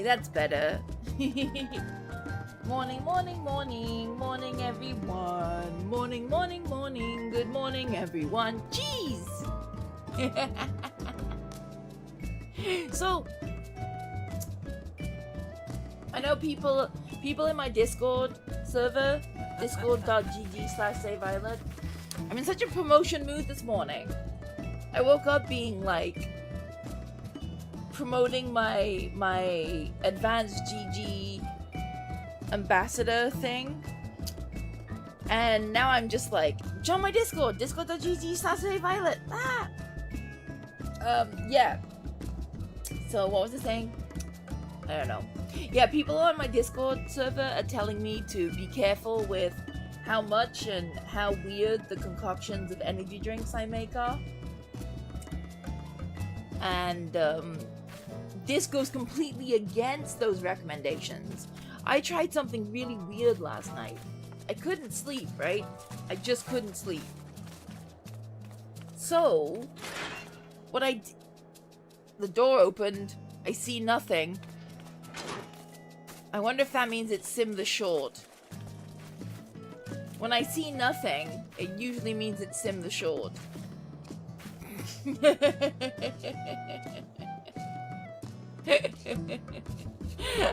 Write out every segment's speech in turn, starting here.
that's better. Morning, morning, morning, morning, everyone. Morning, morning, morning. Good morning, everyone. Jeez. So, I know people in my Discord server, discord.gg/sayviolet. I'm in such a promotion mood this morning. I woke up being like promoting my advanced GG ambassador thing, and now I'm just like, join my Discord, discord.gg/sayviolet. Yeah. So what was I saying? I don't know. Yeah, people on my Discord server are telling me to be careful with how much and how weird the concoctions of energy drinks I make are. And this goes completely against those recommendations. I tried something really weird last night. I couldn't sleep, right? I just couldn't sleep. So, the door opened, I see nothing. I wonder if that means it's Sim the Short. When I see nothing, it usually means it's Sim the Short.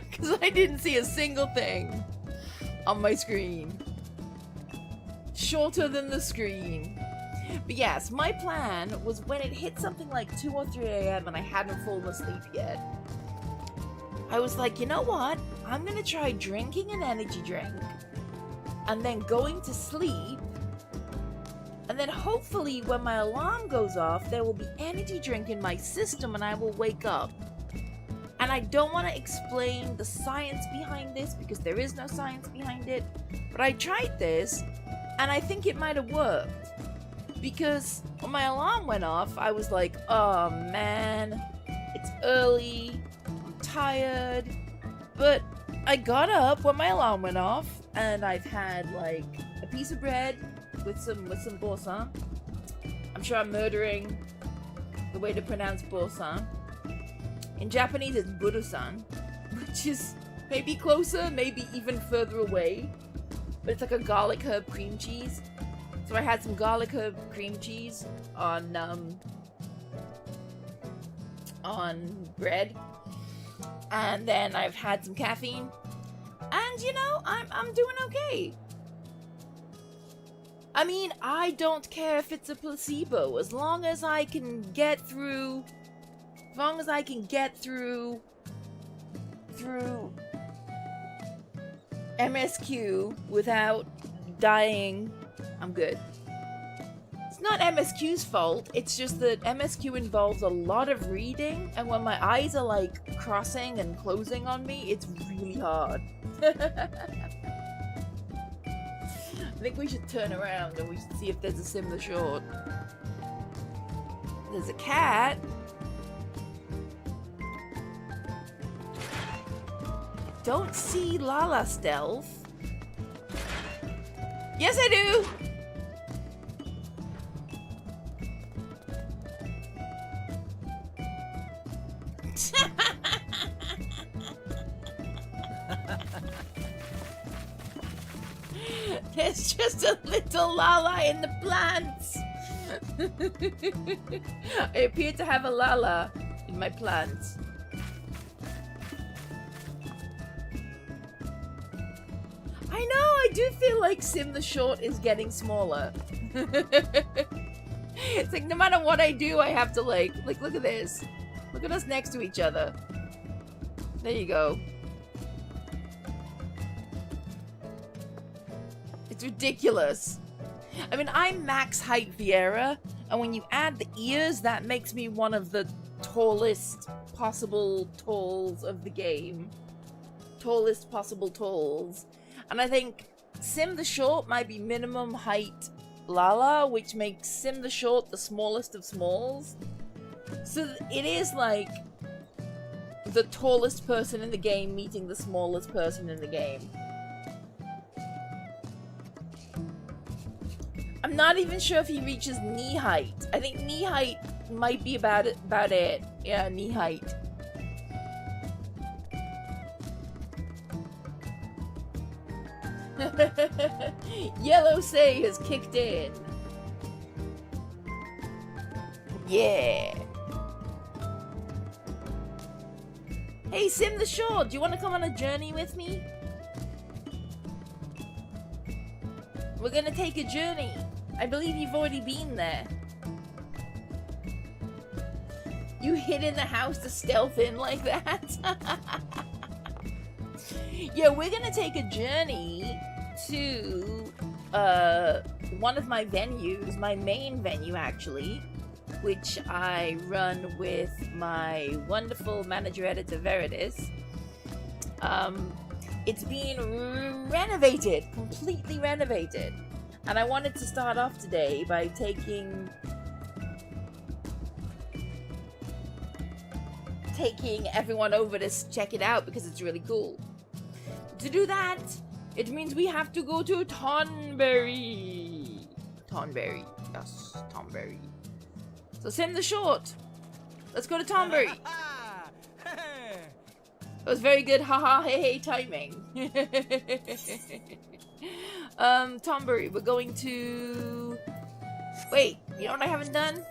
Because I didn't see a single thing on my screen. Shorter than the screen. But yes, my plan was when it hit something like 2 or 3 a.m. and I hadn't fallen asleep yet, I was like, you know what? I'm gonna try drinking an energy drink and then going to sleep, and then hopefully when my alarm goes off there will be energy drink in my system and I will wake up. And I don't want to explain the science behind this because there is no science behind it, but I tried this and I think it might have worked. Because when my alarm went off, I was like, oh man, it's early, I'm tired. But I got up when my alarm went off, and I've had like a piece of bread with some boursin. I'm sure I'm murdering the way to pronounce boursin. In Japanese, it's burusan, which is maybe closer, maybe even further away. But it's like a garlic herb cream cheese. So I had some garlic herb cream cheese on bread, and then I've had some caffeine, and you know, I'm doing okay. I mean, I don't care if it's a placebo as long as I can get through. As long as I can get through MSQ without dying, I'm good. It's not MSQ's fault, it's just that MSQ involves a lot of reading, and when my eyes are like crossing and closing on me, it's really hard. I think we should turn around and we should see if there's a Sim the Short. There's a cat. Don't see Lala Stealth. Yes, I do! There's just a little Lala in the plants. I appear to have a Lala in my plants. I know, I do feel like Sim the Short is getting smaller. It's like no matter what I do, I have to like look at this. Look at us next to each other. There you go. It's ridiculous. I mean, I'm max height Viera, and when you add the ears, that makes me one of the tallest possible talls of the game. Tallest possible talls. And I think Sim the Short might be minimum height Lala, which makes Sim the Short the smallest of smalls. So it is like the tallest person in the game meeting the smallest person in the game. I'm not even sure if he reaches knee height. I think knee height might be about it. Yeah, knee height. Yellow Say has kicked in. Yeah. Hey, Sim the Short, do you want to come on a journey with me? We're gonna take a journey. I believe you've already been there. You hid in the house to stealth in like that? Yeah, we're gonna take a journey to one of my venues, my main venue actually, which I run with my wonderful manager-editor Veritas. It's been renovated, completely renovated. And I wanted to start off today by taking everyone over to check it out because it's really cool. To do that, it means we have to go to Tonberry. Tonberry, yes, Tonberry. So Sim the Short, let's go to Tonberry. That was very good, haha, hey, hey timing. Tonberry, we're going to... Wait, you know what I haven't done?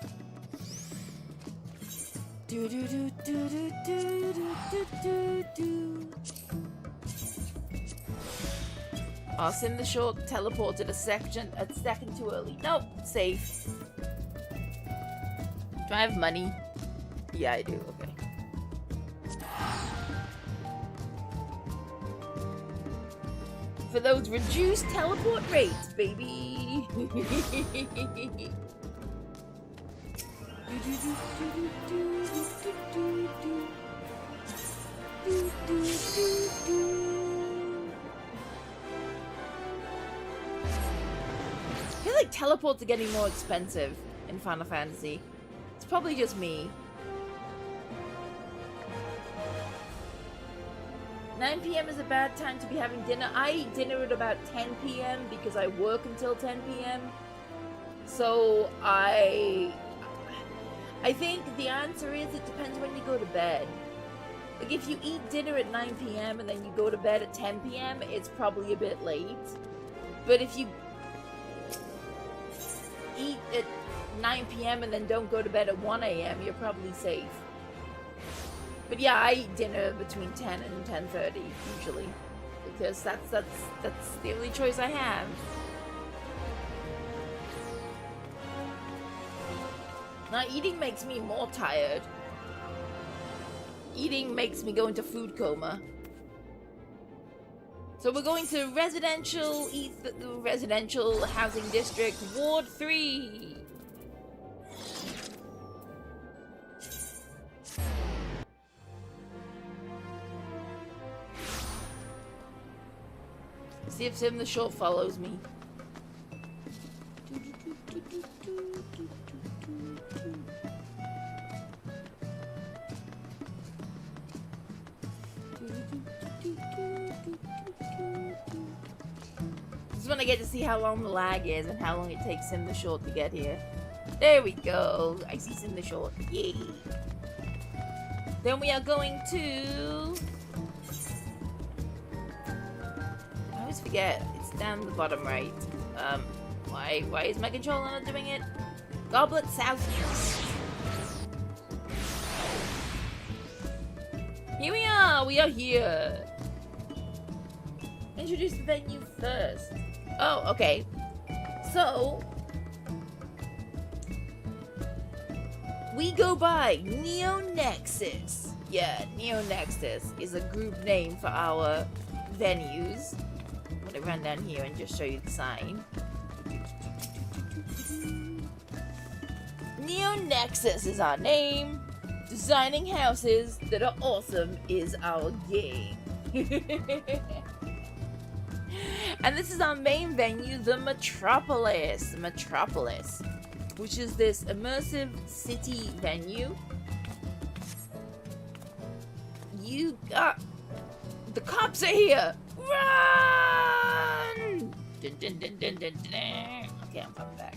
Oh, Sim the Short teleported a second too early. Nope, safe. Do I have money? Yeah, I do, okay. For those reduced teleport rates, baby! I feel like teleports are getting more expensive in Final Fantasy. It's probably just me. 9 p.m. is a bad time to be having dinner. I eat dinner at about 10 p.m. because I work until 10 p.m. So I think the answer is it depends when you go to bed. Like if you eat dinner at 9 p.m. and then you go to bed at 10 p.m., it's probably a bit late. But if you eat at 9 p.m. and then don't go to bed at 1 a.m., you're probably safe. But yeah, I eat dinner between 10 and 10:30 usually, because that's the only choice I have. Now, eating makes me more tired. Eating makes me go into food coma. So we're going to residential housing district, Ward 3. See if Sim the Short follows me. Just want to get to see how long the lag is and how long it takes Sim the Short to get here. There we go. I see Sim the Short. Yay. Then we are going to... I always forget. It's down the bottom right. Why is my controller not doing it? Goblet Southeast. Here we are. We are here. Introduce the venue first. Oh, okay. So we go by Neo Nexus. Yeah, Neo Nexus is a group name for our venues. I'm gonna run down here and just show you the sign. Neo Nexus is our name. Designing houses that are awesome is our game. And this is our main venue, the Metropolis. Metropolis, which is this immersive city venue. You got... The cops are here! Run! Dun, dun, dun, dun, dun, dun. Okay, I'm coming back.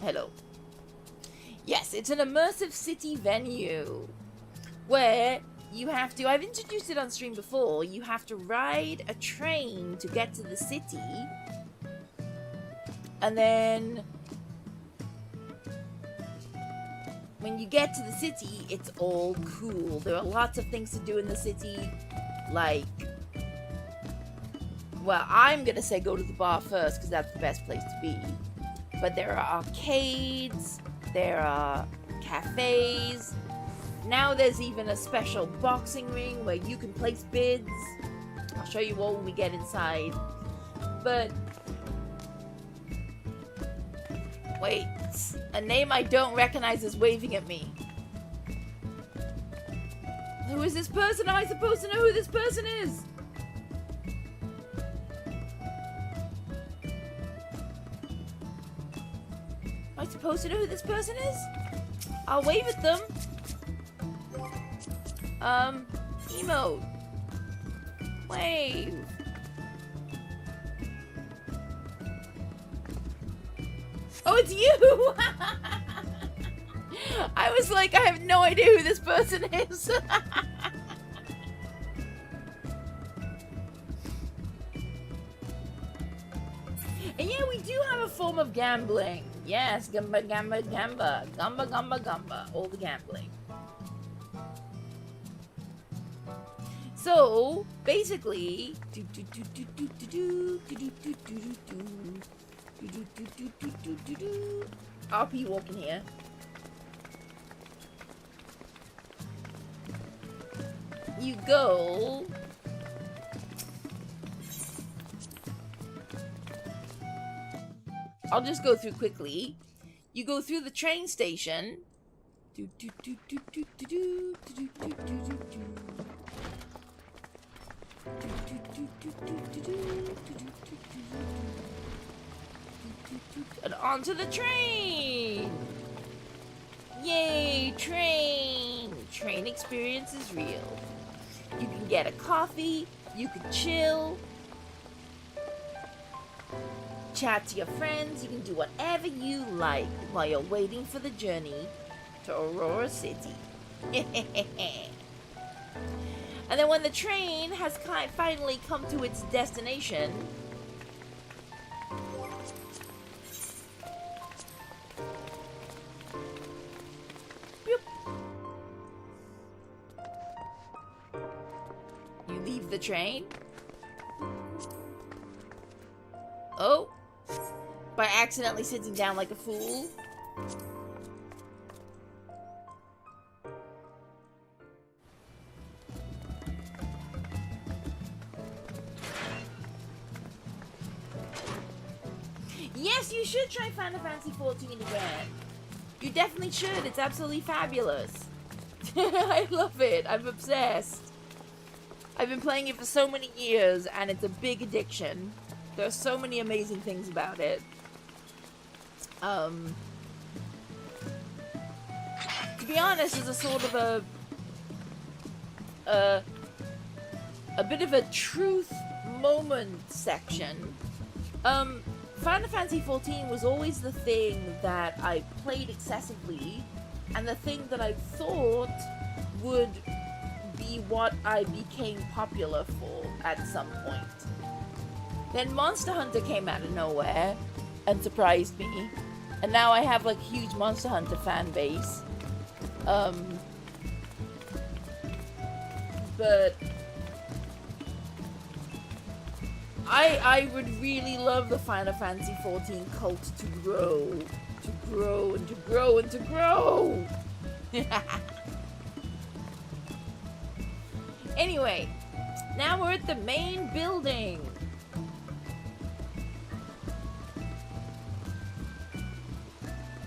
Hello. Yes, it's an immersive city venue where you have to, I've introduced it on stream before, you have to ride a train to get to the city. And then when you get to the city, it's all cool. There are lots of things to do in the city, like, well, I'm gonna say go to the bar first because that's the best place to be. But there are arcades, there are cafes. Now there's even a special boxing ring where you can place bids. I'll show you all when we get inside. But wait, a name I don't recognize is waving at me. Who is this person? Am I supposed to know who this person is? Am I supposed to know who this person is? I'll wave at them. Emote. Wave. Oh, it's you! I was like, I have no idea who this person is. And yeah, we do have a form of gambling. Yes, gamba, gamba, gamba. Gamba, gamba, gamba. All the gambling. So, basically... RP walking here. You go... I'll just go through quickly. You go through the train station. And onto the train! Yay, train! Train experience is real. You can get a coffee, you can chill, chat to your friends, you can do whatever you like while you're waiting for the journey to Aurora City. And then when the train has finally come to its destination, you leave the train. Oh, by accidentally sitting down like a fool. Yes, you should try Final Fantasy XIV again. You definitely should. It's absolutely fabulous. I love it. I'm obsessed. I've been playing it for so many years, and it's a big addiction. There are so many amazing things about it. To be honest, as a sort of a bit of a truth moment section, Final Fantasy XIV was always the thing that I played excessively, and the thing that I thought would be what I became popular for at some point. Then Monster Hunter came out of nowhere and surprised me, and now I have like a huge Monster Hunter fan base. But I would really love the Final Fantasy XIV cult to grow, and to grow, and to grow. Anyway, now we're at the main building.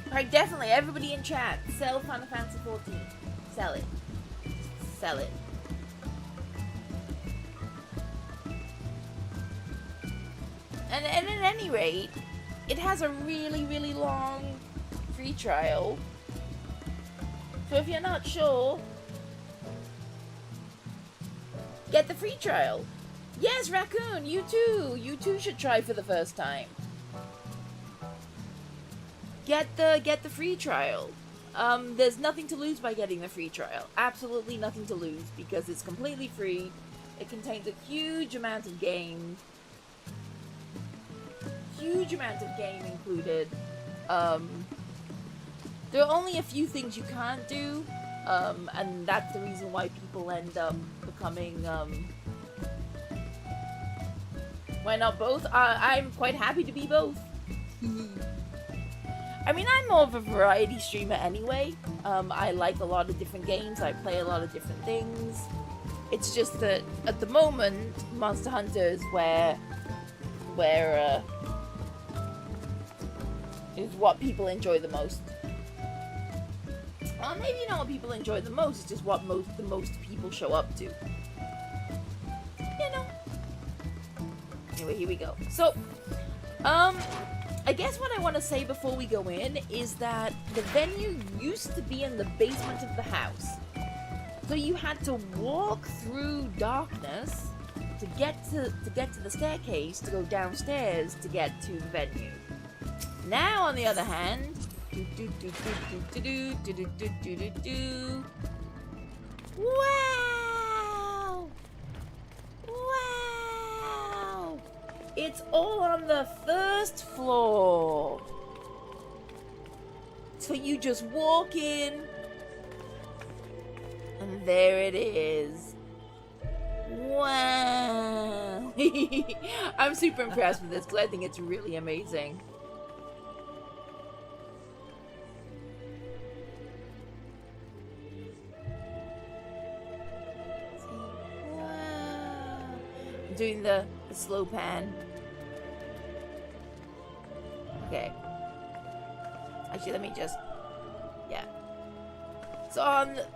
Alright, definitely, everybody in chat, sell Final Fantasy XIV. Sell it. Sell it. And at any rate, it has a really, really long free trial. So if you're not sure, get the free trial. Yes, Raccoon, you too. You too should try for the first time. Get the free trial. There's nothing to lose by getting the free trial. Absolutely nothing to lose, because it's completely free. It contains a huge amount of game. Huge amount of game included. There are only a few things you can't do, and that's the reason why people end up becoming, why not both? I'm quite happy to be both. I mean, I'm more of a variety streamer anyway. I like a lot of different games. I play a lot of different things. It's just that at the moment, Monster Hunter is is what people enjoy the most. Well, maybe not what people enjoy the most. It's just what the most people show up to. You know. Anyway, here we go. So, I guess what I want to say before we go in is that the venue used to be in the basement of the house. So you had to walk through darkness to get to the staircase to go downstairs to get to the venue. Now, on the other hand, wow! Wow! It's all on the first floor. So you just walk in, and there it is. Wow! I'm super impressed with this because I think it's really amazing. Wow! I'm doing the slow pan. Okay. Actually, let me just... Yeah. So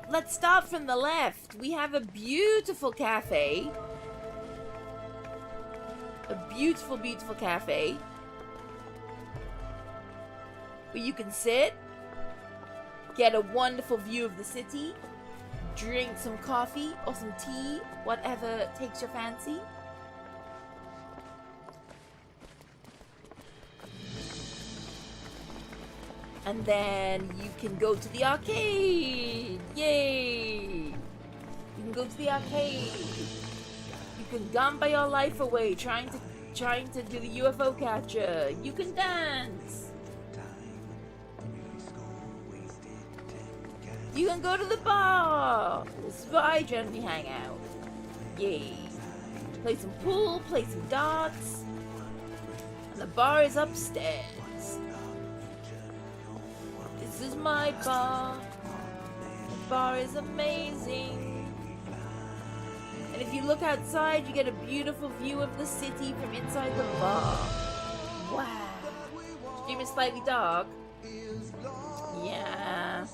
let's start from the left. We have a beautiful cafe. A beautiful, beautiful cafe. Where you can sit, get a wonderful view of the city, drink some coffee or some tea, whatever takes your fancy. And then you can go to the arcade! Yay! You can go to the arcade. You can gamba your life away trying to do the UFO catcher. You can dance. You can go to the bar. This is where I generally hang out. Yay! Play some pool, play some darts. And the bar is upstairs. This is my bar. The bar is amazing. And if you look outside, you get a beautiful view of the city from inside the bar. Wow. Stream is slightly dark. Yeah.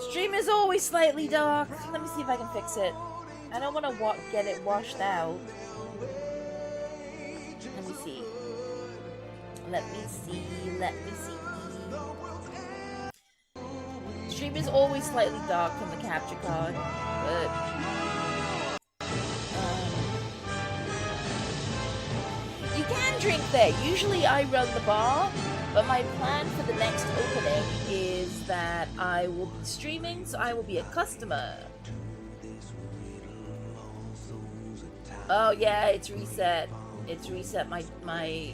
Stream is always slightly dark. Let me see if I can fix it. I don't want to get it washed out. Let me see. Let me see. Let me see. Stream is always slightly dark from the capture card, but you can drink there. Usually I run the bar, but my plan for the next opening is that I will be streaming, so I will be a customer. Oh yeah, it's reset. It's reset my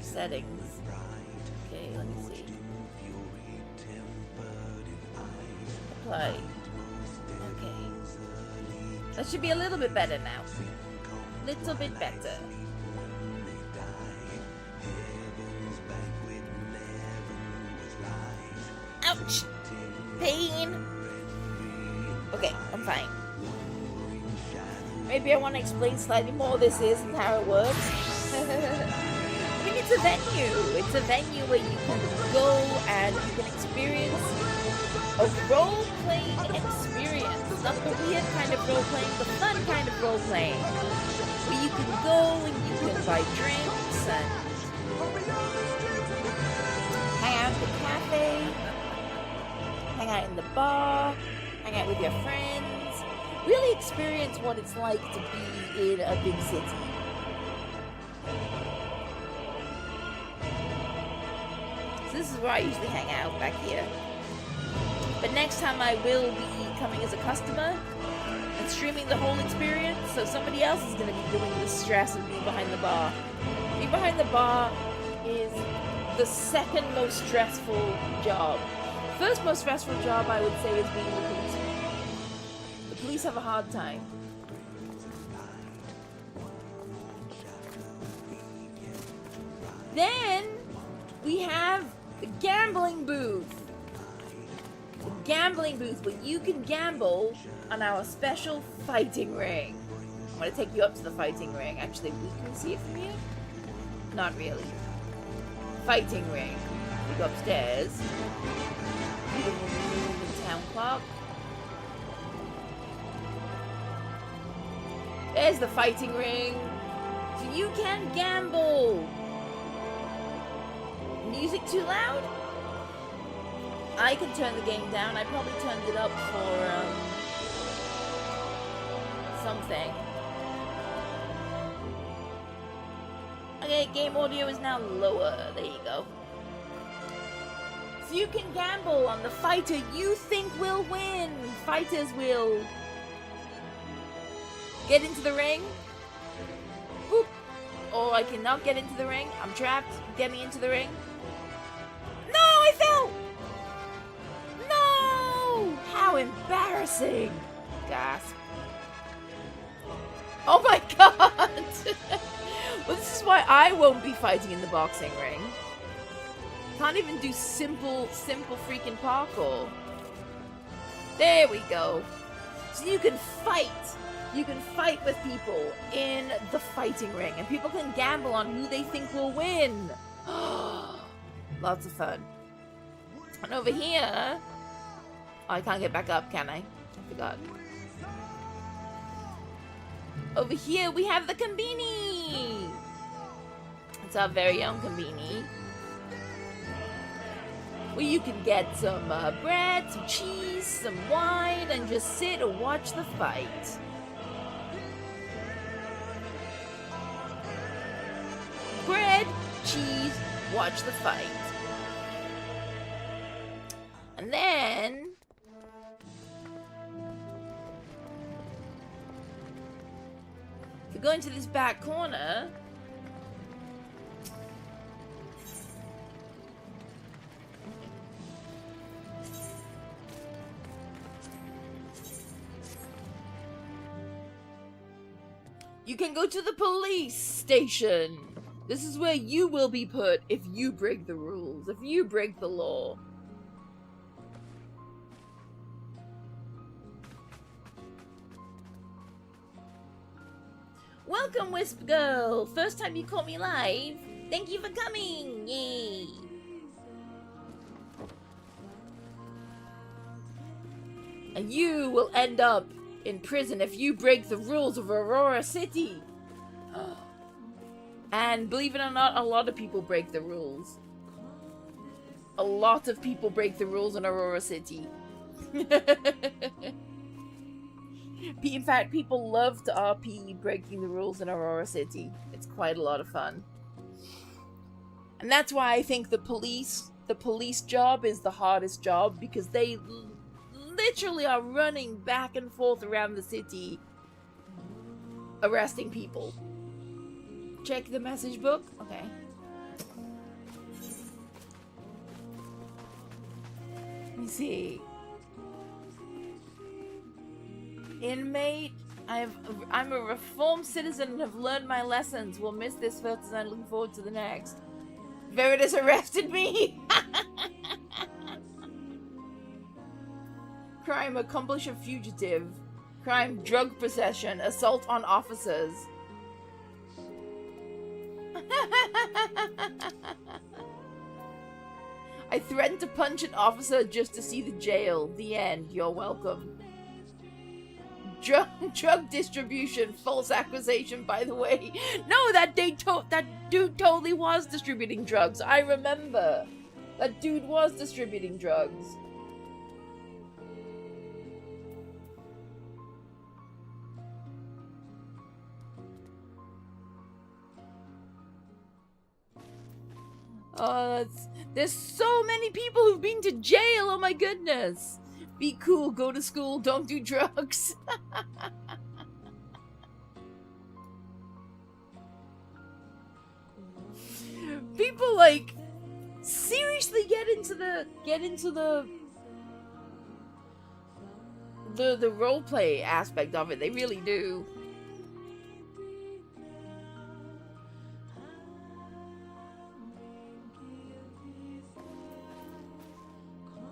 settings. Okay, let me see. Apply. Okay. That should be a little bit better now. Little bit better. Ouch! Pain! Okay, I'm fine. Maybe I want to explain slightly more what this is and how it works. I mean, it's a venue. It's a venue where you can go and you can experience a role-playing experience. Not the weird kind of role-playing, the fun kind of role-playing. Where you can go and you can buy drinks and hang out in the cafe, hang out in the bar, hang out with your friends. Really experience what it's like to be in a big city. So this is where I usually hang out, back here. But next time I will be coming as a customer and streaming the whole experience, so somebody else is going to be doing the stress of being behind the bar. Being behind the bar is the second most stressful job. First most stressful job, I would say, is being the policeman. The police have a hard time. Then we have the gambling booth. The gambling booth where you can gamble on our special fighting ring. I'm going to take you up to the fighting ring. Actually, can we see it from here? Not really. Fighting ring. We go upstairs. We go to the town clock. There's the fighting ring. So you can gamble. Music too loud? I can turn the game down. I probably turned it up for something. Okay, game audio is now lower. There you go. So you can gamble on the fighter you think will win. Fighters will get into the ring. Boop. Or I cannot get into the ring. I'm trapped. Get me into the ring. No, I fell! No! How embarrassing! Gasp. Oh my god! Well, this is why I won't be fighting in the boxing ring. Can't even do simple freaking parkour. There we go. So you can fight. You can fight with people in the fighting ring. And people can gamble on who they think will win. Lots of fun. And over here... Oh, I can't get back up, can I? I forgot. Over here, we have the Combini! It's our very own Combini. Where you can get some bread, some cheese, some wine, and just sit and watch the fight. Bread, cheese, watch the fight. And then... if we go into this back corner... you can go to the police station. This is where you will be put if you break the rules, if you break the law. Welcome, Wisp Girl! First time you caught me live. Thank you for coming! Yay! And you will end up in prison if you break the rules of Aurora City. And believe it or not, a lot of people break the rules. A lot of people break the rules in Aurora City. In fact, people love to RP breaking the rules in Aurora City. It's quite a lot of fun. And that's why I think the police job is the hardest job, because they literally are running back and forth around the city arresting people. Check the message book. Okay. Let me see. Inmate, I'm a reformed citizen and have learned my lessons. Will miss this first and I'm looking forward to the next. Veritas arrested me! Crime, accomplish a fugitive. Crime, drug possession, assault on officers. I threatened to punch an officer just to see the jail. The end. You're welcome. Drug distribution, false accusation, by the way. No, that dude totally was distributing drugs. I remember. That dude was distributing drugs. Oh, there's so many people who've been to jail. Oh my goodness. Be cool, go to school, don't do drugs. People like seriously get into the roleplay aspect of it. They really do.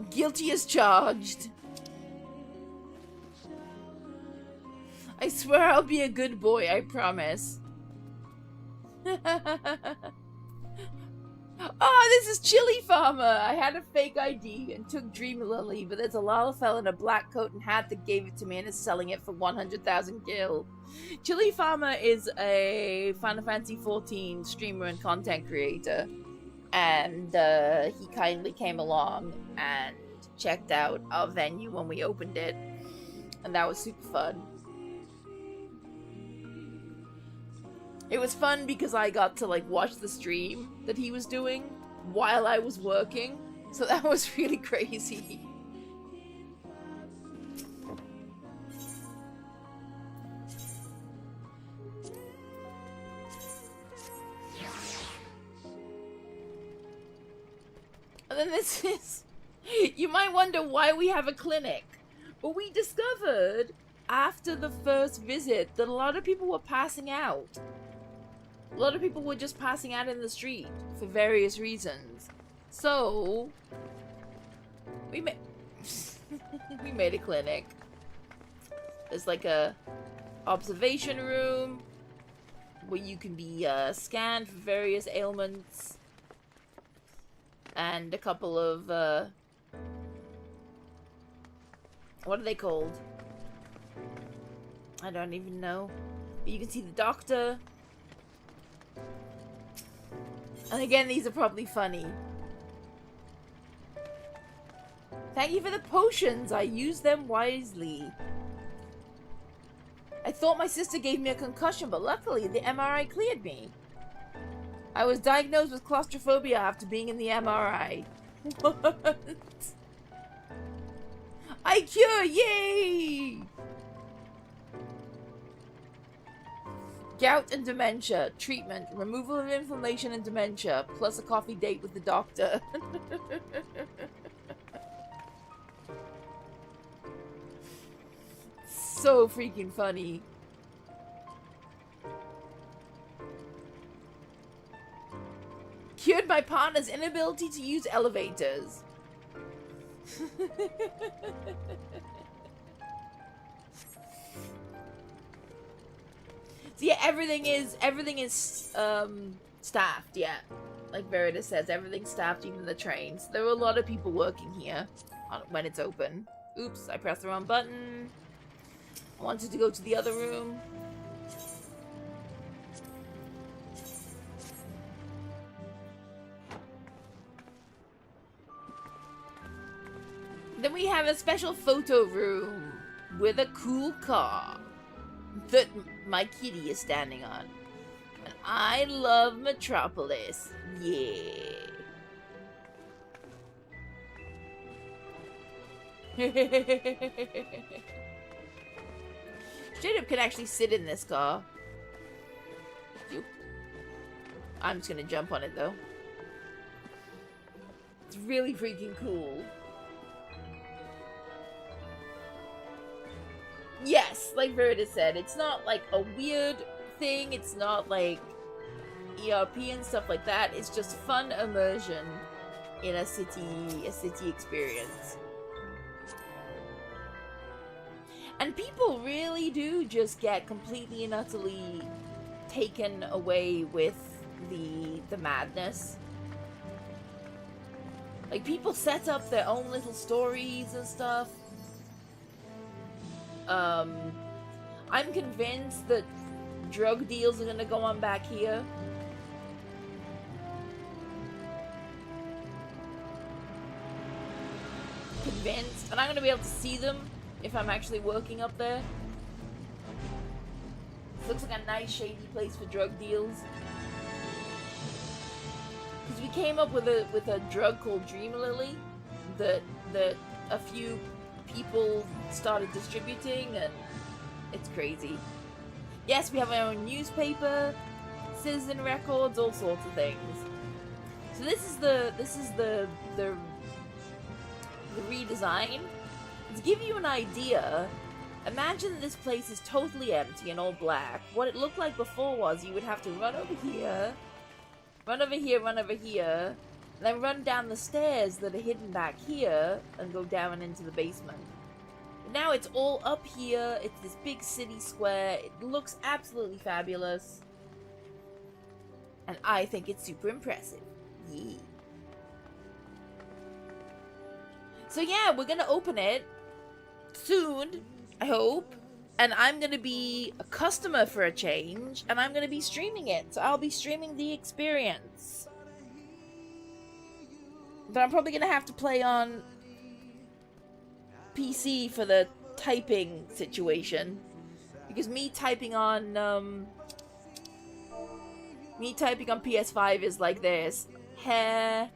Guilty as charged. I swear I'll be a good boy, I promise. Oh, this is Chili Farmer! I had a fake ID and took Dream Lily, but there's a lala fella in a black coat and hat that gave it to me and is selling it for 100,000 gil. Chili Farmer is a Final Fantasy XIV streamer and content creator, and he kindly came along and checked out our venue when we opened it, and that was super fun. It was fun because I got to like watch the stream that he was doing while I was working, so that was really crazy. And then this is... You might wonder why we have a clinic, but we discovered after the first visit that a lot of people were passing out. A lot of people were just passing out in the street for various reasons. So we made we made a clinic. There's like a observation room where you can be scanned for various ailments, and a couple of what are they called? I don't even know. But you can see the doctor. And again, these are probably funny. Thank you for the potions. I use them wisely. I thought my sister gave me a concussion, but luckily the MRI cleared me. I was diagnosed with claustrophobia after being in the MRI. What? I cure! Yay! Gout and dementia. Treatment. Removal of inflammation and dementia. Plus a coffee date with the doctor. So freaking funny. Cured my partner's inability to use elevators. So yeah, everything is staffed, yeah. Like Verita says, everything's staffed, even the trains. There are a lot of people working here when it's open. Oops, I pressed the wrong button. I wanted to go to the other room. Then we have a special photo room with a cool car that my kitty is standing on. And I love Metropolis. Yeah. Straight up could actually sit in this car. I'm just gonna jump on it though. It's really freaking cool. Yes, like Verita said, it's not like a weird thing, it's not like ERP and stuff like that, it's just fun immersion in a city experience. And people really do just get completely and utterly taken away with the madness. Like, people set up their own little stories and stuff. I'm convinced that drug deals are gonna go on back here. Convinced. And I'm gonna be able to see them if I'm actually working up there. This looks like a nice shady place for drug deals. Because we came up with a drug called Dream Lily that a few people started distributing, and it's crazy. Yes, we have our own newspaper, citizen records, all sorts of things. So this is the redesign. To give you an idea, imagine that this place is totally empty and all black. What it looked like before was you would have to run over here, run over here, run over here, and then run down the stairs that are hidden back here and go down into the basement. But now it's all up here. It's this big city square. It looks absolutely fabulous. And I think it's super impressive. Yeah. So yeah, we're gonna open it soon, I hope. And I'm gonna be a customer for a change, and I'm gonna be streaming it. So I'll be streaming the experience. But I'm probably gonna have to play on PC for the typing situation. Because me typing on PS5 is like this. Hair.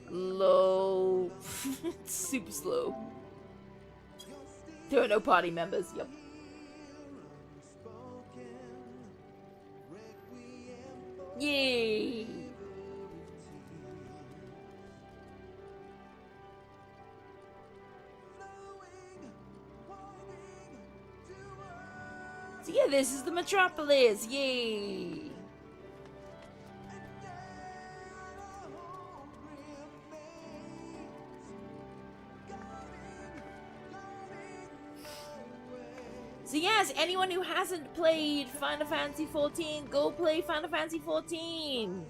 Low. Super slow. There are no party members. Yep. Yay! So yeah, this is the Metropolis. Yay! So yes, anyone who hasn't played Final Fantasy XIV, go play Final Fantasy XIV!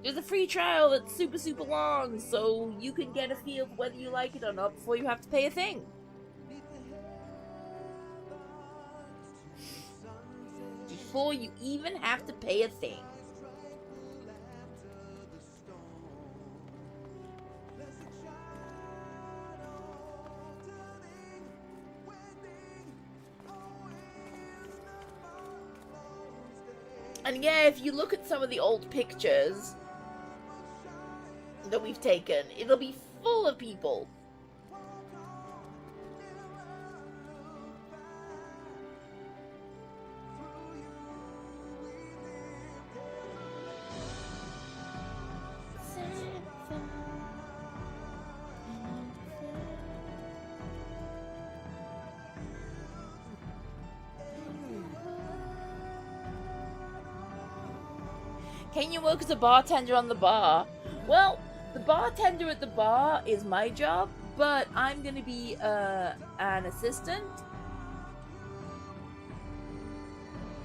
There's a free trial that's super, super long, so you can get a feel for whether you like it or not before you have to pay a thing. Before you even have to pay a thing. And yeah, if you look at some of the old pictures that we've taken, it'll be full of people. Can you work as a bartender on the bar? Well, the bartender at the bar is my job, but I'm gonna be an assistant.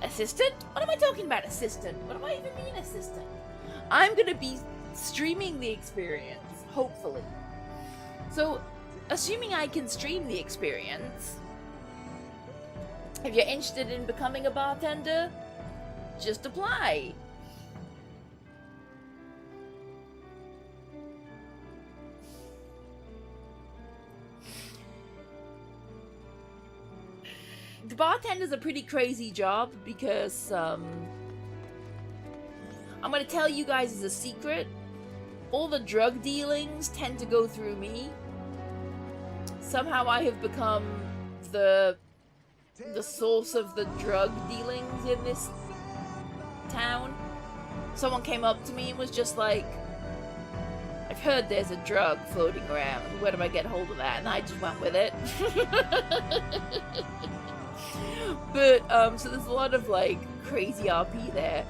Assistant? What am I talking about, assistant? What do I even mean, assistant? I'm gonna be streaming the experience, hopefully. So, assuming I can stream the experience, if you're interested in becoming a bartender, just apply. The bartender's a pretty crazy job because, I'm gonna tell you guys as a secret, all the drug dealings tend to go through me. Somehow I have become the source of the drug dealings in this town. Someone came up to me and was just like, I've heard there's a drug floating around. Where do I get hold of that? And I just went with it. But, so there's a lot of, like, crazy RP there.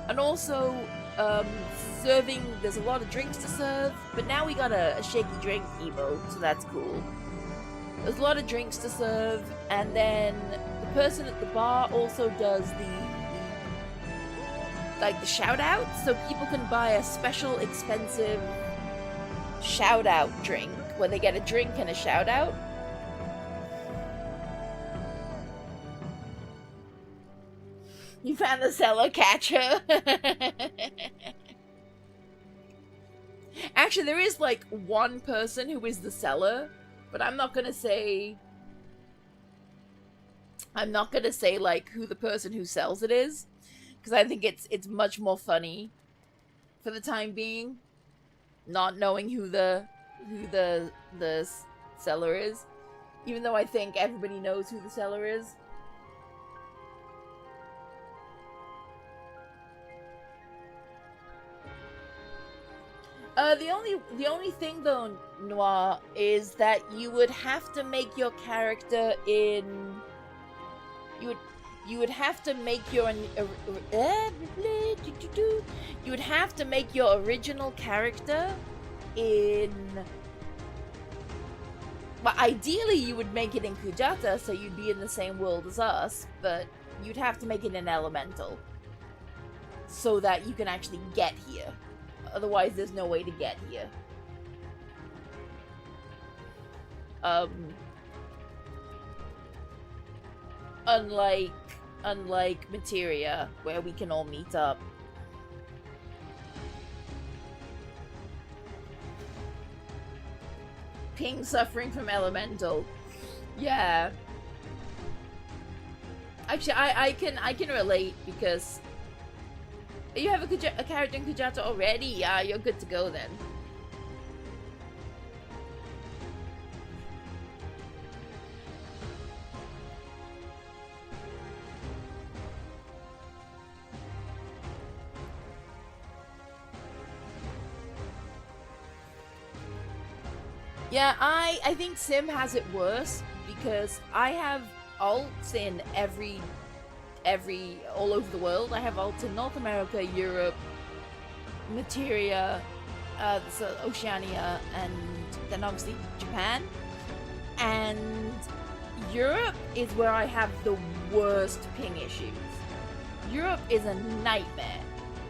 And also, serving, there's a lot of drinks to serve, but now we got a shaky drink emote, so that's cool. There's a lot of drinks to serve, and then the person at the bar also does the shout-out, so people can buy a special expensive shout-out drink, where they get a drink and a shout-out. You found the cellar catcher. Actually, there is like one person who is the seller, but I'm not gonna say like who the person who sells it is, because I think it's much more funny for the time being, not knowing who the seller is. Even though I think everybody knows who the seller is. The only thing though, Noir, is that you would have to make your character in... You would have to make your... You would have to make your original character in... Well, ideally you would make it in Kujata, so you'd be in the same world as us, but you'd have to make it in Elemental. So that you can actually get here. Otherwise, there's no way to get here. Unlike Materia, where we can all meet up. Ping suffering from Elemental. Yeah. Actually, I can relate, because you have a character in Kujata already? Yeah, you're good to go then. Yeah, I think Sim has it worse, because I have alts in all over the world. I have alts in North America, Europe, Materia, so Oceania, and then obviously Japan. And Europe is where I have the worst ping issues. Europe is a nightmare.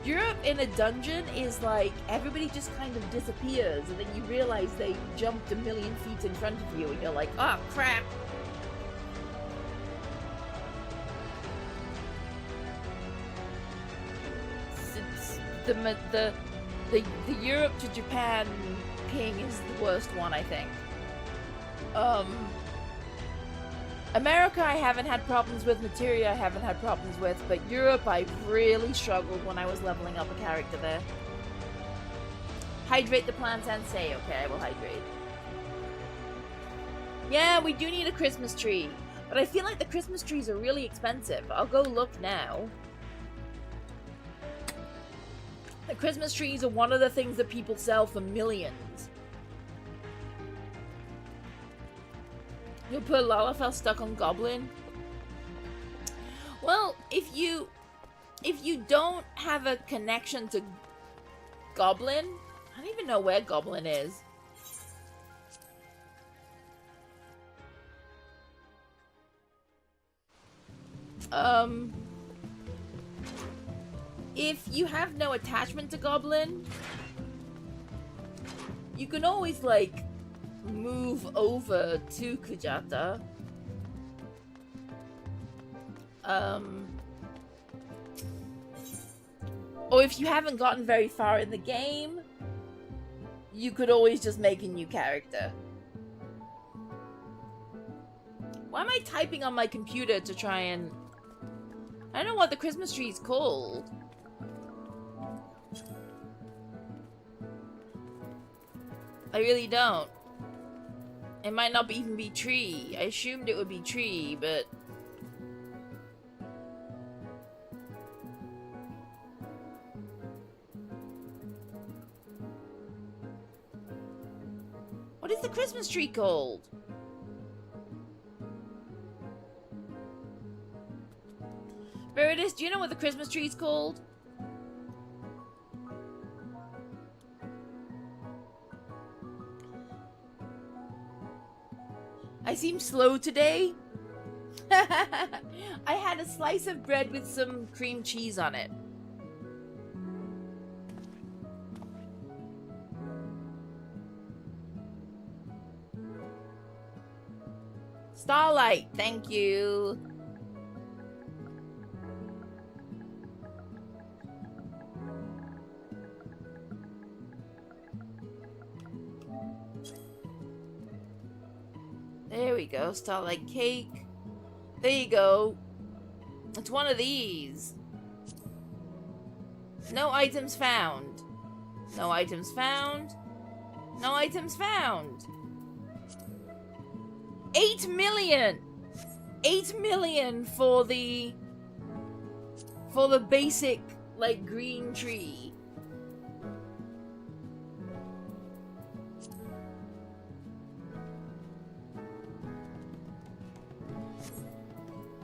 Europe in a dungeon is like, everybody just kind of disappears, and then you realize they jumped a million feet in front of you, and you're like, oh crap! The Europe to Japan ping is the worst one, I think. America I haven't had problems with, Materia I haven't had problems with, but Europe I really struggled when I was leveling up a character there. Hydrate the plant sensei. Okay, I will hydrate. Yeah, we do need a Christmas tree, but I feel like the Christmas trees are really expensive. I'll go look now. The Christmas trees are one of the things that people sell for millions. You'll put Lalafell stuck on Goblin? Well, if you don't have a connection to Goblin, I don't even know where Goblin is. If you have no attachment to Goblin, you can always, like, move over to Kujata. Or if you haven't gotten very far in the game, you could always just make a new character. Why am I typing on my computer to try and... I don't know what the Christmas tree is called. I really don't. It might not even be tree. I assumed it would be tree, but... What is the Christmas tree called? Veritas, do you know what the Christmas tree is called? I seem slow today. I had a slice of bread with some cream cheese on it. Starlight, thank you. There we go, Starlight Cake. There you go. It's one of these. No items found. No items found. No items found. 8 million! 8 million for the basic, like, green tree.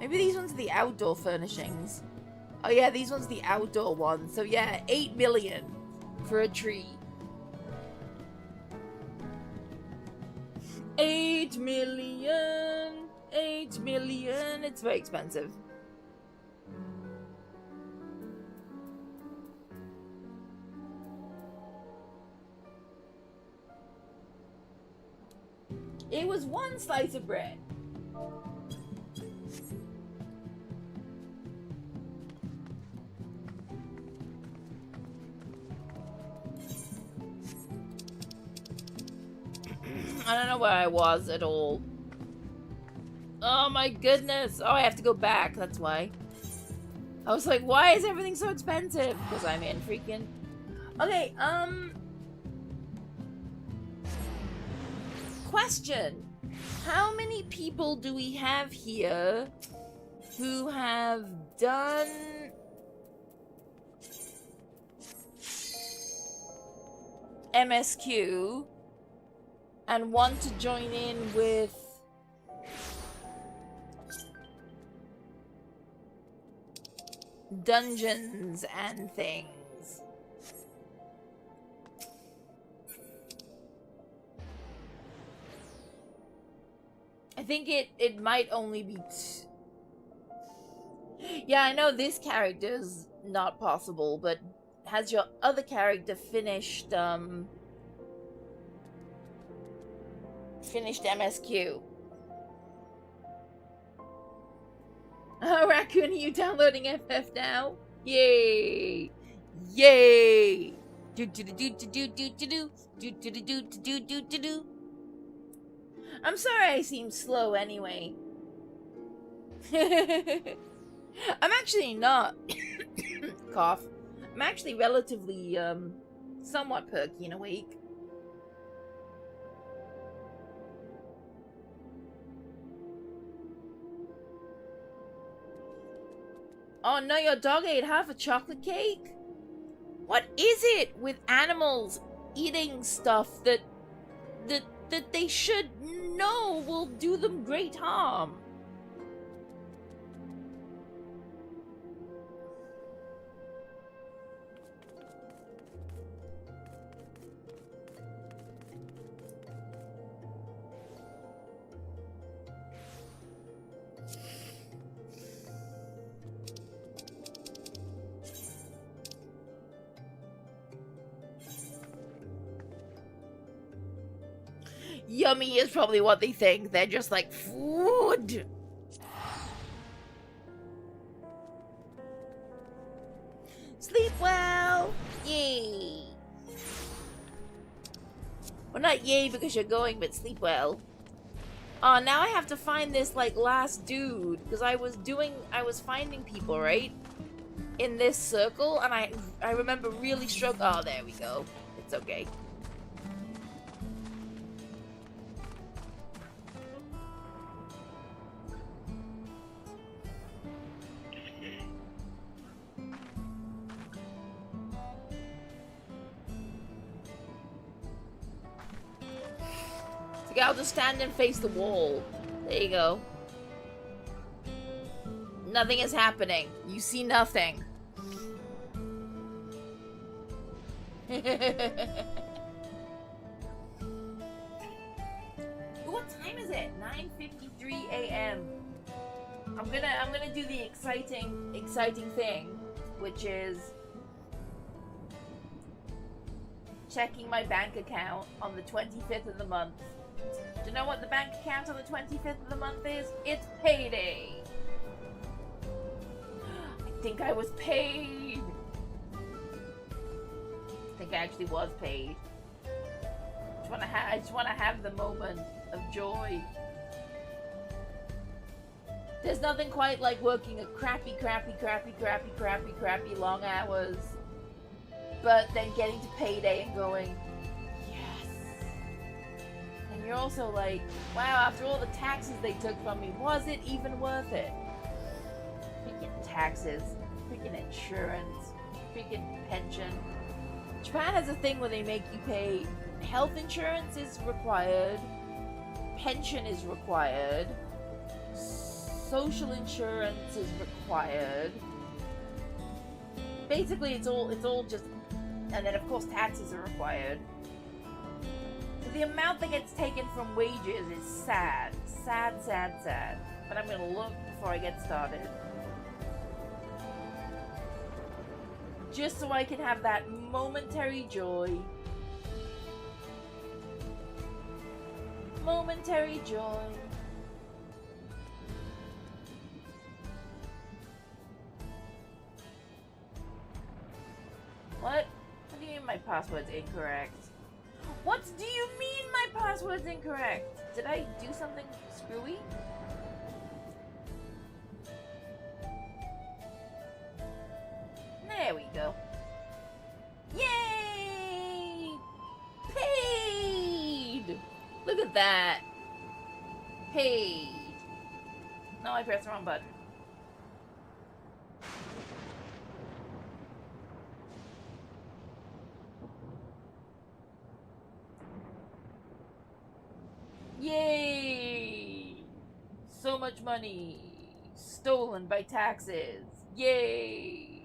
Maybe these ones are the outdoor furnishings. Oh yeah, these ones are the outdoor ones. So yeah, 8 million for a tree. 8 million! 8 million! It's very expensive. It was one slice of bread. I don't know where I was at all. Oh my goodness. Oh, I have to go back. That's why. I was like, why is everything so expensive? Because I'm in freaking... Okay, question. How many people do we have here who have done... MSQ and want to join in with dungeons and things? I think it might only be yeah, I know this character's not possible, but has your other character finished MSQ? Oh, Raccoon, are you downloading FF now? Yay! Yay! Do do do do do do do do do do do do do do do. I'm sorry I seem slow anyway. I'm actually not. Cough. I'm actually relatively, somewhat perky and awake. Oh no, your dog ate half a chocolate cake? What is it with animals eating stuff that they should know will do them great harm? Yummy is probably what they think. They're just like, food! Sleep well! Yay! Well, not yay because you're going, but sleep well. Oh, now I have to find this, like, last dude. Because I was finding people, right? In this circle, and I remember really struggling. Oh, there we go. It's okay. Okay, I'll just stand and face the wall. There you go. Nothing is happening. You see nothing. What time is it? 9:53 a.m. I'm gonna do the exciting thing, which is checking my bank account on the 25th of the month. Do you know what the bank account on the 25th of the month is? It's payday! I think I was paid! I think I actually was paid. I just wanna have the moment of joy. There's nothing quite like working a crappy long hours, but then getting to payday and going, you're also like, wow, after all the taxes they took from me, was it even worth it? Freaking taxes, freaking insurance, freaking pension. Japan has a thing where they make you pay. Health insurance is required, pension is required, social insurance is required. Basically, it's all just, and then of course taxes are required. So the amount that gets taken from wages is sad, sad, sad, sad. But I'm gonna look before I get started, just so I can have that momentary joy. Momentary joy. What? What do you mean my password's incorrect? What do you mean my password's incorrect? Did I do something screwy? There we go. Yay! Paid! Look at that. Paid. No, I pressed the wrong button. Yay! So much money. Stolen by taxes. Yay!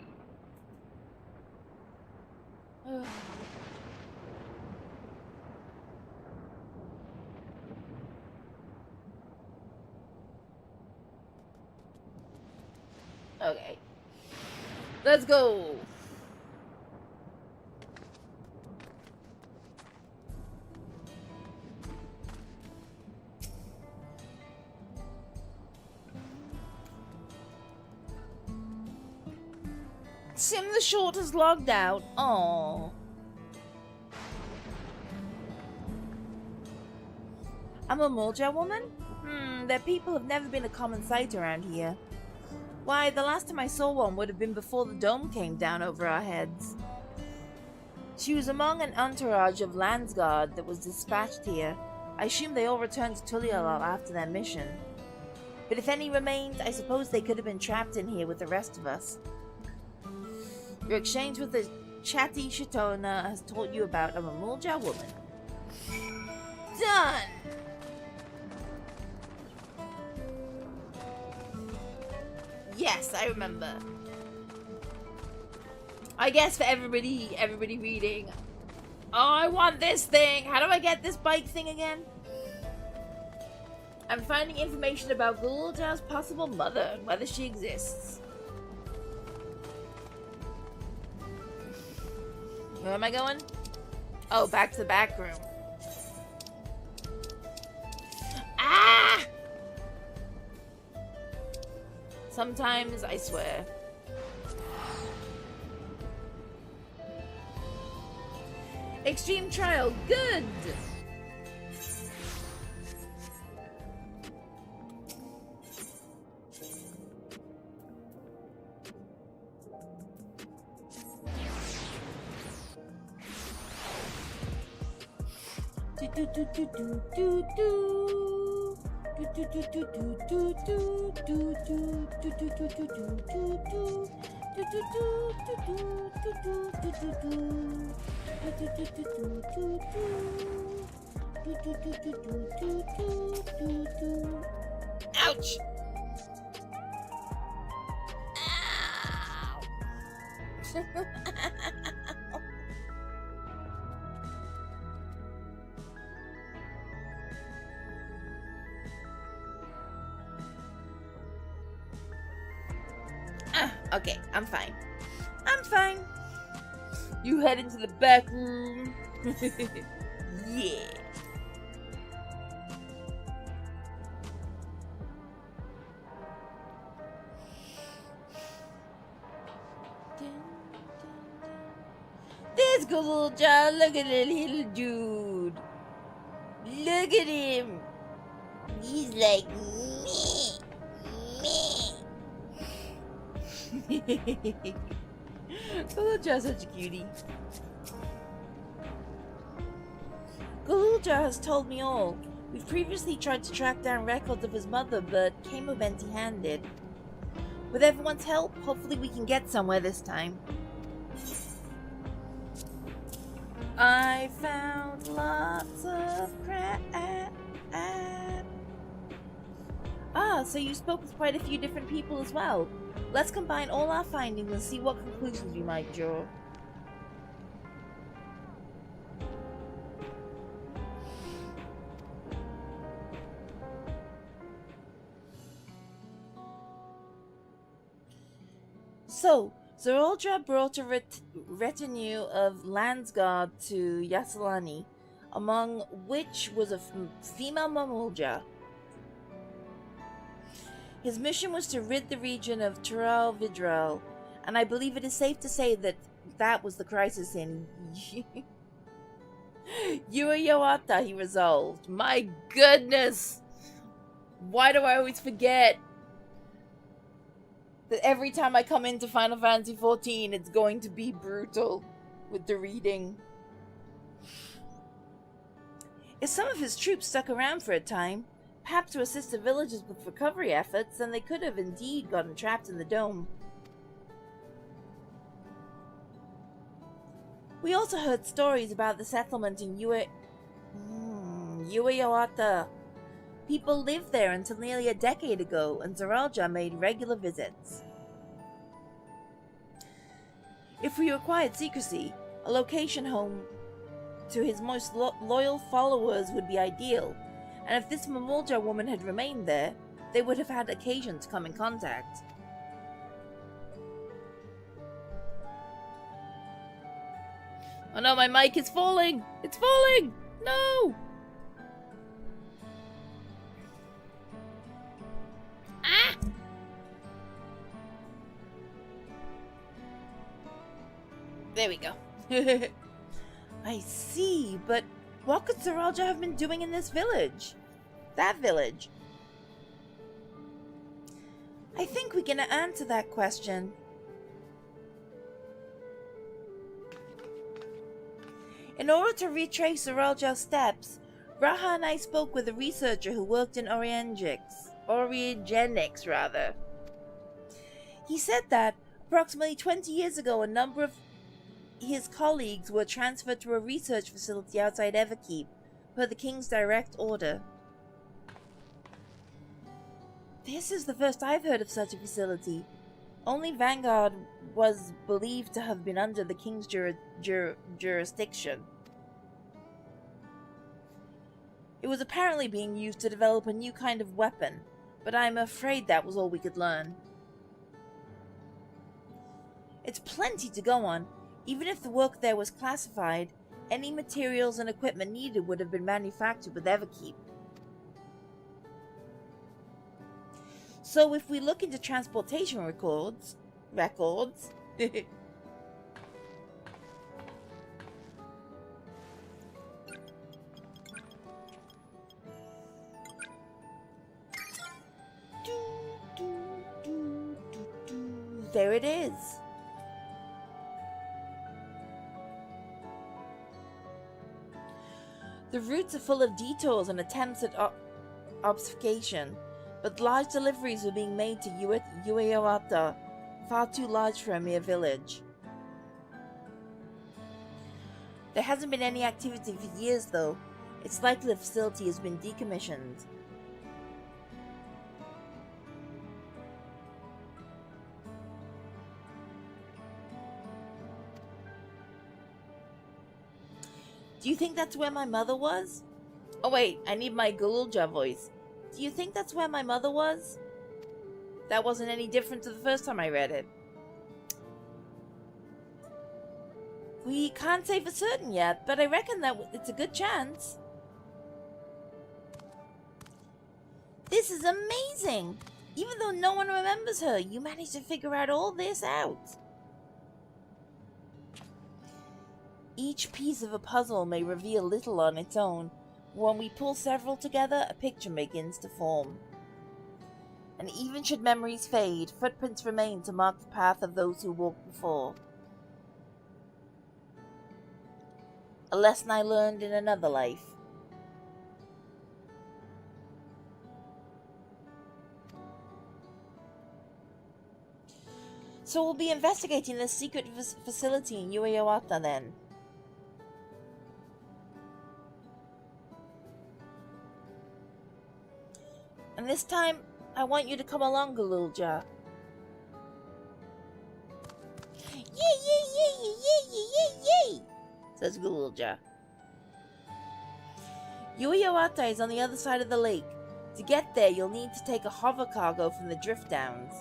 Okay. Let's go! Sim the Short has logged out. Aww. I'm a Mulja woman? Their people have never been a common sight around here. Why, the last time I saw one would have been before the dome came down over our heads. She was among an entourage of Landsguard that was dispatched here. I assume they all returned to Tulialal after their mission. But if any remained, I suppose they could have been trapped in here with the rest of us. Your exchange with the chatty Shitona has taught you about a Mulja woman. Done! Yes, I remember. I guess for everybody reading. Oh, I want this thing! How do I get this bike thing again? I'm finding information about Gulool's possible mother and whether she exists. Where am I going? Oh, back to the back room. Ah! Sometimes, I swear. Extreme trial, good! Ouch! Ow! Okay, I'm fine. I'm fine. You head into the back room. Yeah. There's Gulool. Look at that little dude. Look at him. He's like me. Gulool such a cutie. Gulool has told me all. We've previously tried to track down records of his mother, but came up empty-handed. With everyone's help, hopefully we can get somewhere this time. I found lots of crap. Ah, so you spoke with quite a few different people as well. Let's combine all our findings and see what conclusions we might draw. So, Zeraldra brought a retinue of Landsguard to Yasalani, among which was a female Mamulja. His mission was to rid the region of Tural Vidral, and I believe it is safe to say that that was the crisis in Yuayawata, he resolved. My goodness! Why do I always forget that every time I come into Final Fantasy XIV, it's going to be brutal with the reading? If some of his troops stuck around for a time, perhaps to assist the villagers with recovery efforts, then they could have indeed gotten trapped in the dome. We also heard stories about the settlement in Yuayawata. People lived there until nearly a decade ago, and Zeraldra made regular visits. If we required secrecy, a location home to his most loyal followers would be ideal, and if this Mamulja woman had remained there, they would have had occasion to come in contact. Oh no, my mic is falling! It's falling! No! Ah! There we go. I see, but what could Zeraldra have been doing in this village? That village? I think we can answer that question. In order to retrace Zeraldra's steps, Raha and I spoke with a researcher who worked in Orogenics. He said that approximately 20 years ago, a number of his colleagues were transferred to a research facility outside Everkeep, per the King's direct order. This is the first I've heard of such a facility. Only Vanguard was believed to have been under the King's jurisdiction. It was apparently being used to develop a new kind of weapon, but I'm afraid that was all we could learn. It's plenty to go on. Even if the work there was classified, any materials and equipment needed would have been manufactured with Everkeep. So if we look into transportation records... There it is. The routes are full of detours and attempts at obfuscation, but large deliveries were being made to Yuayawata, far too large for a mere village. There hasn't been any activity for years though. It's likely the facility has been decommissioned. Do you think that's where my mother was? Oh wait, I need my Gulool voice. Do you think that's where my mother was? That wasn't any different to the first time I read it. We can't say for certain yet, but I reckon that it's a good chance. This is amazing! Even though no one remembers her, you managed to figure out all this out. Each piece of a puzzle may reveal little on its own. When we pull several together, a picture begins to form. And even should memories fade, footprints remain to mark the path of those who walked before. A lesson I learned in another life. So we'll be investigating this secret facility in Ueyawata then. And this time, I want you to come along, Gulool. Yay, yay, yay, yay, yay, yay, yay, says Gulool. Ueyawata is on the other side of the lake. To get there, you'll need to take a hover cargo from the drift downs.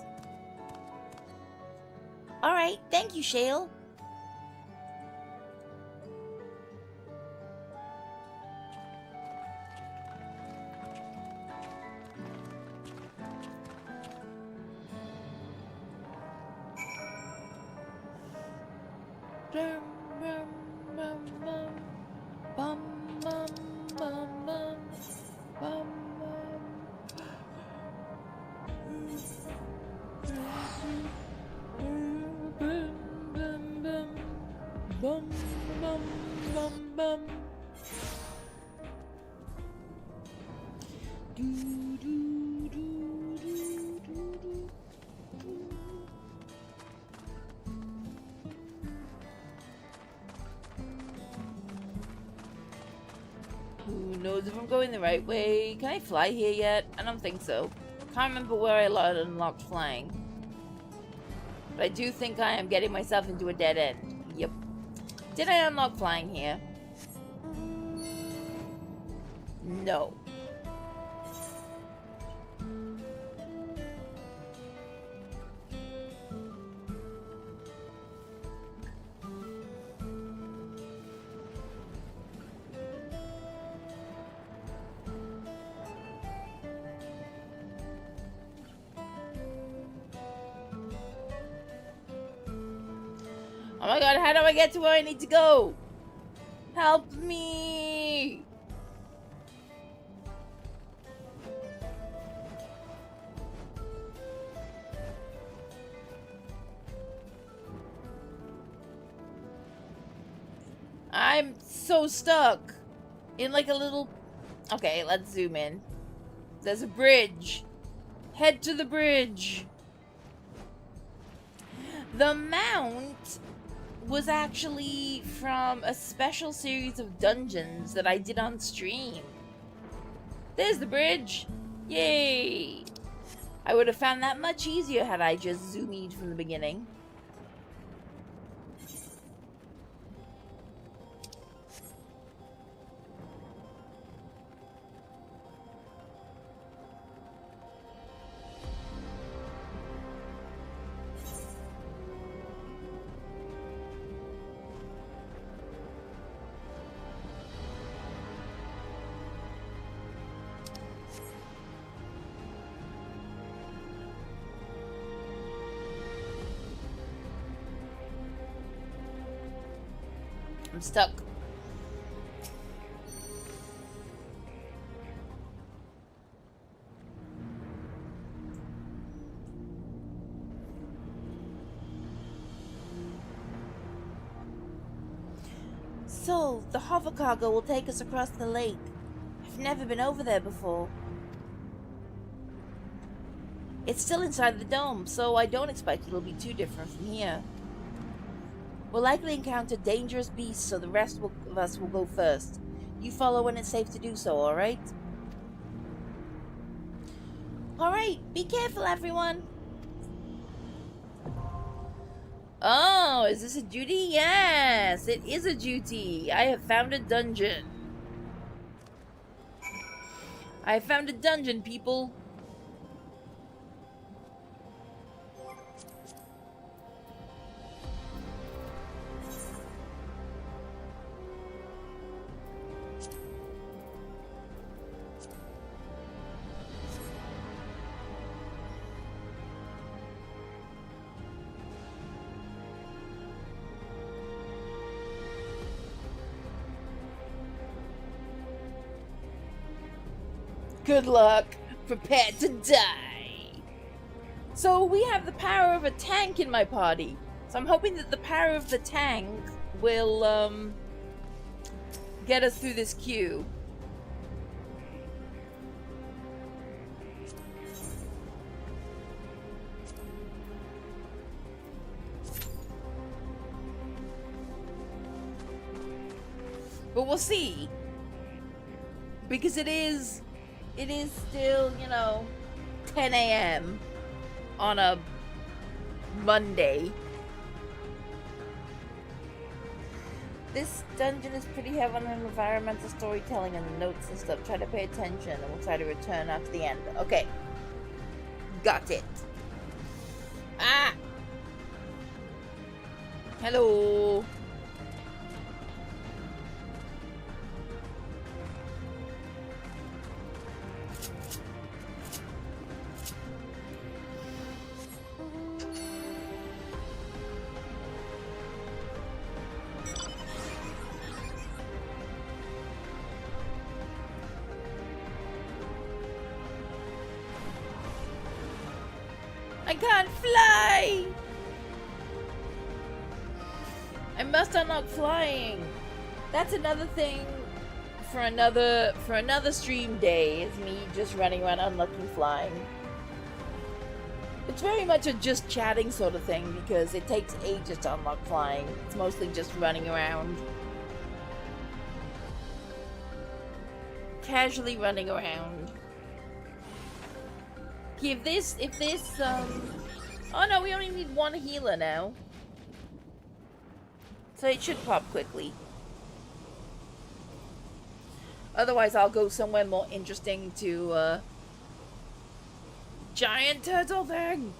Alright, thank you, Shale. Who knows if I'm going the right way? Can I fly here yet? I don't think so. Can't remember where I unlocked flying. But I do think I am getting myself into a dead end. Yep. Did I unlock flying here? No. Oh my god, how do I get to where I need to go? Help me! I'm so stuck in like a little... Okay, let's zoom in. There's a bridge. Head to the bridge. The mount was actually from a special series of dungeons that I did on stream. There's the bridge. Yay! I would have found that much easier had I just zoomed from the beginning. I'm stuck. So, the hover cargo will take us across the lake. I've never been over there before. It's still inside the dome, so I don't expect it'll be too different from here. We'll likely encounter dangerous beasts, so the rest of us will go first. You follow when it's safe to do so, alright? Alright, be careful, everyone! Oh, is this a duty? Yes, it is a duty. I have found a dungeon. I found a dungeon, people. Good luck. Prepare to die. So we have the power of a tank in my party. So I'm hoping that the power of the tank will get us through this queue. But we'll see. Because it is still, you know, 10 a.m. on a Monday. This dungeon is pretty heavy on environmental storytelling and the notes and stuff. Try to pay attention and we'll try to return after the end. Okay. Got it. Ah! Hello. I can't fly! I must unlock flying. That's another thing for another stream day, is me just running around unlocking flying. It's very much a just chatting sort of thing because it takes ages to unlock flying. It's mostly just running around. Casually running around. If this, oh no, we only need one healer now. So it should pop quickly. Otherwise, I'll go somewhere more interesting to, giant turtle thing!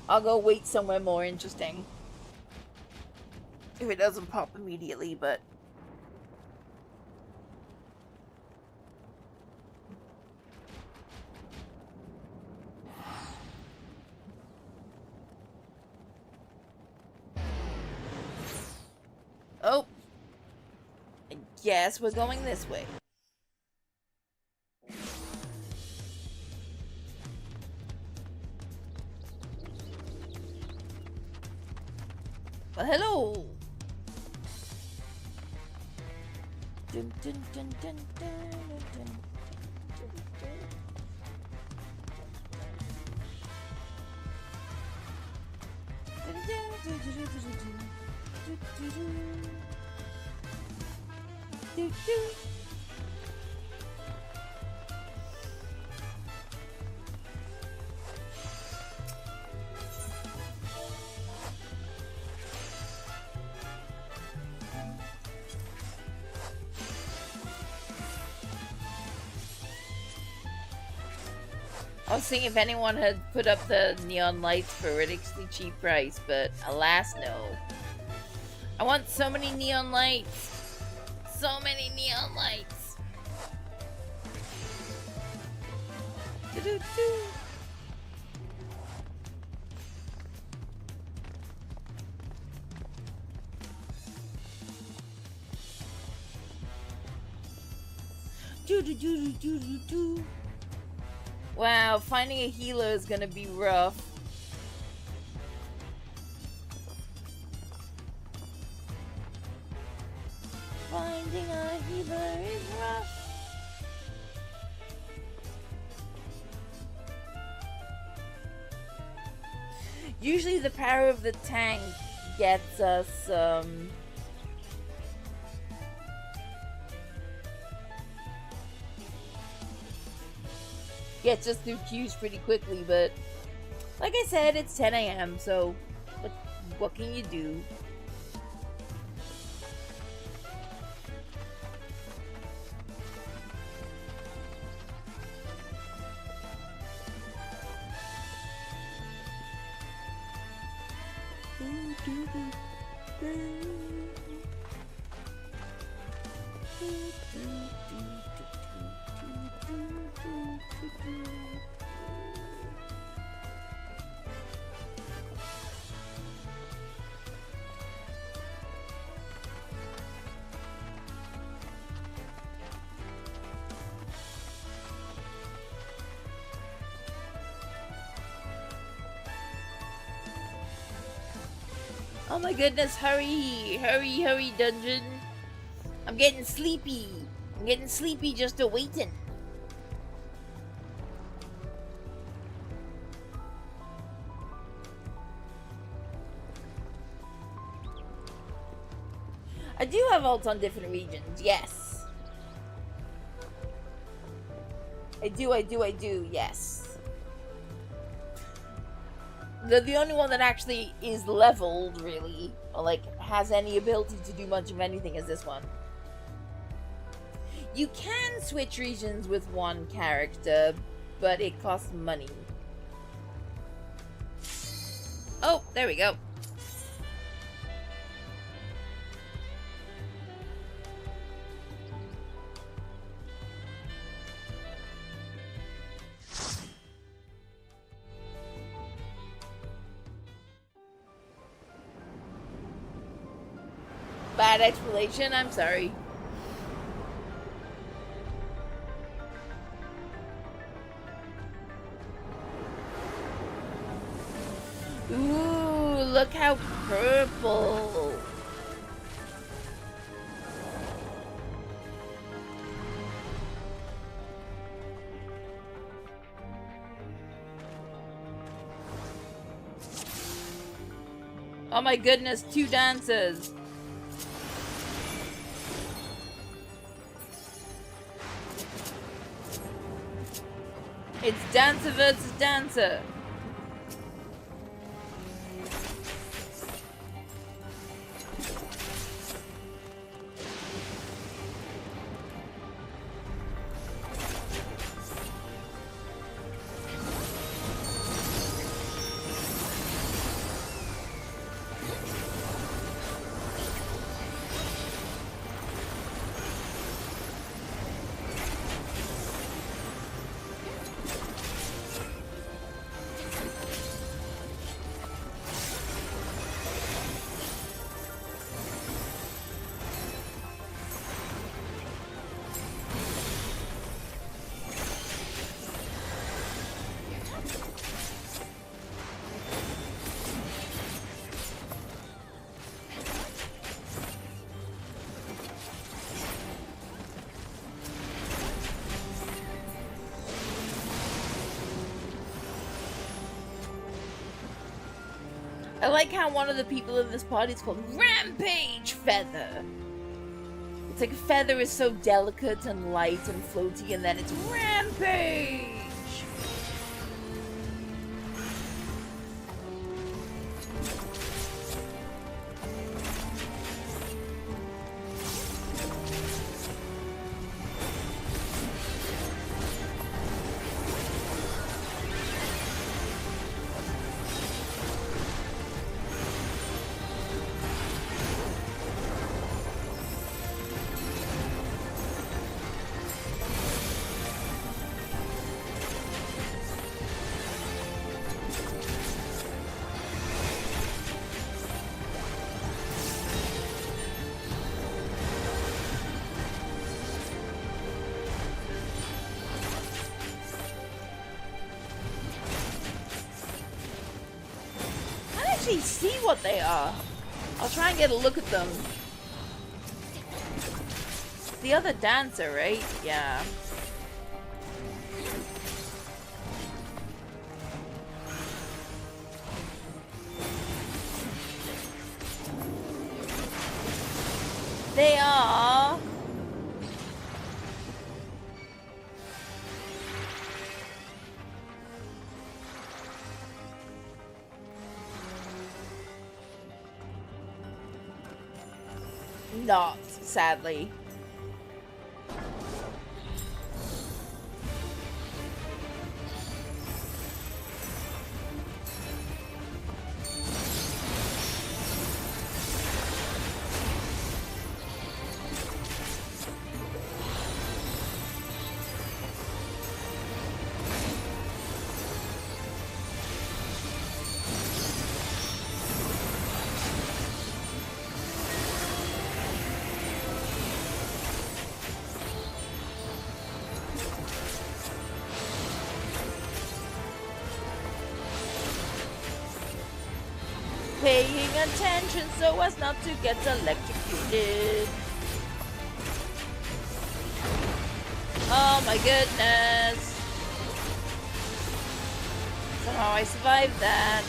I'll go wait somewhere more interesting. If it doesn't pop immediately, but... Oh, I guess we're going this way. Well, hello. Dun, dun, dun, dun, dun, dun, dun, dun. Dun, dun, dun, dun, dun, dun, dun. Do, do. I was seeing if anyone had put up the neon lights for a ridiculously cheap price, but alas, no. I want so many neon lights. So many neon lights. Do-do-do. Do-do-do-do-do-do-do. Wow, finding a healer is gonna be rough. Finding a healer is rough. Usually the power of the tank gets us, gets us through queues pretty quickly, but like I said, it's 10 a.m., so what can you do? Oh my goodness, hurry, hurry, hurry, dungeon. I'm getting sleepy. I'm getting sleepy just a waiting. I do have alts on different regions, yes. I do, yes. The only one that actually is leveled, really, or like has any ability to do much of anything is this one. You can switch regions with one character, but it costs money. Oh, there we go. Bad explanation, I'm sorry. Ooh, look how purple. Oh my goodness, 2 dancers. It's dancer versus dancer. I like how one of the people in this party is called Rampage Feather. It's like a feather is so delicate and light and floaty, and then it's Rampage! See what they are. I'll try and get a look at them. The other dancer, right? Yeah. They are... not, sadly. Paying attention so as not to get electrocuted. Oh my goodness. Somehow I survived that.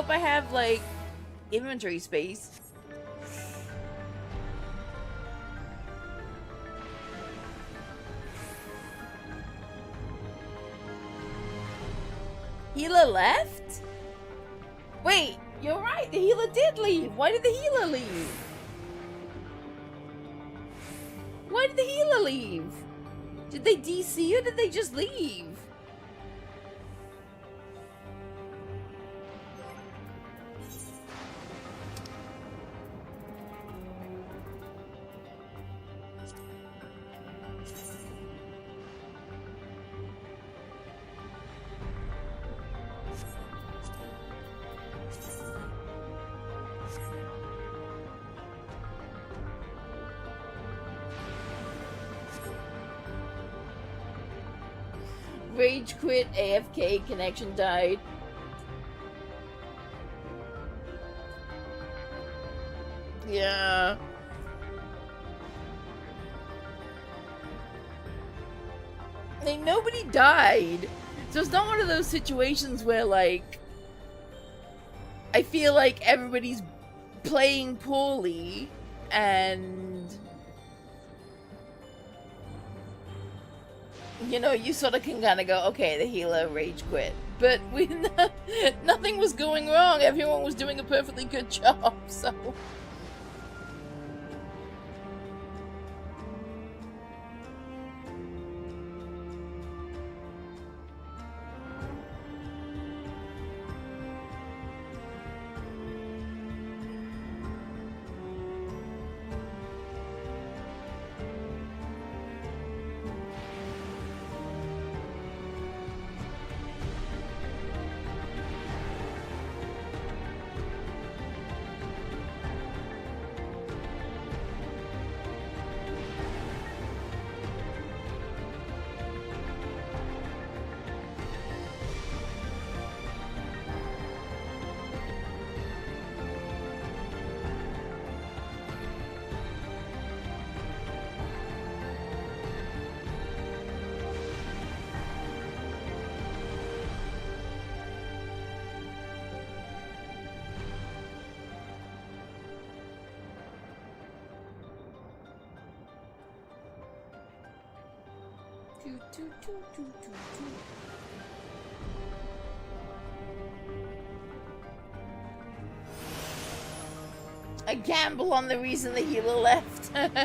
hope I have, like, inventory space. Healer left? Wait, you're right, the healer did leave. Why did the healer leave? Why did the healer leave? Did they DC or did they just leave? Rage quit, AFK, connection died. Yeah. Like, nobody died. So it's not one of those situations where, like, I feel like everybody's playing poorly and, you know, you sort of can kind of go, okay, the healer rage quit. But nothing was going wrong. Everyone was doing a perfectly good job, so... I gamble on the reason the healer left. I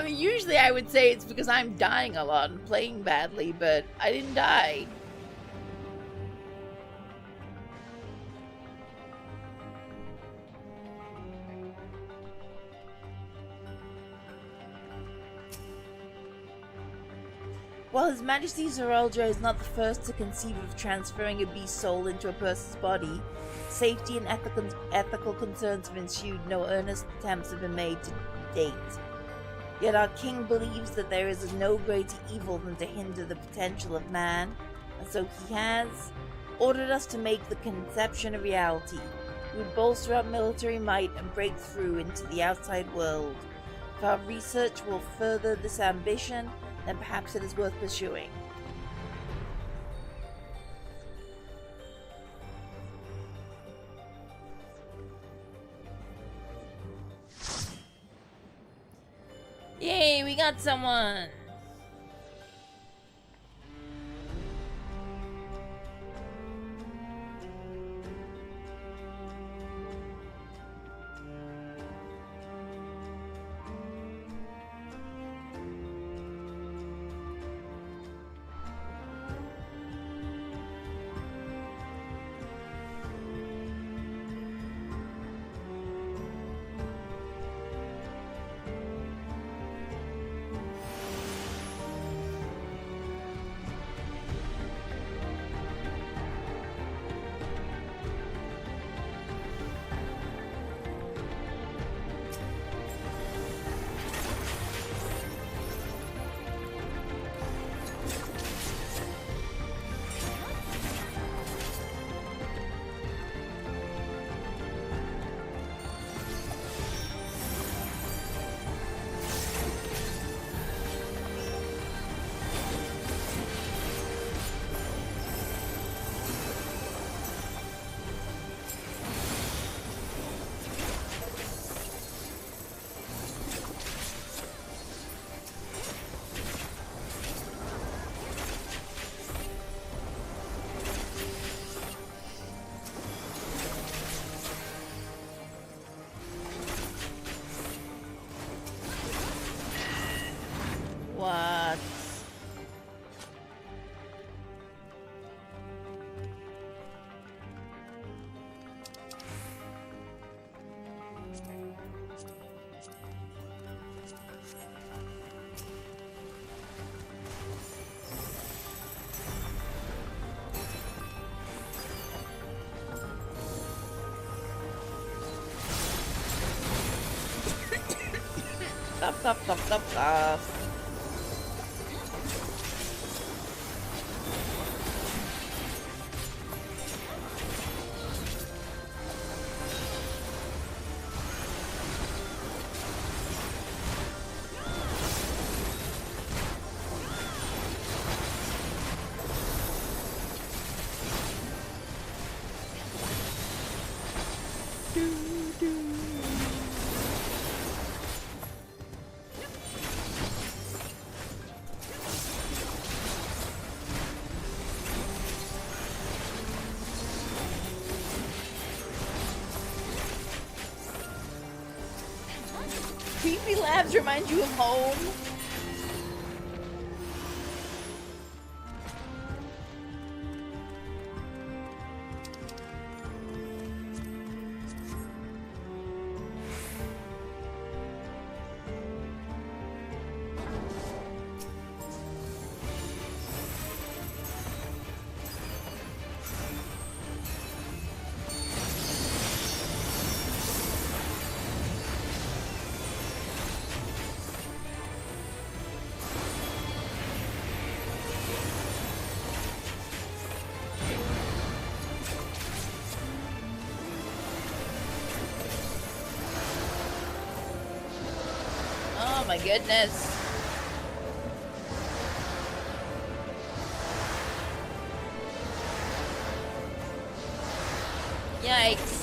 mean, usually I would say it's because I'm dying a lot and playing badly, but I didn't die. While His Majesty Zeraldra is not the first to conceive of transferring a beast's soul into a person's body, safety and ethical concerns have ensued. No earnest attempts have been made to date. Yet our king believes that there is no greater evil than to hinder the potential of man, and so he has ordered us to make the conception a reality. We bolster our military might and break through into the outside world. If our research will further this ambition, then perhaps it is worth pursuing. Yay, we got someone! stuff, stuff, stuff, stuff. Creepy labs remind you of home. Oh my goodness. Yikes.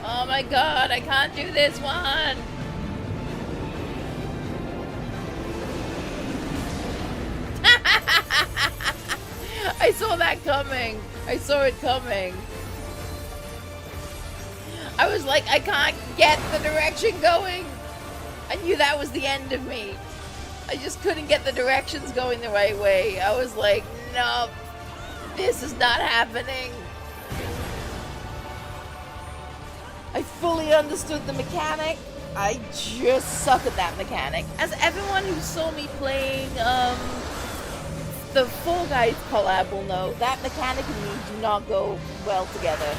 Oh my god, I can't do this one! I saw that coming! I saw it coming! I was like, I can't get the direction going! I knew that was the end of me! I just couldn't get the directions going the right way. I was like, no, this is not happening! I fully understood the mechanic. I just suck at that mechanic. As everyone who saw me playing the Fall Guys collab will know, that mechanic and me do not go well together.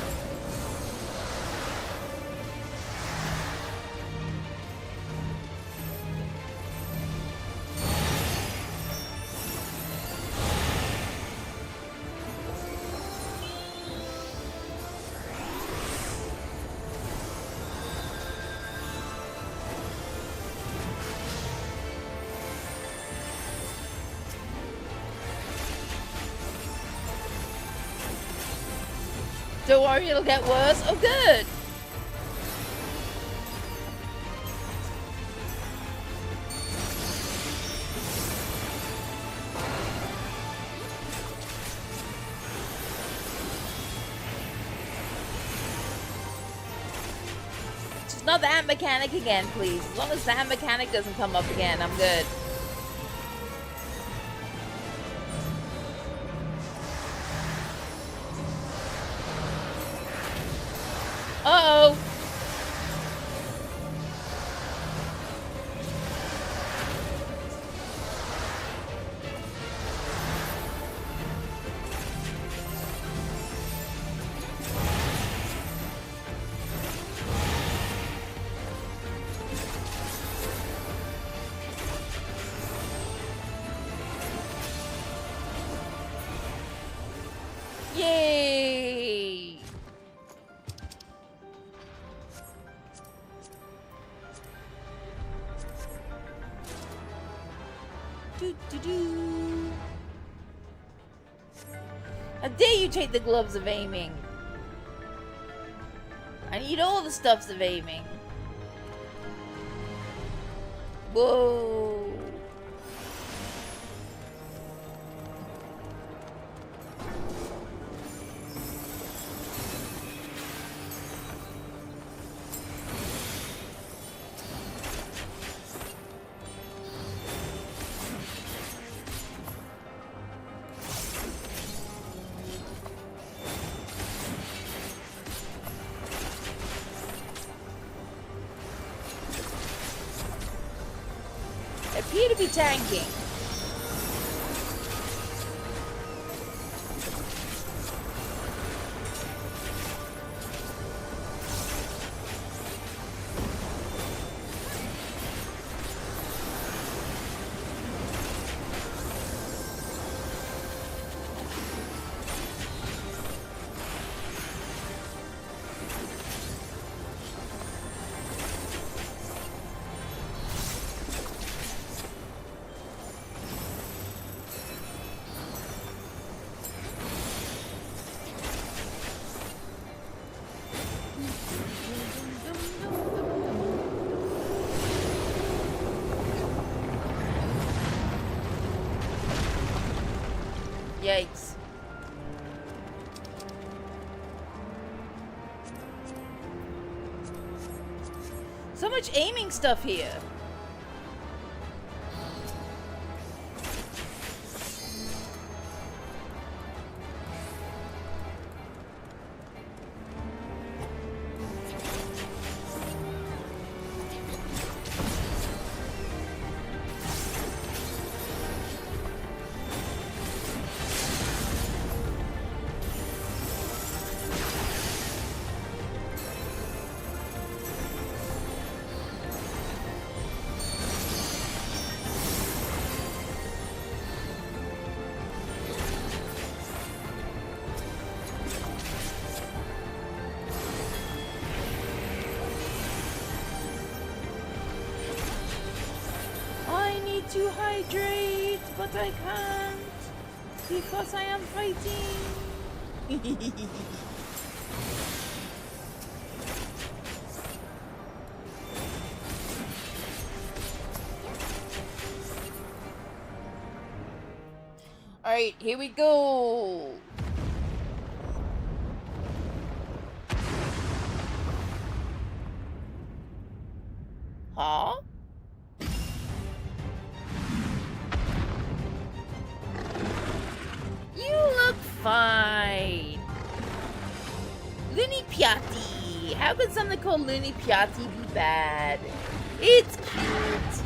Don't worry, it'll get worse. Oh, good! Just not the amp mechanic again, please. As long as the amp mechanic doesn't come up again, I'm good. Uh-oh! Yay! Do-do-do. How dare you take the gloves of aiming? I need all the stuffs of aiming. Whoa. appear to be tanking. Yikes. So much aiming stuff here. To hydrate, but I can't because I am fighting. Alright, here we go. Huh? Fine. Loony Piatti. How could something called Loony Piatti be bad? It's cute.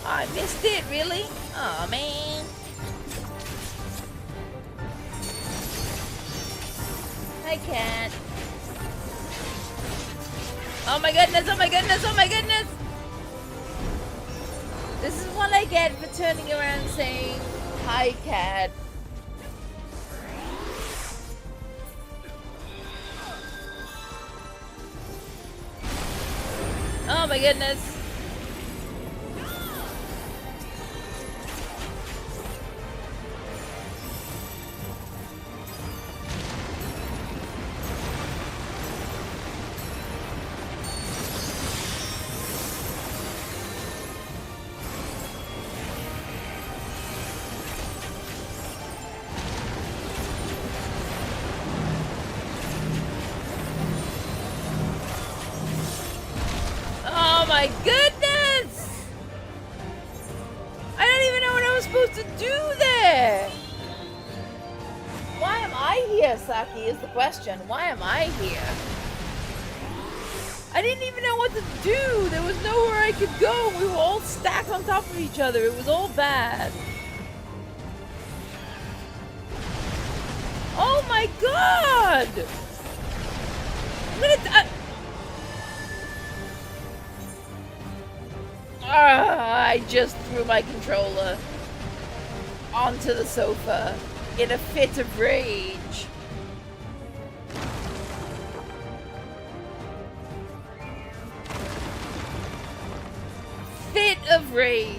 I missed it, really? Aw, man. Hi, cat. Oh my goodness, oh my goodness, oh my goodness! This is what I get for turning around saying, hi, cat. Oh my goodness. My goodness! I don't even know what I was supposed to do there! Why am I here, Saki, is the question. Why am I here? I didn't even know what to do! There was nowhere I could go! We were all stacked on top of each other. It was all bad. Oh my god! I'm gonna... I just threw my controller onto the sofa in a fit of rage. of rage.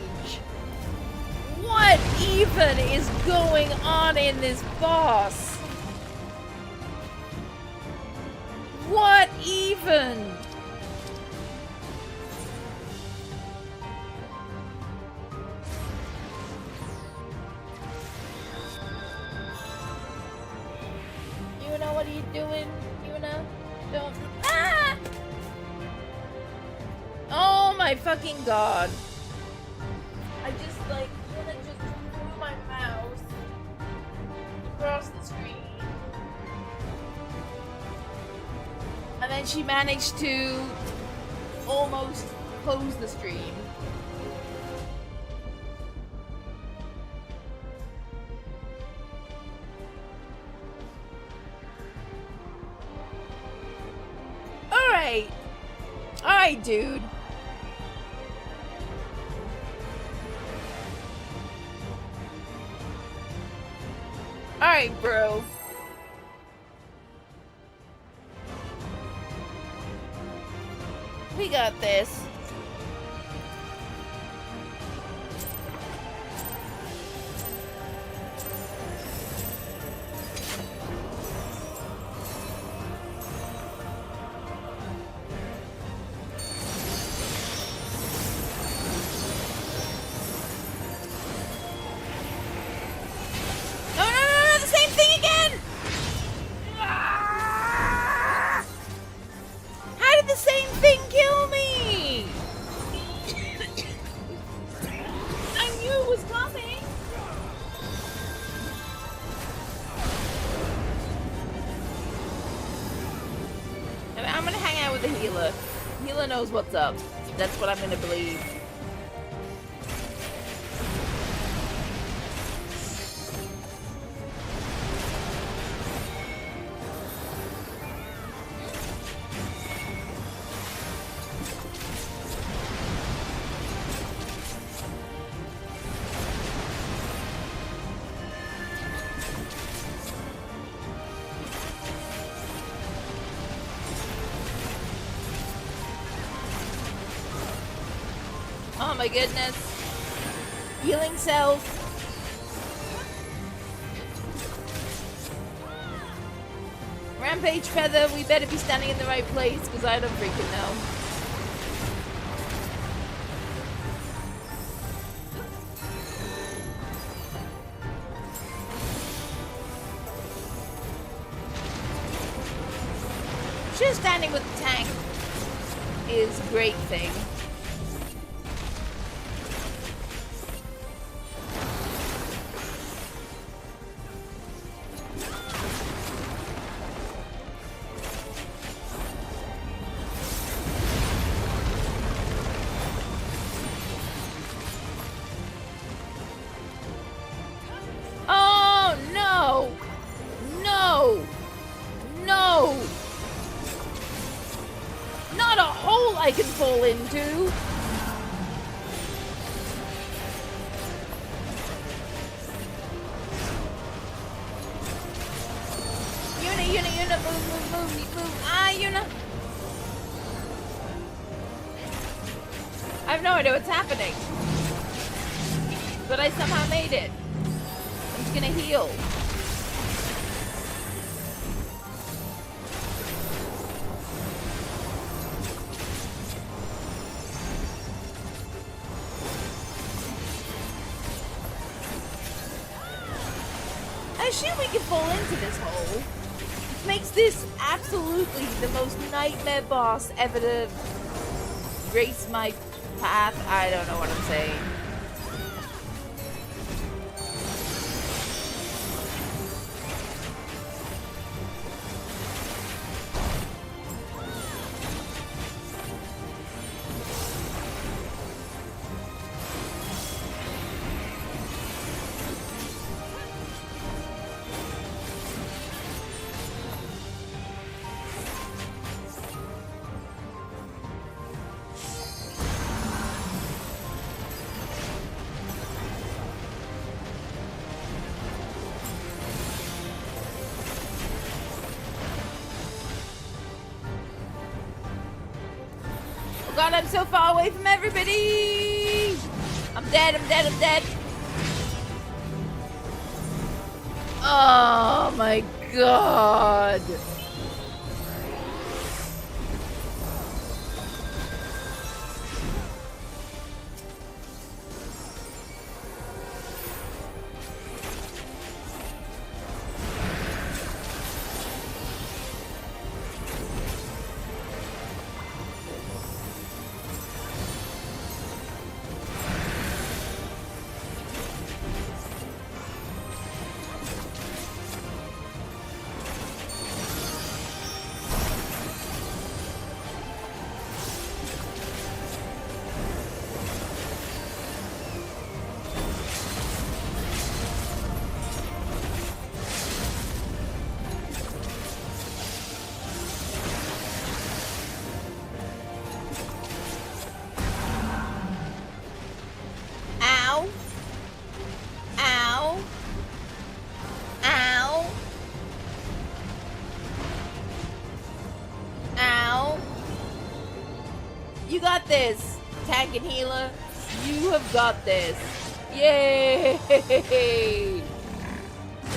What even is going on in this boss? What even? Yuna, what are you doing? Yuna, don't. Ah! Oh my fucking god. I just like wanna just move my mouse across the screen. And then she managed to almost close the stream. Alright. Alright, dude. Alright, bro. We got this. Knows what's up. That's what I'm gonna believe. Oh my goodness. Healing self. Rampage feather, we better be standing in the right place because I don't freaking know. Just standing with the tank is a great thing. Nightmare boss ever to grace my path. I don't know what I'm saying. God, I'm so far away from everybody! I'm dead, I'm dead, I'm dead. Oh my god. Ow. Ow. Ow. Ow. You got this, tank and healer. You have got this. Yay!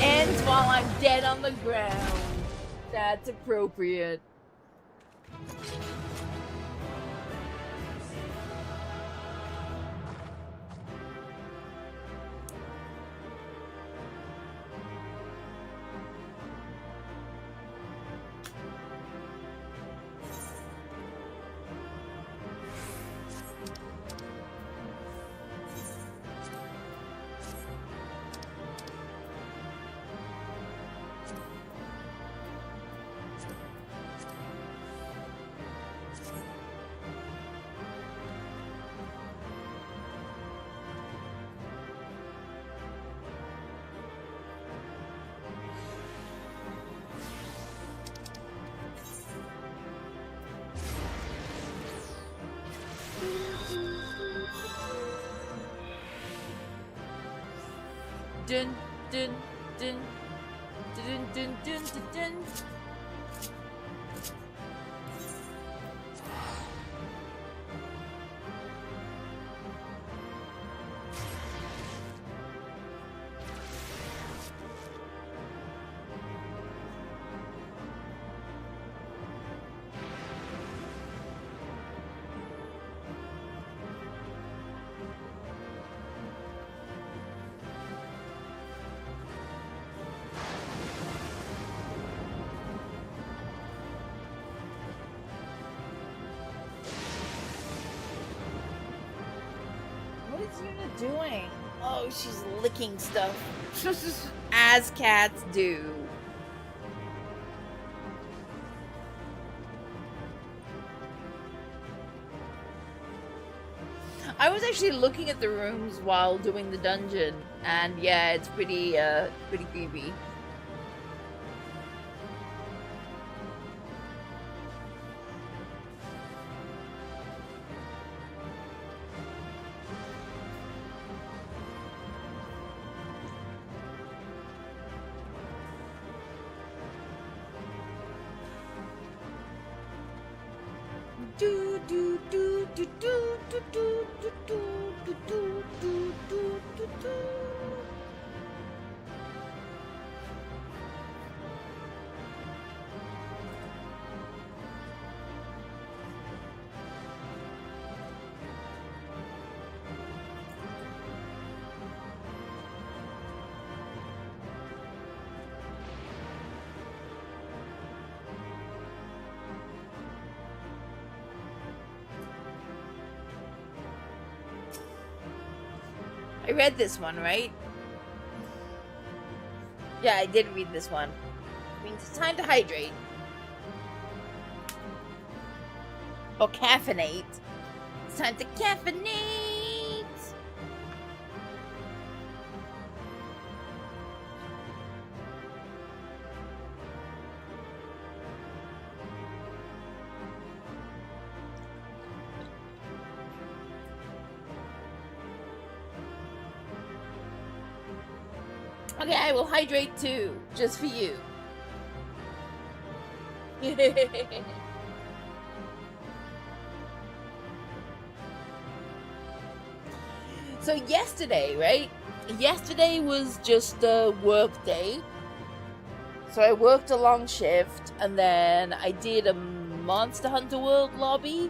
Ends while I'm dead on the ground. That's appropriate. Dun dun dun dun dun dun dun dun. What is Una doing? Oh, she's licking stuff. As cats do. I was actually looking at the rooms while doing the dungeon, and yeah, it's pretty creepy. Do do do do do do do do do do do do do do do. I read this one, right? Yeah, I did read this one. It means it's time to hydrate. Or caffeinate. It's time to caffeinate! Okay, I will hydrate too, just for you. So yesterday, right? Yesterday was just a work day. So I worked a long shift, and then I did a Monster Hunter World lobby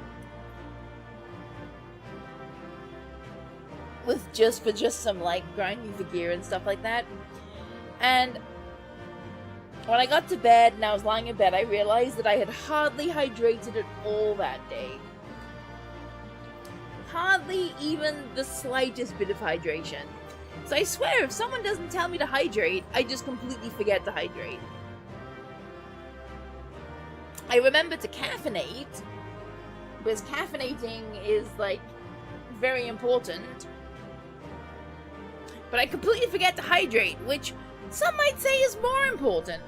with just some like grinding for gear and stuff like that. And when I got to bed and I was lying in bed, I realized that I had hardly hydrated at all that day. Hardly even the slightest bit of hydration. So I swear, if someone doesn't tell me to hydrate, I just completely forget to hydrate. I remember to caffeinate, because caffeinating is, like, very important. But I completely forget to hydrate, which some might say is more important.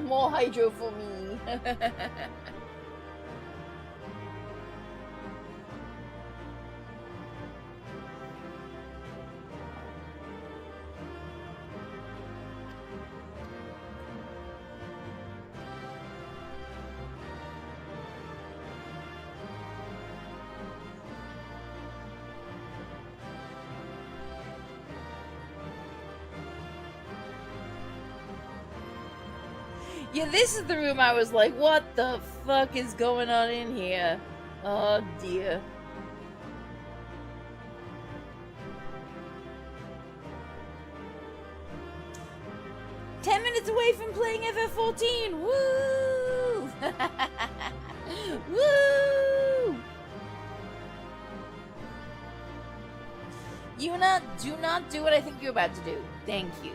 More hydro for me. Yeah, this is the room I was like, what the fuck is going on in here? Oh dear. Minutes away from playing FF14! Woo! Woo! Do not do what I think you're about to do. Thank you.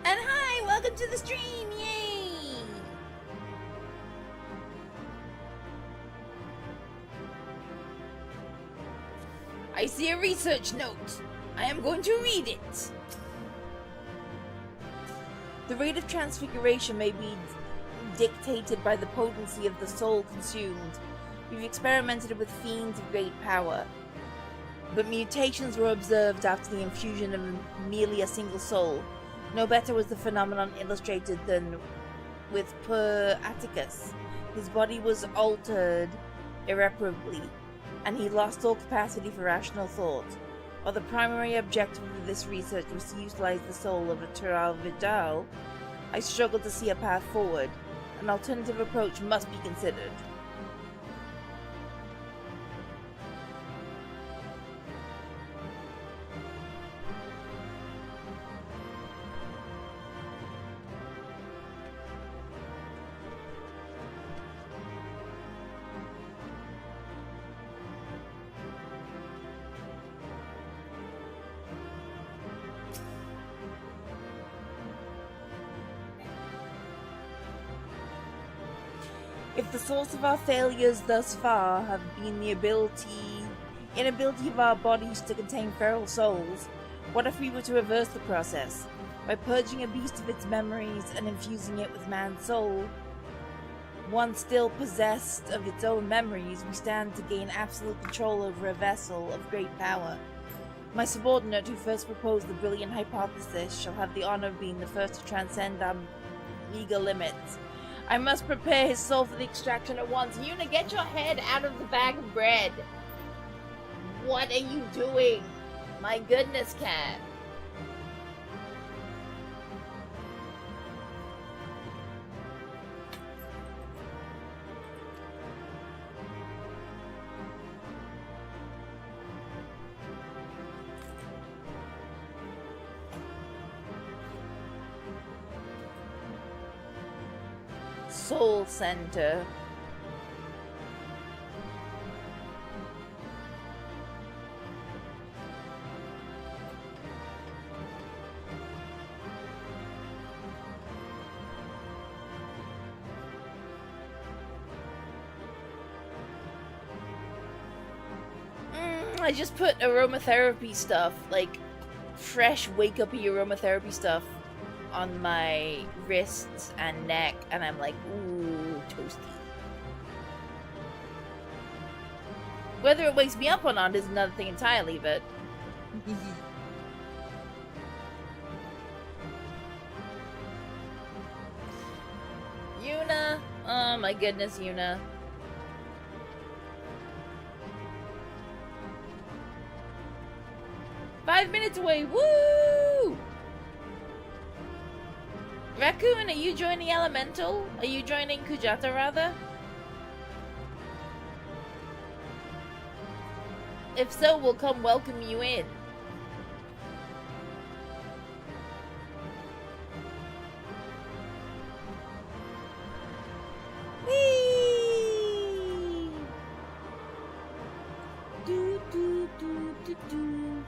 And hi, welcome to the stream, yay! I see a research note. I am going to read it. The rate of transfiguration may be dictated by the potency of the soul consumed. We've experimented with fiends of great power, but mutations were observed after the infusion of merely a single soul. No better was the phenomenon illustrated than with poor Atticus. His body was altered irreparably, and he lost all capacity for rational thought. While the primary objective of this research was to utilize the soul of a Vana'diel, I struggled to see a path forward. An alternative approach must be considered. If the source of our failures thus far have been the inability of our bodies to contain feral souls, what if we were to reverse the process? By purging a beast of its memories and infusing it with man's soul, once still possessed of its own memories, we stand to gain absolute control over a vessel of great power. My subordinate who first proposed the brilliant hypothesis shall have the honor of being the first to transcend our legal limits. I must prepare his soul for the extraction at once. Yuna, get your head out of the bag of bread. What are you doing? My goodness, cat. Soul Center. I just put aromatherapy stuff, like fresh wake-up-y aromatherapy stuff on my wrists and neck, and I'm like, ooh, toasty. Whether it wakes me up or not is another thing entirely, but... Yuna! Oh my goodness, Yuna. "5 minutes away, woo! Raccoon, are you joining Elemental? Are you joining Kujata, rather? If so, we'll come welcome you in. Whee! Do, do, do, do, do.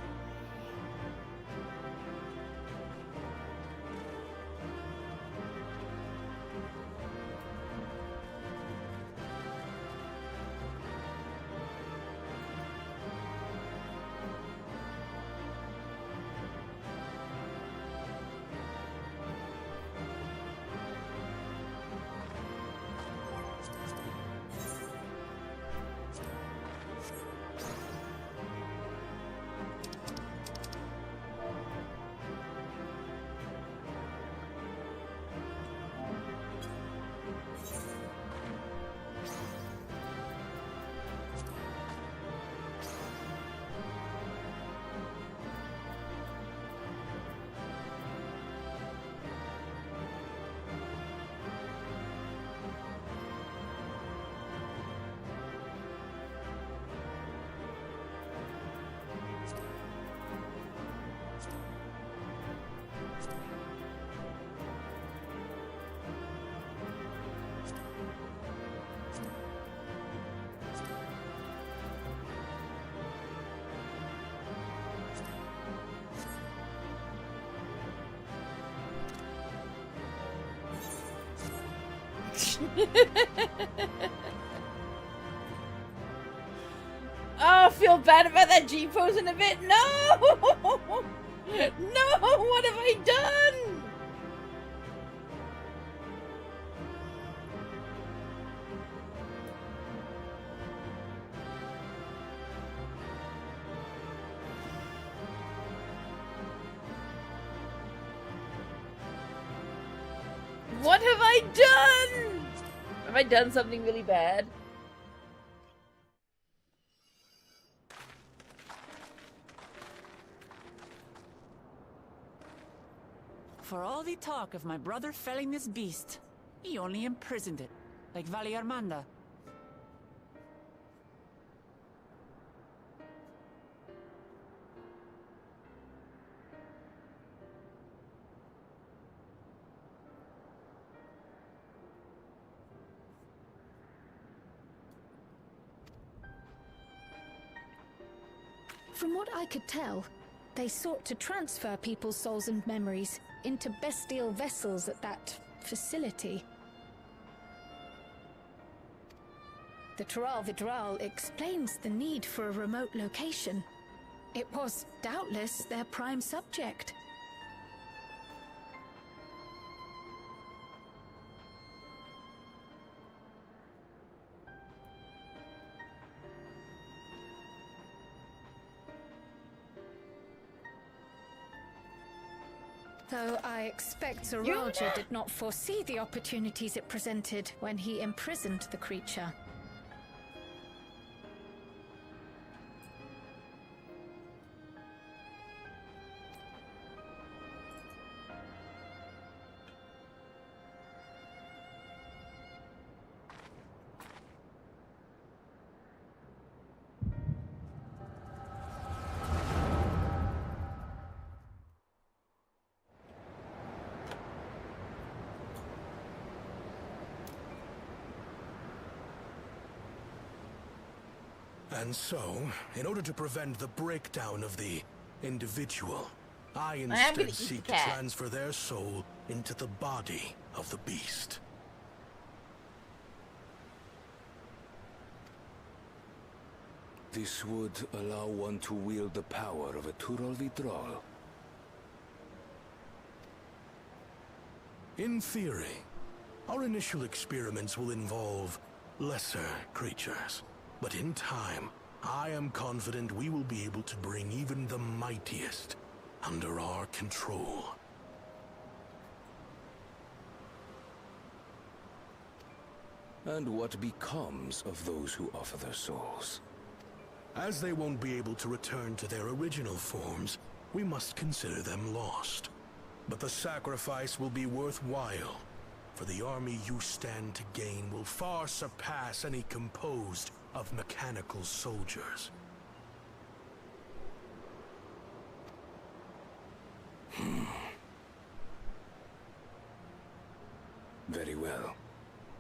Oh, I feel bad about that G pose in a bit. No! No! What have I done? What have I done? Have I done something really bad? For all the talk of my brother felling this beast, he only imprisoned it, like Vali Armanda. From what I could tell, they sought to transfer people's souls and memories into bestial vessels at that facility. The Tural Vidral explains the need for a remote location. It was doubtless their prime subject. Though I expect Zoraja did not foresee the opportunities it presented when he imprisoned the creature. And so, in order to prevent the breakdown of the individual, I instead seek to transfer their soul into the body of the beast. This would allow one to wield the power of a Tural Vidral. In theory, our initial experiments will involve lesser creatures. But in time, I am confident we will be able to bring even the mightiest under our control. And what becomes of those who offer their souls? As they won't be able to return to their original forms, we must consider them lost. But the sacrifice will be worthwhile, for the army you stand to gain will far surpass any composed of mechanical soldiers. Very well.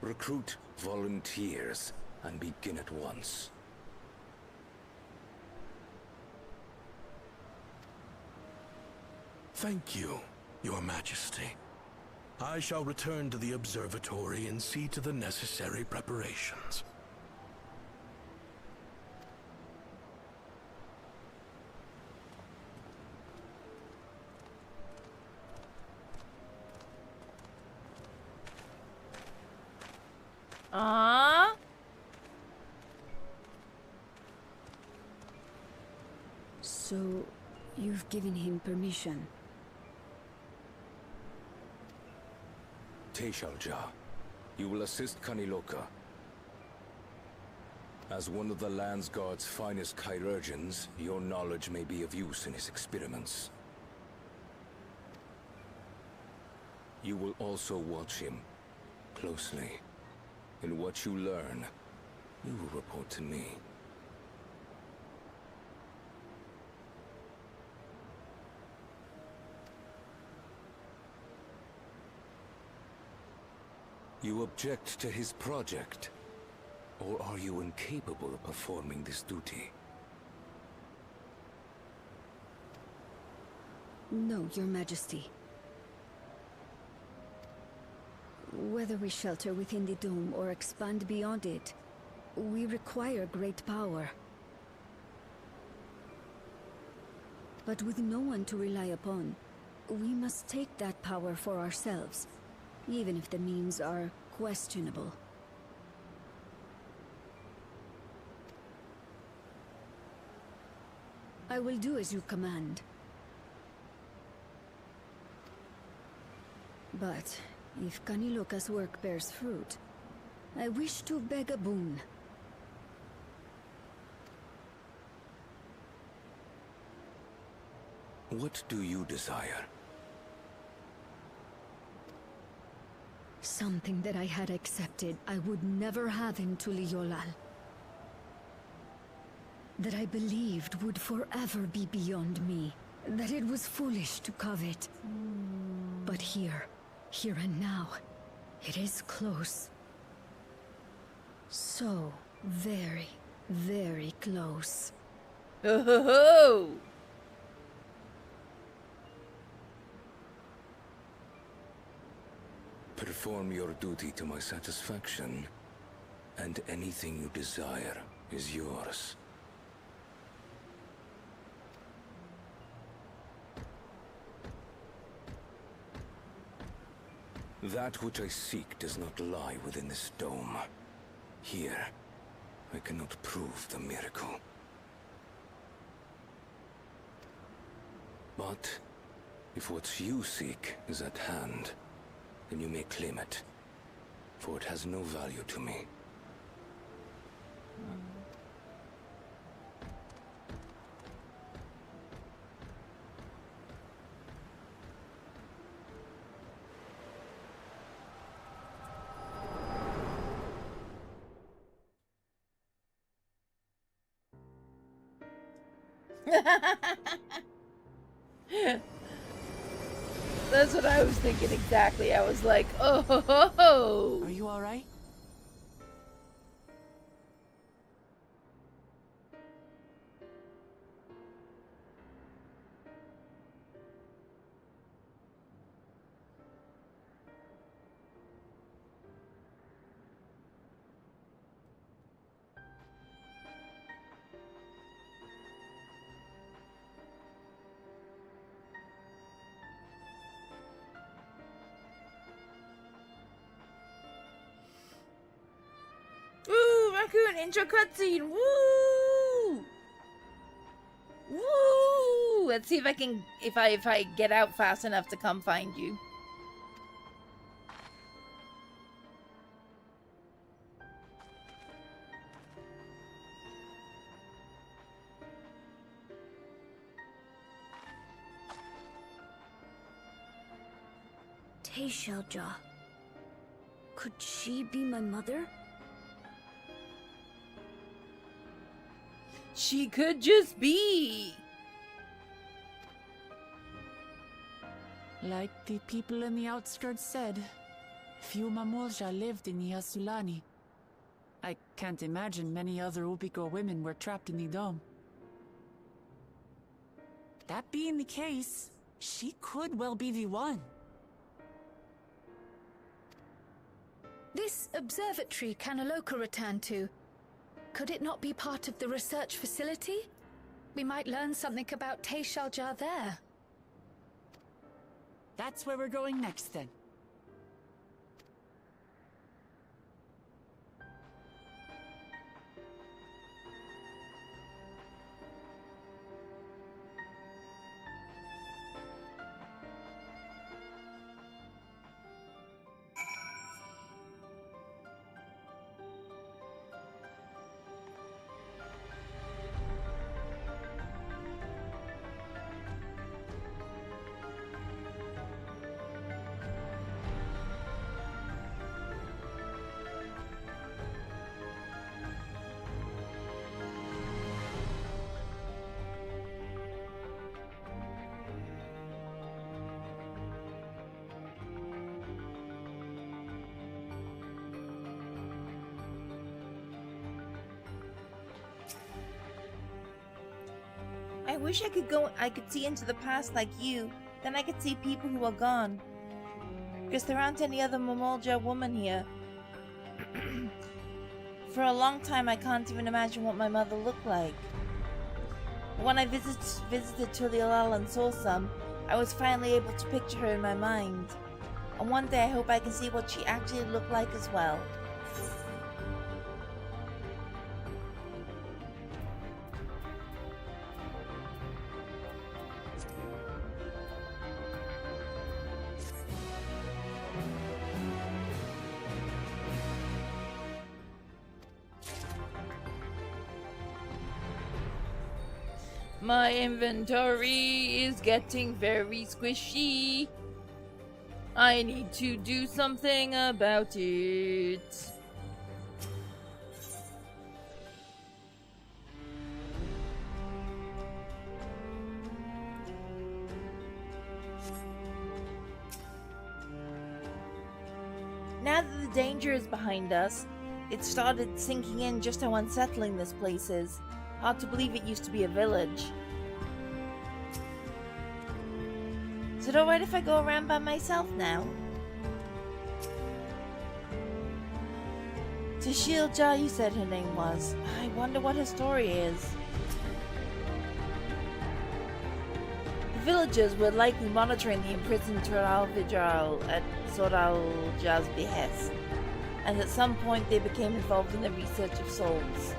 Recruit volunteers and begin at once. Thank you, Your Majesty. I shall return to the observatory and see to the necessary preparations. So, you've given him permission? Teshalja, you will assist Kaniloka. As one of the Landsguard's finest chirurgeons, your knowledge may be of use in his experiments. You will also watch him closely. In what you learn, you will report to me. You object to his project? Or are you incapable of performing this duty? No, Your Majesty. Whether we shelter within the dome or expand beyond it, we require great power. But with no one to rely upon, we must take that power for ourselves, even if the means are questionable. I will do as you command. But if Kaniloka's work bears fruit, I wish to beg a boon. What do you desire? Something that I had accepted I would never have in Tuliolal. That I believed would forever be beyond me. That it was foolish to covet. But here and now, it is close. So very, very close. Oh! Perform your duty to my satisfaction, and anything you desire is yours. That which I seek does not lie within this dome. Here, I cannot prove the miracle. But if what you seek is at hand, then you may claim it, for it has no value to me. That's what I was thinking exactly. I was like, oh ho ho ho. Are you alright? Ooh, Raccoon intro cutscene. Woo! let's see if I can, if I get out fast enough to come find you. Teishelja. Could she be my mother? She could just be. Like the people in the outskirts said, few Mamolja lived in the Yasulani. I can't imagine many other Ubiko women were trapped in the dome. That being the case, she could well be the one. This observatory Kanaloka returned to, could it not be part of the research facility? We might learn something about Teishelja there. That's where we're going next then. I wish I could see into the past like you. Then I could see people who are gone. Because there aren't any other Mamolja women here. For a long time I can't even imagine what my mother looked like. When I visited Tulialal and saw some, I was finally able to picture her in my mind. And one day I hope I can see what she actually looked like as well. My inventory is getting very squishy. I need to do something about it. Now that the danger is behind us, it started sinking in just how unsettling this place is. Hard to believe it used to be a village. Is it alright if I go around by myself now? Teishelja, you said her name was. I wonder what her story is. The villagers were likely monitoring the imprisoned Vana'diel at Soralja's behest, and at some point they became involved in the research of souls.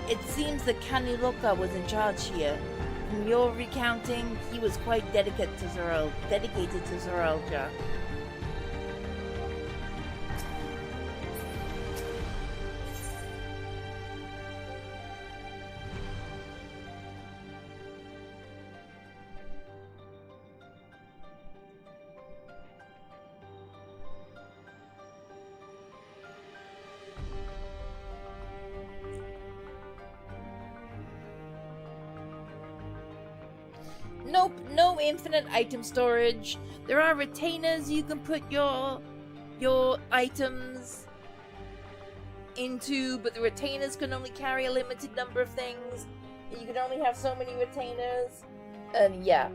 It seems that Kaniloka was in charge here. From your recounting, he was quite dedicated to Soralja. Nope, no infinite item storage. There are retainers you can put your items into, but the retainers can only carry a limited number of things. You can only have so many retainers. And yeah.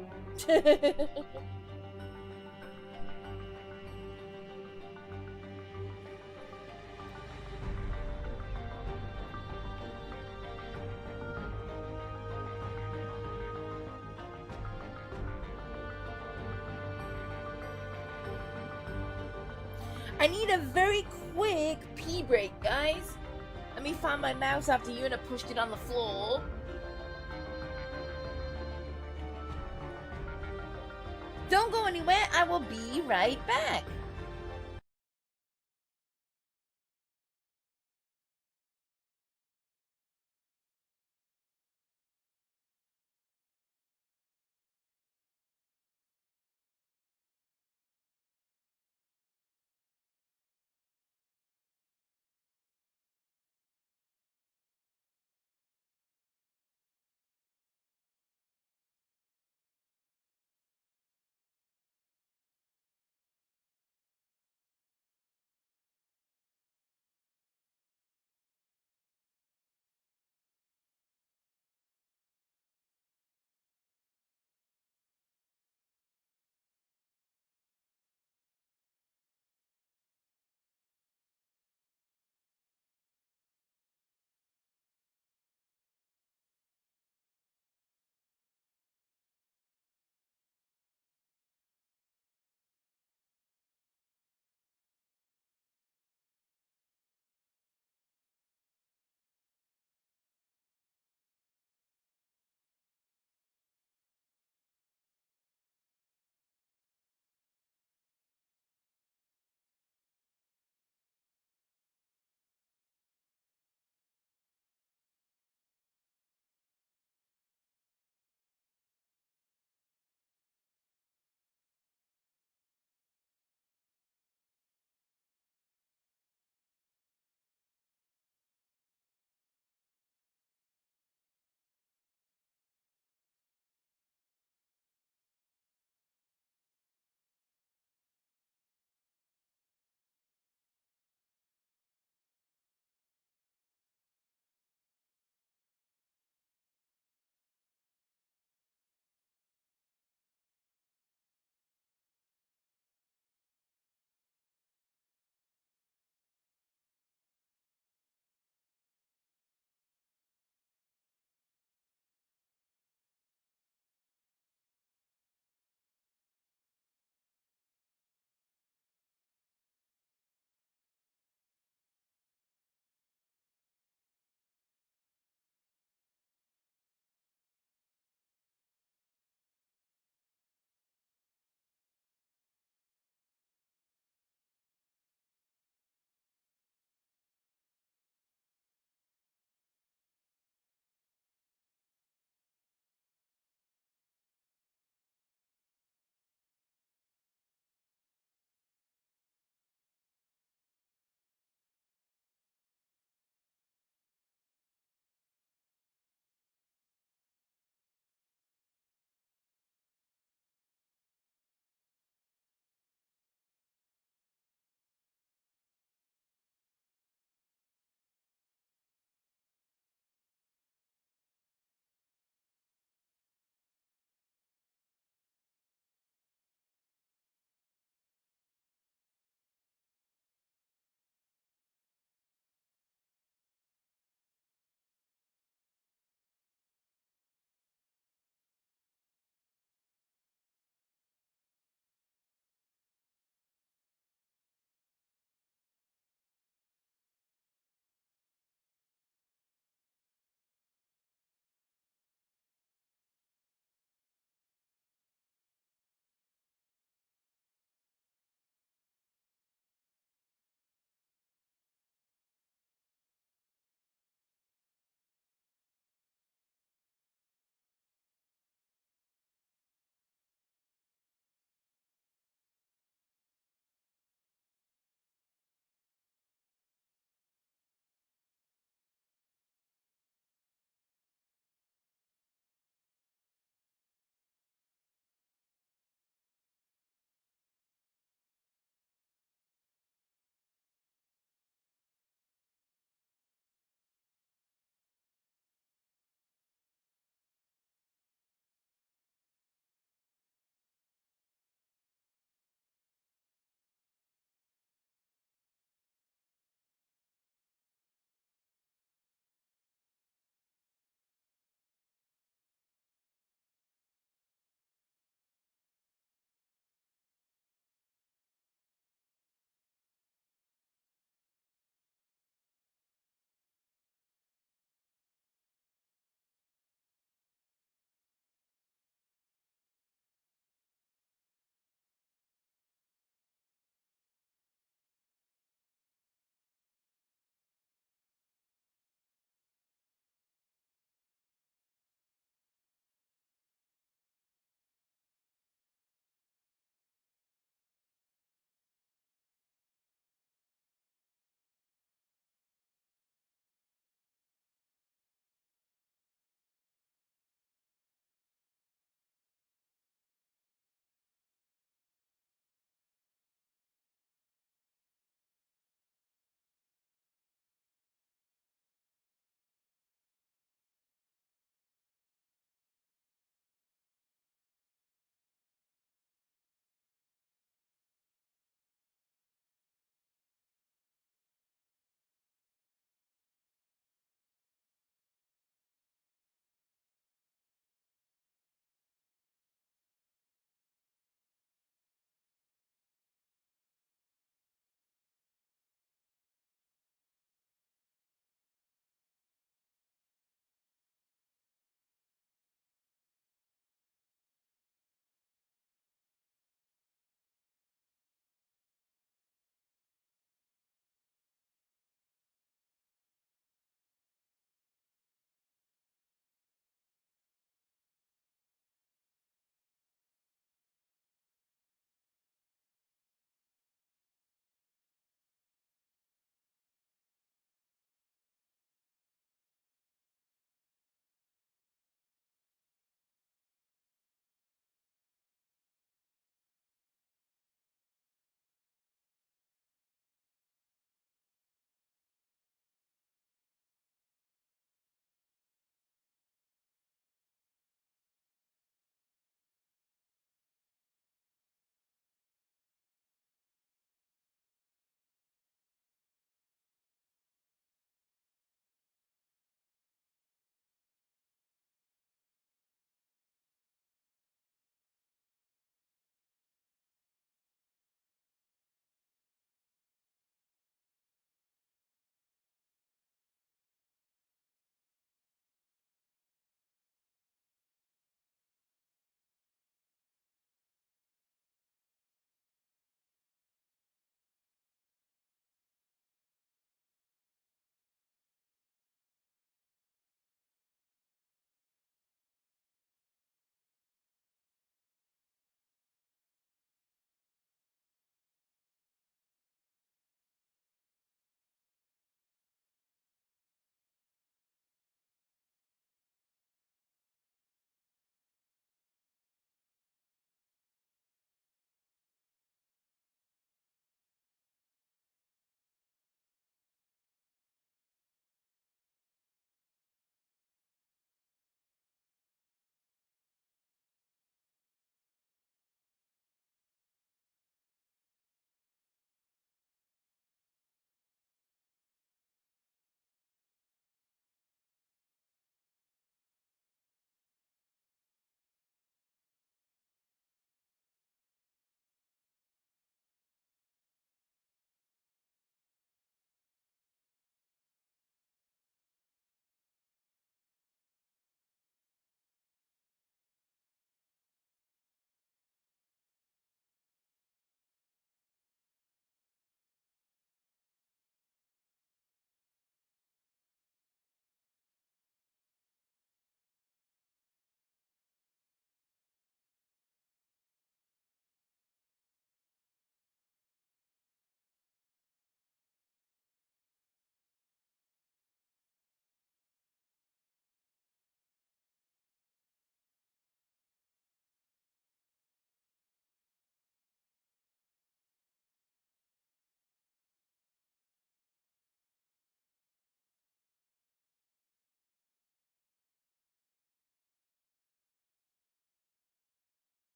I need a very quick pee break, guys. I'm me find my mouse after Una pushed it on the floor. Don't go anywhere, I will be right back.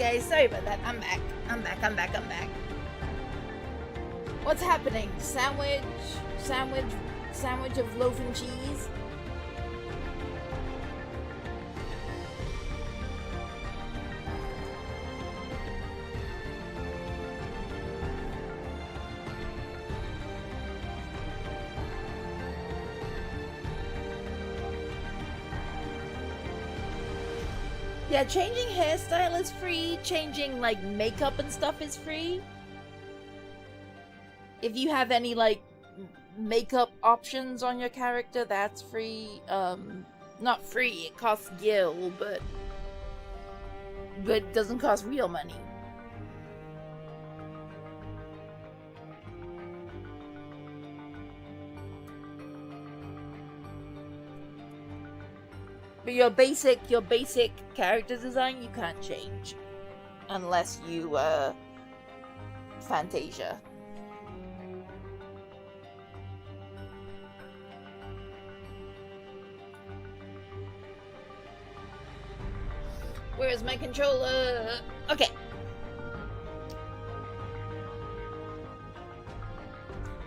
guys. Sorry about that. I'm back. I'm back. What's happening? Sandwich of loaf and cheese? Yeah, changing hairstyle is free. Changing, like, makeup and stuff is free. If you have any, like, makeup options on your character, that's free. Not free, it costs gil, but it doesn't cost real money. But your basic character design you can't change. Unless you, Fantasia. Where is my controller? Okay.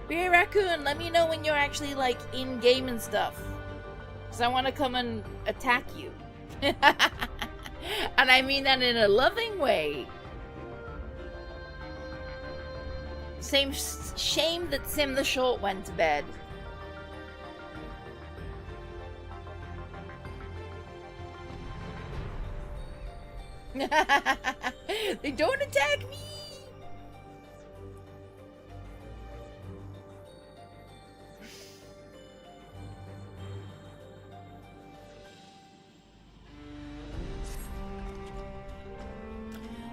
Beer Raccoon, let me know when you're actually, like, in-game and stuff. Because I want to come and attack you. And I mean that in a loving way. Shame that Sim the Short went to bed. They don't attack me!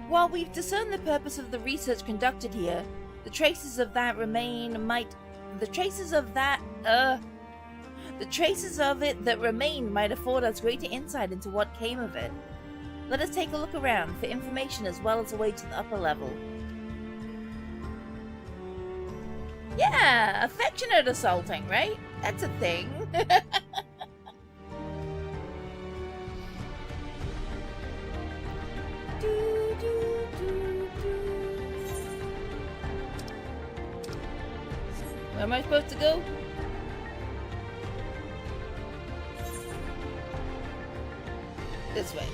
While we've discerned the purpose of the research conducted here, the traces of it that remain might afford us greater insight into what came of it. Let us take a look around for information as well as a way to the upper level. Yeah, affectionate assaulting, right? That's a thing. Where am I supposed to go? This way.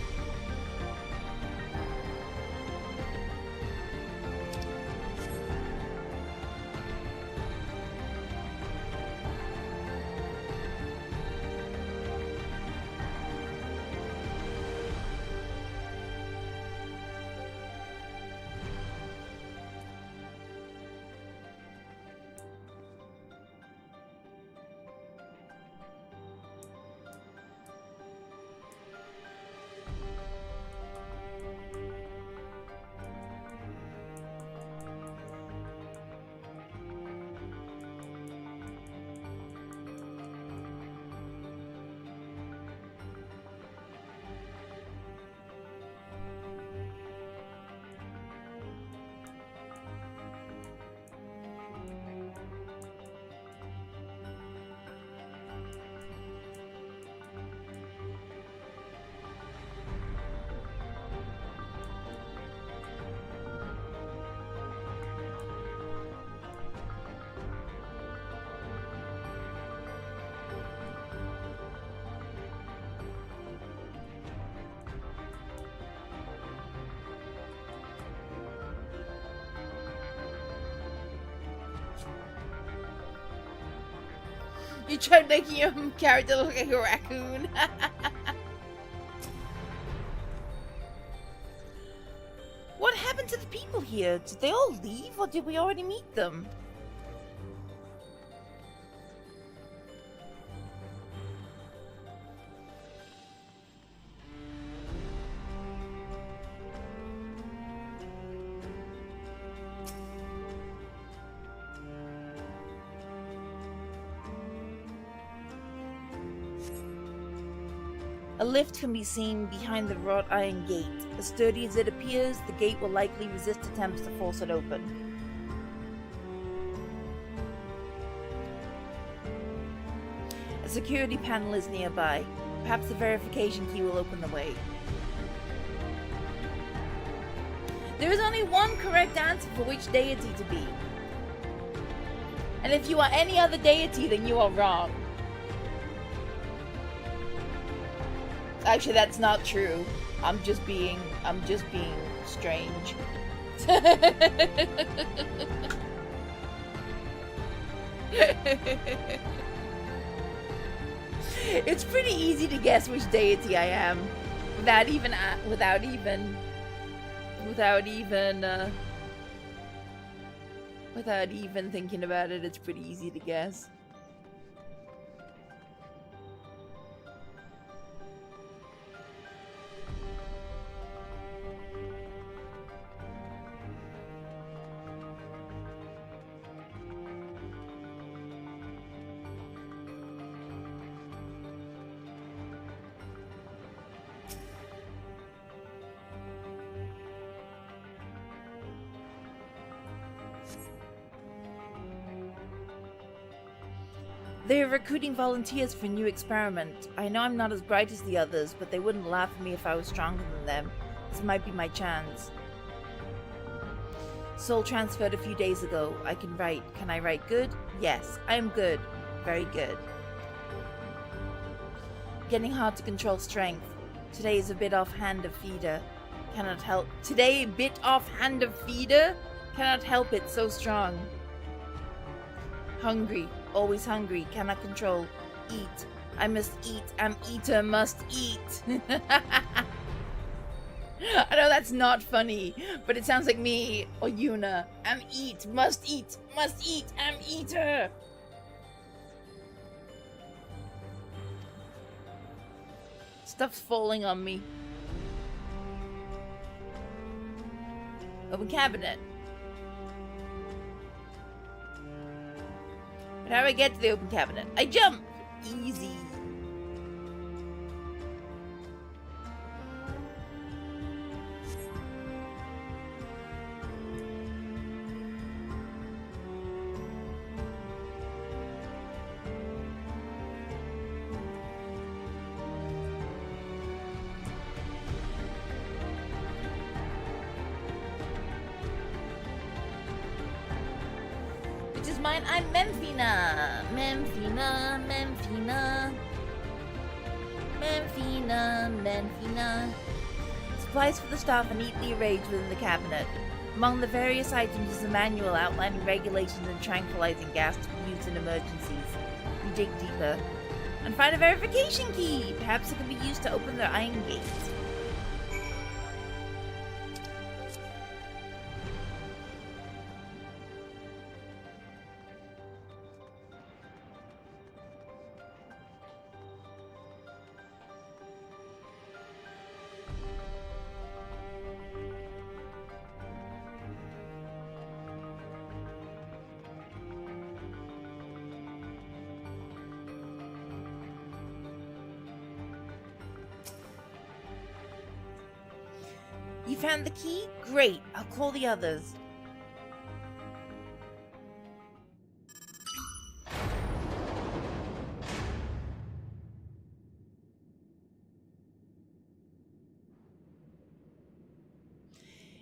You tried making your character look like a raccoon. What happened to the people here? Did they all leave, or did we already meet them? A lift can be seen behind the wrought iron gate. As sturdy as it appears, the gate will likely resist attempts to force it open. A security panel is nearby. Perhaps the verification key will open the way. There is only one correct answer for which deity to be. And if you are any other deity, then you are wrong. Actually, that's not true. I'm just being strange. It's pretty easy to guess which deity I am without even thinking about it. It's pretty easy to guess. They are recruiting volunteers for a new experiment. I know I'm not as bright as the others, but they wouldn't laugh at me if I was stronger than them. This might be my chance. Soul transferred a few days ago. I can write. Can I write good? Yes, I am good. Very good. Getting hard to control strength. Today is a bit off-hand of feeder. Cannot help. Today, bit off-hand of feeder? Cannot help it, so strong. Hungry. Always hungry. Cannot control. Eat. I must eat. Am eater. Must eat. I know that's not funny, but it sounds like me or Yuna. Am eat. Must eat. Must eat. Am eater. Stuff's falling on me. Open cabinet. But how do I get to the open cabinet? I jump! Easy. Mine. I'm Memphina. Memphina. Supplies for the staff are neatly arranged within the cabinet. Among the various items is a manual outlining regulations and tranquilizing gas to be used in emergencies. We dig deeper and find a verification key. Perhaps it can be used to open the iron gate. You found the key? Great. I'll call the others.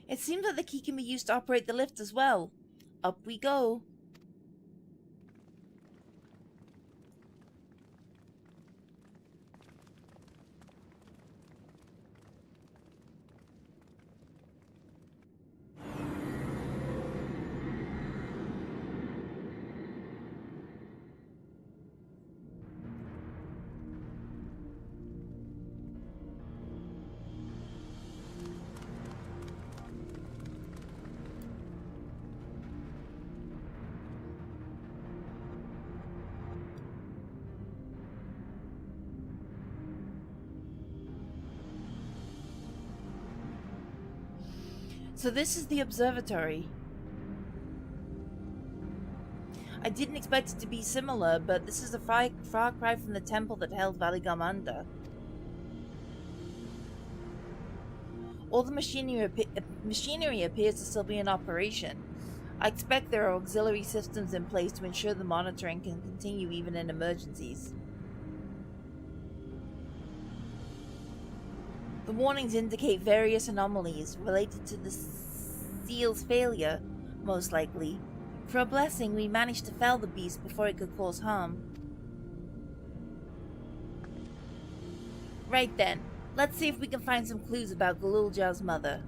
It seems like the key can be used to operate the lift as well. Up we go. So this is the observatory. I didn't expect it to be similar, but this is a far cry from the temple that held Valigamanda. All the machinery appears to still be in operation. I expect there are auxiliary systems in place to ensure the monitoring can continue even in emergencies. The warnings indicate various anomalies related to the Vana'diel's failure, most likely. For a blessing, we managed to fell the beast before it could cause harm. Right then, let's see if we can find some clues about Gulool's mother.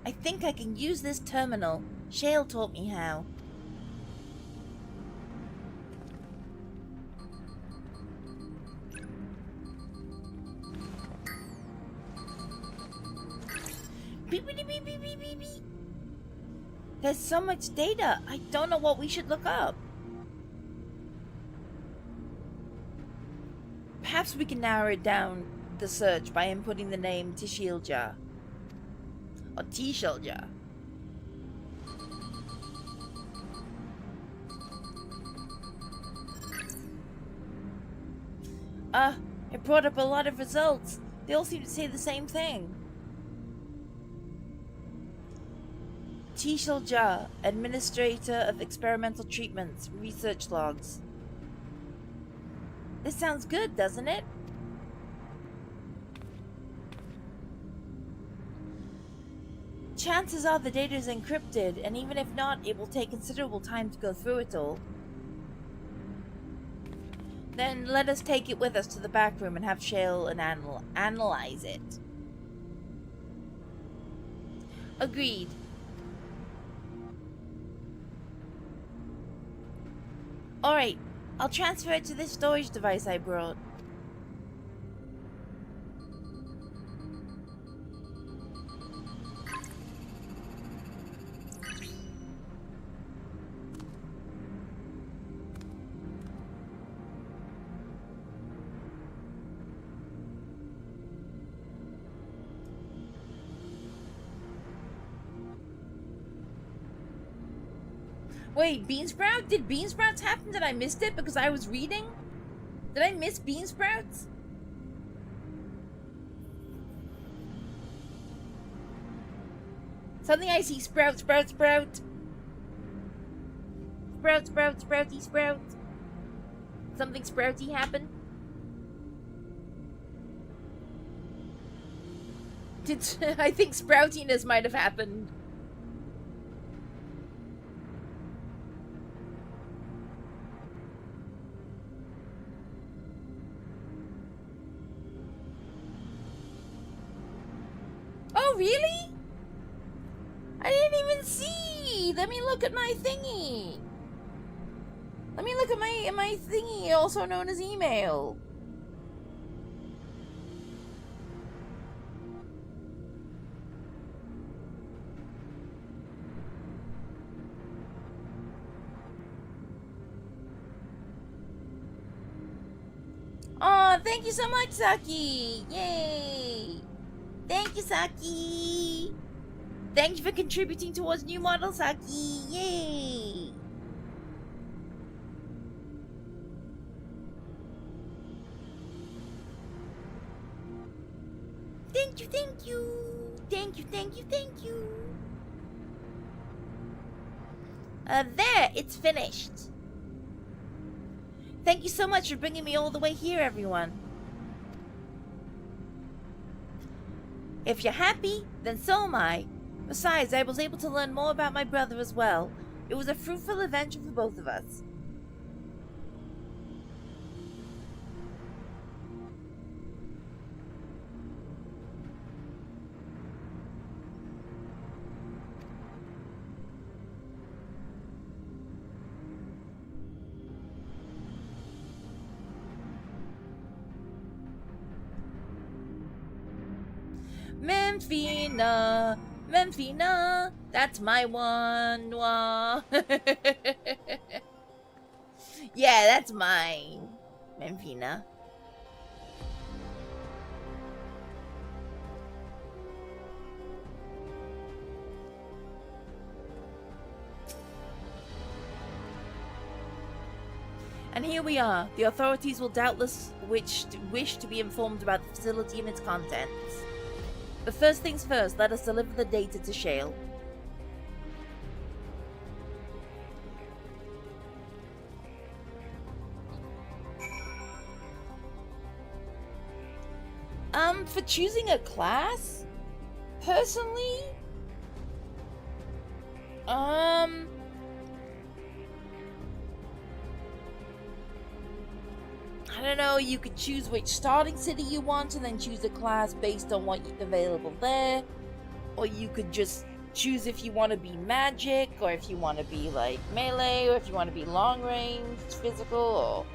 I think I can use this terminal. Shale taught me how. Beep, beep, beep, beep, beep, beep, beep. There's so much data. I don't know what we should look up. Perhaps we can narrow it down the search by inputting the name Tishilja. Or Tishilja. It brought up a lot of results. They all seem to say the same thing. Tishilja, Administrator of Experimental Treatments, Research Logs. This sounds good, doesn't it? Chances are the data is encrypted, and even if not, it will take considerable time to go through it all. Then let us take it with us to the back room and have Shale and analyze it. Agreed. Alright, I'll transfer it to this storage device I brought. Wait, Beansprout? Did Beansprouts happen? Did I miss it because I was reading? Did I miss Beansprouts? Suddenly I see sprout, sprout, sprout. Sprout, sprout, sprouty, sprout. Something sprouty happened? I think sproutiness might have happened. Oh, really? I didn't even see. Let me look at my thingy. Let me look at my thingy, also known as email. Oh, thank you so much, Saki. Yay. Thank you, Saki. Thank you for contributing towards new model, Saki. Yay. Thank you, thank you. Thank you, thank you, thank you. There, it's finished. Thank you so much for bringing me all the way here, everyone. If you're happy, then so am I. Besides, I was able to learn more about my brother as well. It was a fruitful adventure for both of us. Memphina, Memphina, that's my one. Yeah, that's mine. Memphina. And here we are. The authorities will doubtless wish to be informed about the facility and its contents. But first things first, let us deliver the data to Shale. For choosing a class? Personally? I don't know, you could choose which starting city you want and then choose a class based on what's available there. Or you could just choose if you want to be magic, or if you want to be like melee, or if you want to be long range, physical, or...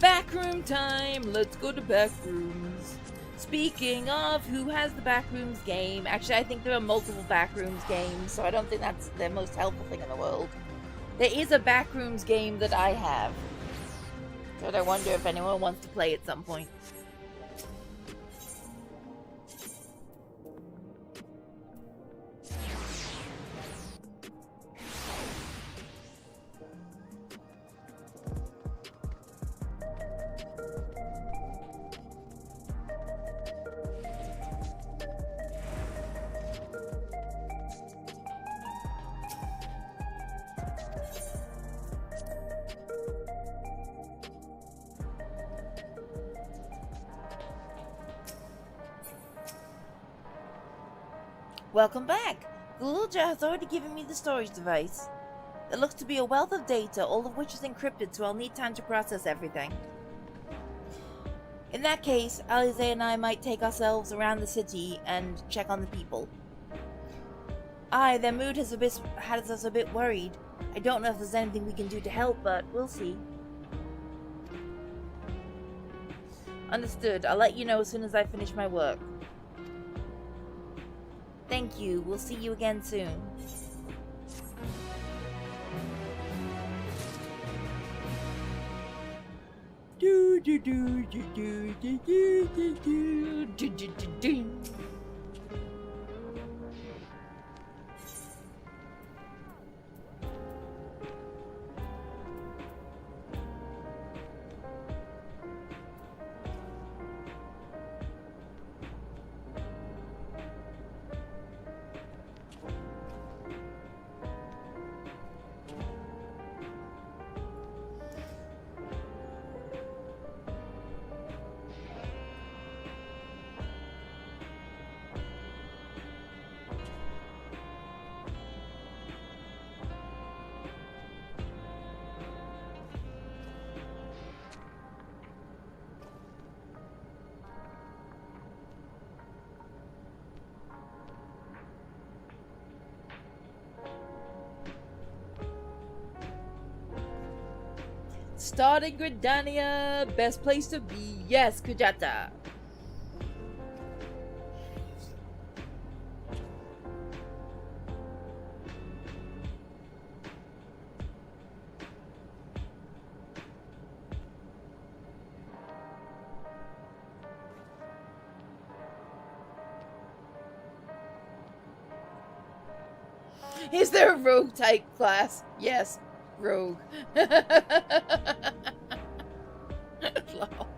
Backroom time! Let's go to backrooms. Speaking of, who has the backrooms game? Actually, I think there are multiple backrooms games, so I don't think that's the most helpful thing in the world. There is a backrooms game that I have, but I wonder if anyone wants to play at some point. Welcome back! Gulool has already given me the storage device. There looks to be a wealth of data, all of which is encrypted, so I'll need time to process everything. In that case, Alize and I might take ourselves around the city and check on the people. Aye, their mood has us a bit worried. I don't know if there's anything we can do to help, but we'll see. Understood. I'll let you know as soon as I finish my work. Thank you. We'll see you again soon. Do do do do do do do do do do do do. Starting Gridania, best place to be. Yes, Kujata. Is there a rogue type class? Yes, rogue. Lol.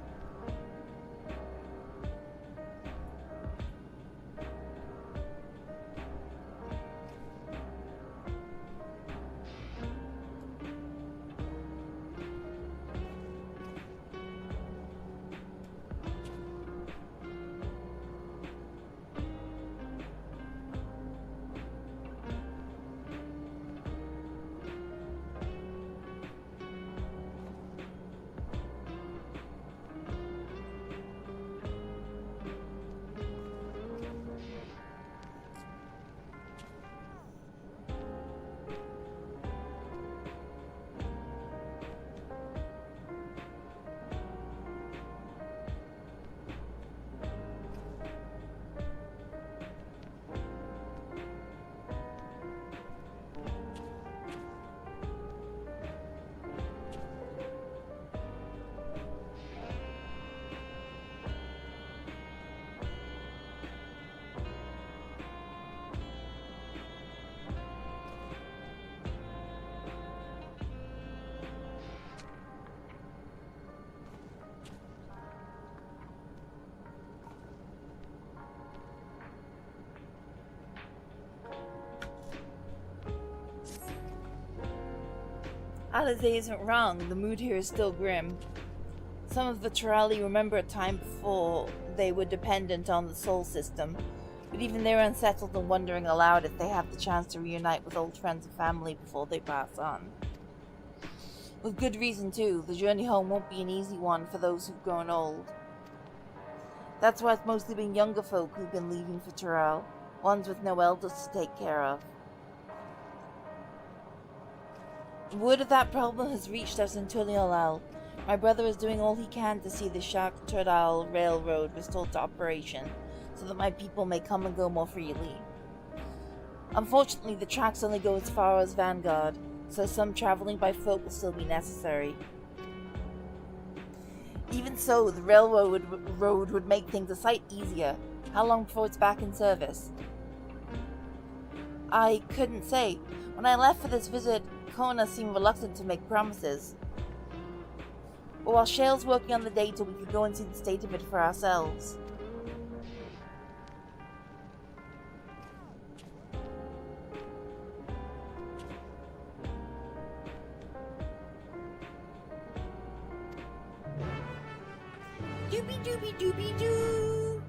Alize isn't wrong, the mood here is still grim. Some of the Turali remember a time before they were dependent on the Sol system, but even they're unsettled and wondering aloud if they have the chance to reunite with old friends and family before they pass on. With good reason too, the journey home won't be an easy one for those who've grown old. That's why it's mostly been younger folk who've been leaving for Tural, ones with no elders to take care of. Word of that problem has reached us in Tuliolal. My brother is doing all he can to see the Shak-Tural Railroad restored to operation, so that my people may come and go more freely. Unfortunately, the tracks only go as far as Vanguard, so some traveling by foot will still be necessary. Even so, the railroad would make things a sight easier. How long before it's back in service? I couldn't say. When I left for this visit, Kona seemed reluctant to make promises. But while Shale's working on the data, we could go and see the state of it for ourselves. Doobie doobie doobie doo!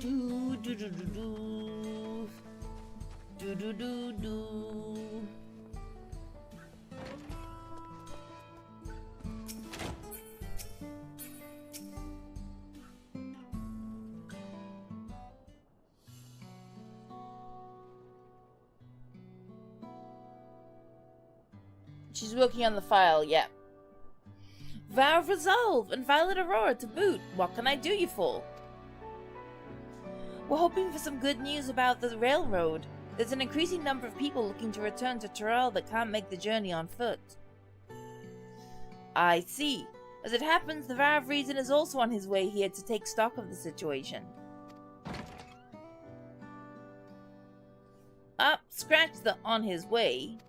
Do do do do do do do do do. She's working on the file, yeah. Vow of Resolve and Violet Aurora to boot. What can I do you for? We're hoping for some good news about the railroad. There's an increasing number of people looking to return to Tural that can't make the journey on foot. I see. As it happens, the Vow of Reason is also on his way here to take stock of the situation. Up, scratch the on his way.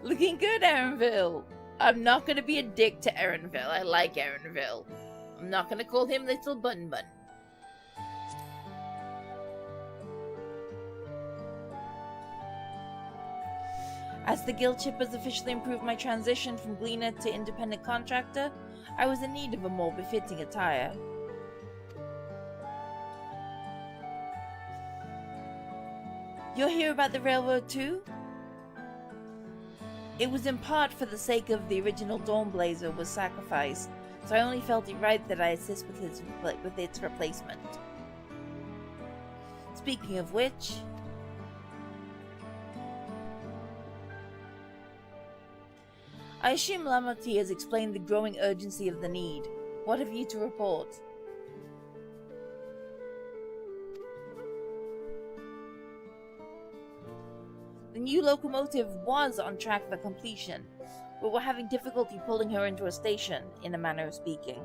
Looking good, Erenville. I'm not gonna be a dick to Erenville. I like Erenville. I'm not gonna call him Little Bun Bun. As the guild chip has officially improved my transition from gleaner to independent contractor, I was in need of a more befitting attire. You'll hear about the railroad too? It was in part for the sake of the original Dawnblazer was sacrificed, so I only felt it right that I assist with its replacement. Speaking of which... I assume Lamoti has explained the growing urgency of the need. What have you to report? The new locomotive was on track for completion, but we're having difficulty pulling her into a station, in a manner of speaking.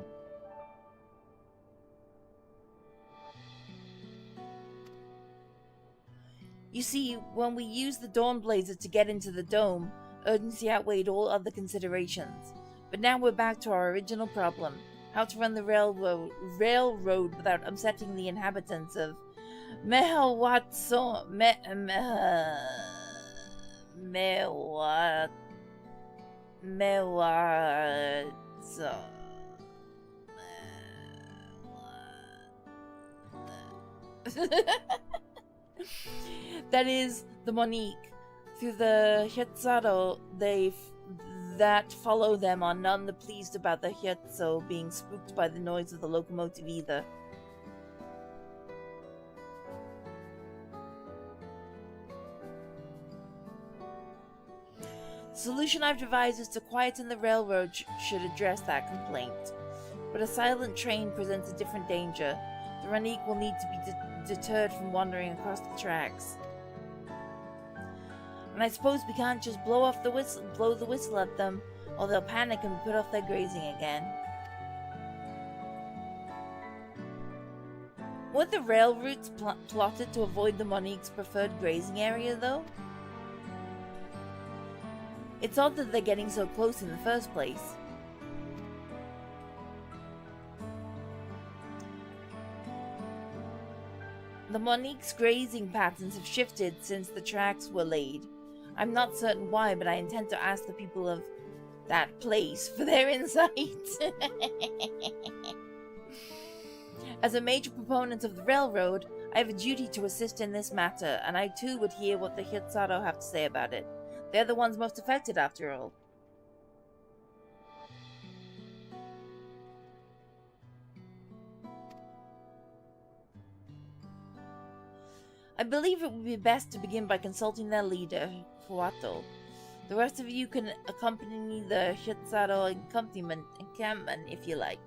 You see, when we used the Dawnblazer to get into the dome, urgency outweighed all other considerations. But now we're back to our original problem, how to run the railroad without upsetting the inhabitants of Mehawatso... That is the Monique. Through the Hyetzado, that follow them are none the pleased about the Hyetzo being spooked by the noise of the locomotive either. solution I've devised is to quieten the railroad should address that complaint. But a silent train presents a different danger. The Ranique will need to be deterred from wandering across the tracks. And I suppose we can't just blow the whistle at them, or they'll panic and put off their grazing again. Were the rail routes plotted to avoid the Monique's preferred grazing area, though? It's odd that they're getting so close in the first place. The Monique's grazing patterns have shifted since the tracks were laid. I'm not certain why, but I intend to ask the people of that place for their insight. As a major proponent of the railroad, I have a duty to assist in this matter, and I too would hear what the Hirsado have to say about it. They're the ones most affected, after all. I believe it would be best to begin by consulting their leader, Huato. The rest of you can accompany the Hirsado encampment if you like.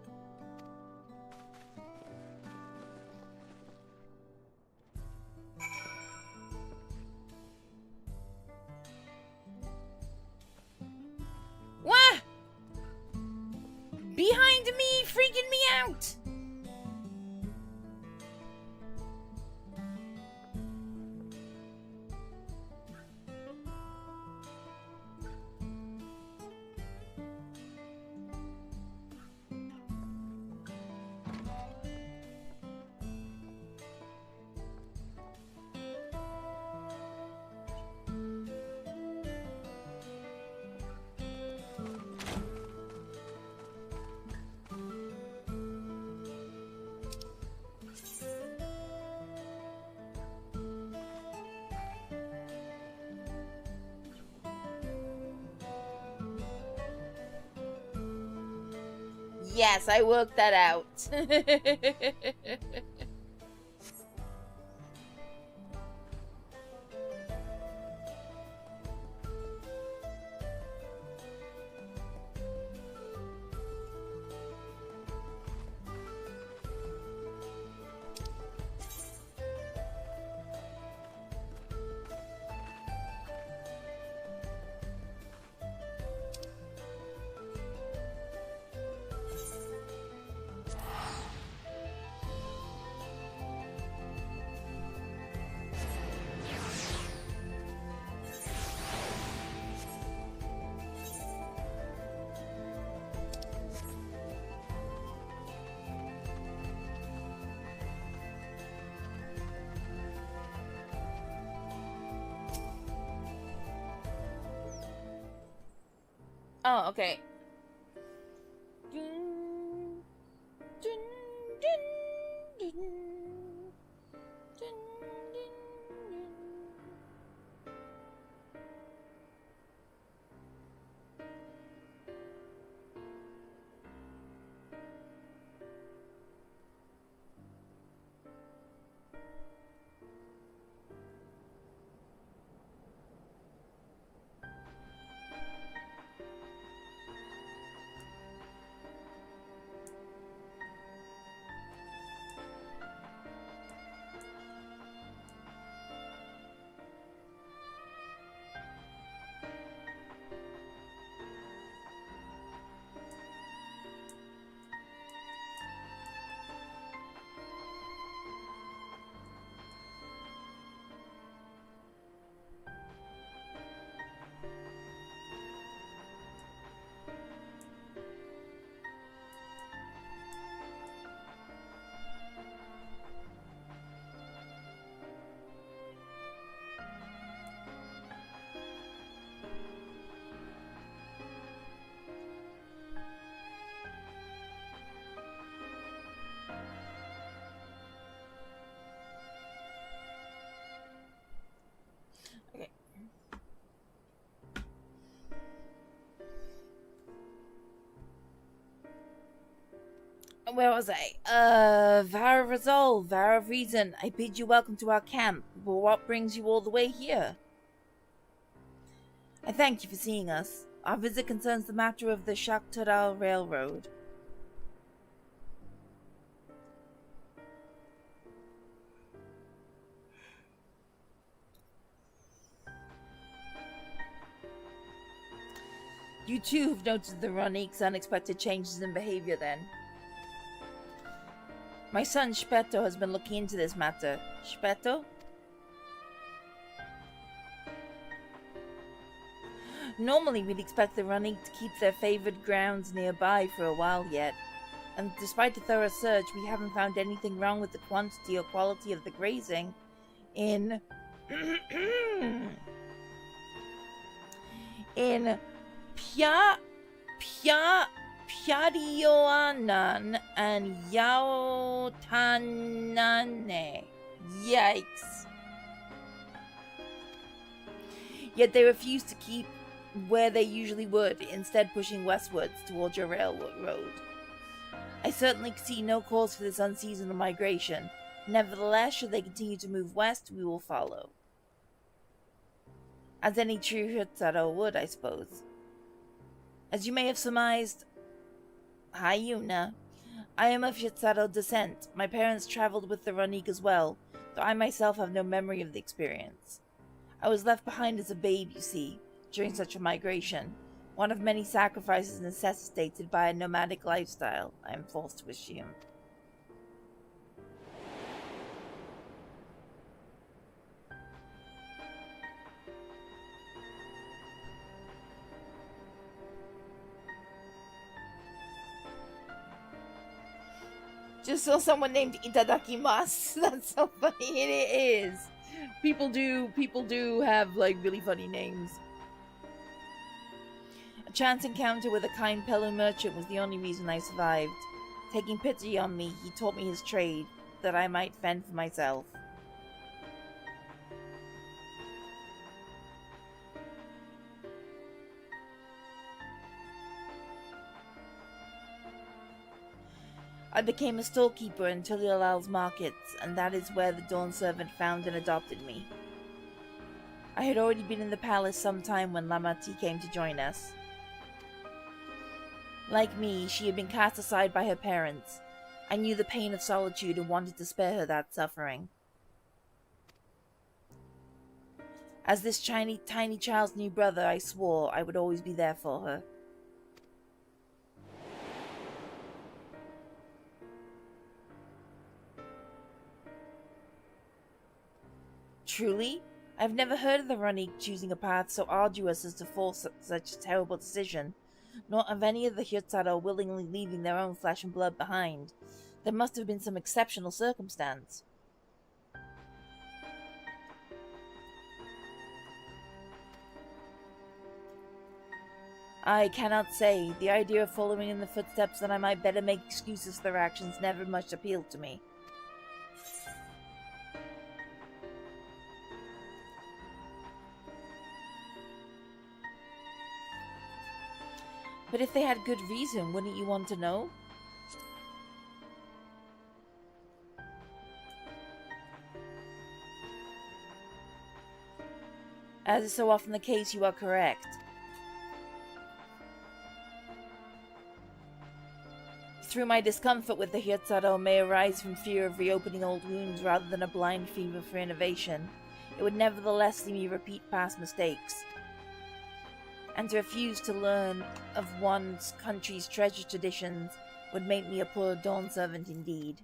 What? Behind me, freaking me out! Yes, I worked that out. Oh, okay. Where was I? Vow of Resolve, Vow of Reason. I bid you welcome to our camp, but what brings you all the way here? I thank you for seeing us. Our visit concerns the matter of the Shaktaral Railroad. You too have noticed the Ronique's unexpected changes in behavior then. My son Shpeto has been looking into this matter. Shpeto? Normally we'd expect the Ronique to keep their favored grounds nearby for a while yet, and despite a thorough search, we haven't found anything wrong with the quantity or quality of the grazing in Pyarioanan and Yaotanane. Yikes. Yet they refuse to keep where they usually would, instead pushing westwards towards your railroad road. I certainly see no cause for this unseasonal migration. Nevertheless, should they continue to move west, we will follow. As any true Hyutsaro would, I suppose. As you may have surmised, hi Yuna, I am of Hyutsaro descent. My parents traveled with the Ronique as well, though I myself have no memory of the experience. I was left behind as a babe, you see, during such a migration, one of many sacrifices necessitated by a nomadic lifestyle, I am forced to assume. Just saw someone named Itadakimasu. That's so funny. It is. People do have like really funny names. A chance encounter with a kind Pelu merchant was the only reason I survived. Taking pity on me, he taught me his trade, that I might fend for myself. I became a storekeeper in Tulialal's markets, and that is where the Dawn Servant found and adopted me. I had already been in the palace some time when Lamati came to join us. Like me, she had been cast aside by her parents. I knew the pain of solitude and wanted to spare her that suffering. As this tiny child's new brother, I swore I would always be there for her. Truly? I've never heard of the Ronique choosing a path so arduous as to force such a terrible decision, nor of any of the Hyutsaro willingly leaving their own flesh and blood behind. There must have been some exceptional circumstance. I cannot say. The idea of following in the footsteps that I might better make excuses for their actions never much appealed to me. But if they had good reason, wouldn't you want to know? As is so often the case, you are correct. Through my discomfort with the Hyutsaro may arise from fear of reopening old wounds rather than a blind fever for innovation, it would nevertheless see me repeat past mistakes. And to refuse to learn of one's country's treasured traditions would make me a poor Dawn servant indeed.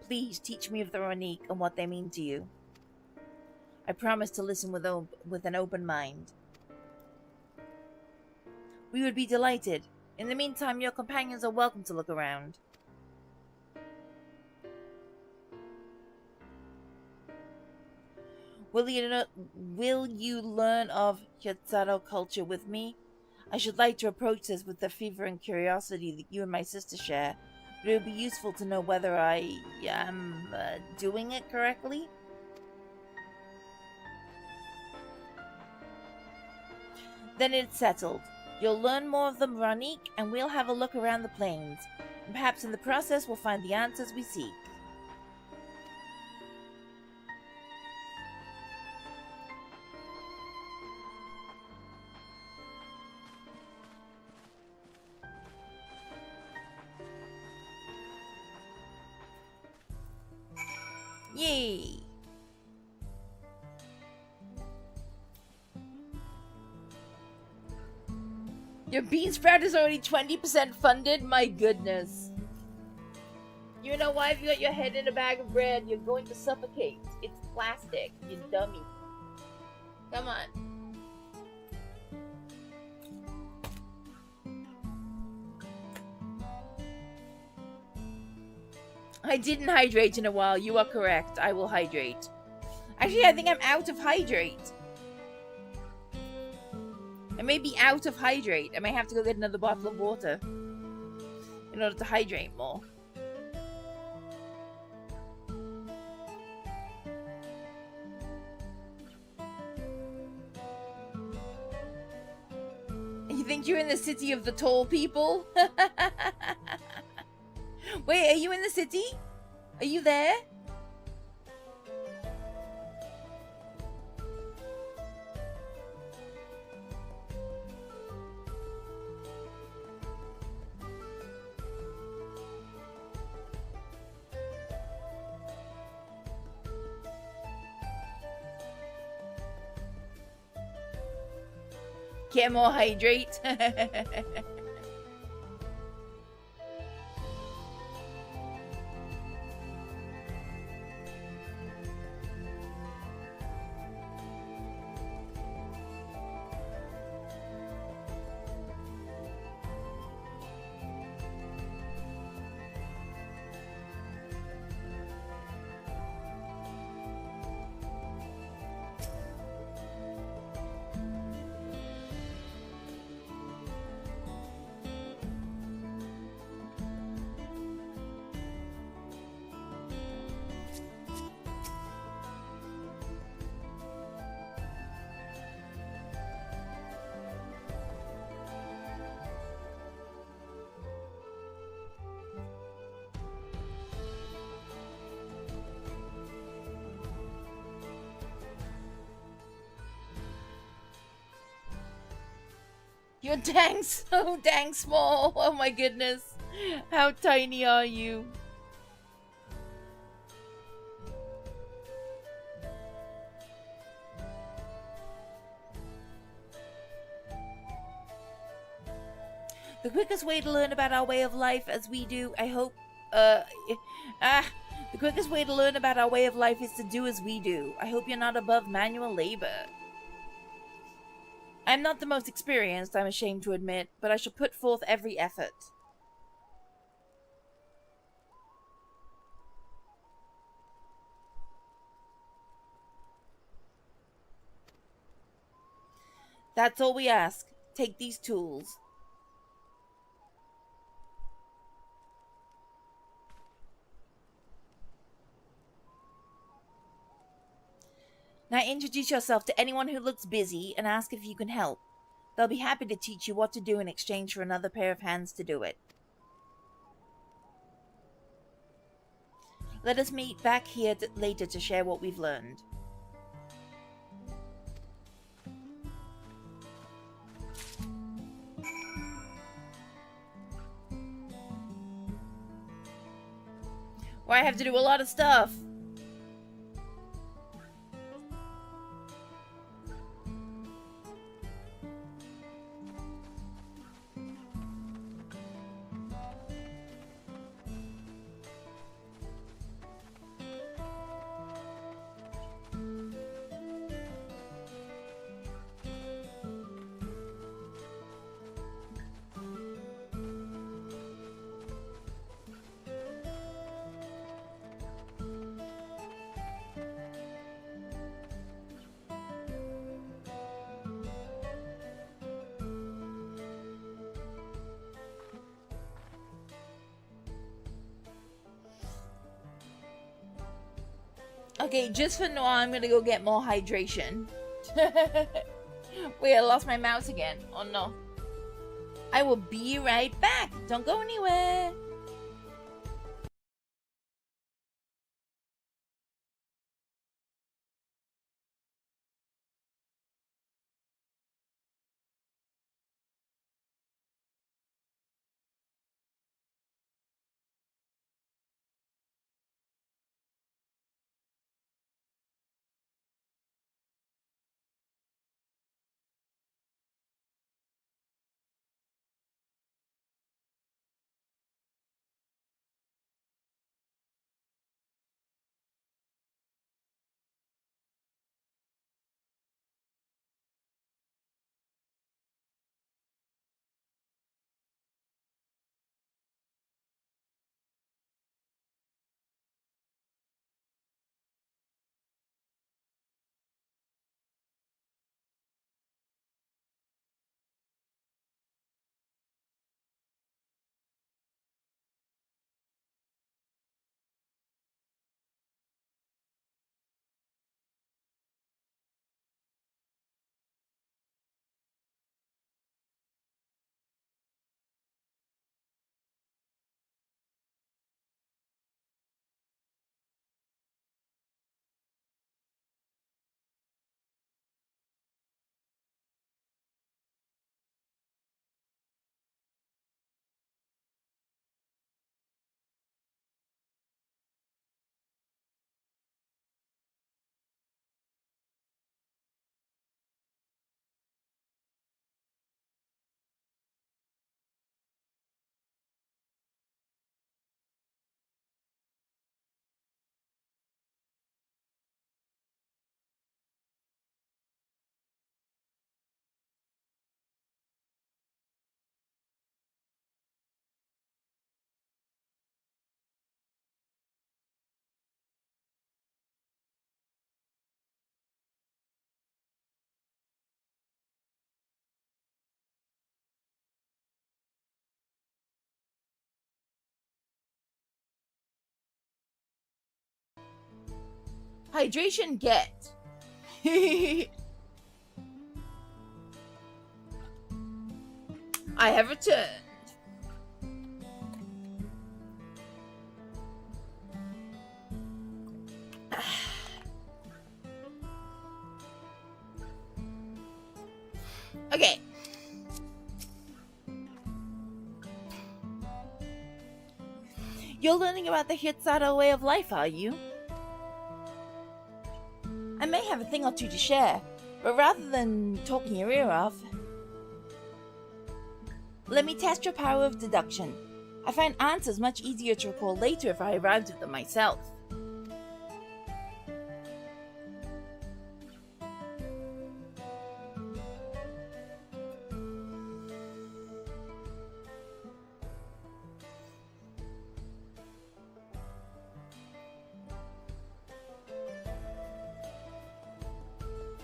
Please teach me of the Ronique and what they mean to you. I promise to listen with an open mind. We would be delighted. In the meantime, your companions are welcome to look around. Will you learn of Hyutsaro culture with me? I should like to approach this with the fever and curiosity that you and my sister share, but it would be useful to know whether I am doing it correctly. Then it's settled. You'll learn more of the Ronique, and we'll have a look around the plains. And perhaps in the process we'll find the answers we seek. Yay! Your bean sprout is already 20% funded? My goodness. You know why? If you got your head in a bag of bread, you're going to suffocate. It's plastic, you dummy. Come on. I didn't hydrate in a while. You are correct. I will hydrate. Actually, I think I'm out of hydrate. I may be out of hydrate. I may have to go get another bottle of water in order to hydrate more. You think you're in the city of the tall people? Wait, are you in the city? Are you there? Get more hydrate. You're dang so dang small. Oh my goodness. How tiny are you? The quickest way to learn about our way of life as we do, I hope, the quickest way to learn about our way of life is to do as we do. I hope you're not above manual labor. I'm not the most experienced, I'm ashamed to admit, but I shall put forth every effort. That's all we ask. Take these tools. Now introduce yourself to anyone who looks busy and ask if you can help. They'll be happy to teach you what to do in exchange for another pair of hands to do it. Let us meet back here later to share what we've learned. Where I have to do a lot of stuff. Okay, just for now, I'm gonna go get more hydration. Wait, I lost my mouse again. Oh no. I will be right back. Don't go anywhere. Hydration get. I have returned. Okay. You're learning about the Hitzado way of life, are you? I may have a thing or two to share, but rather than talking your ear off, let me test your power of deduction. I find answers much easier to recall later if I arrived at them myself.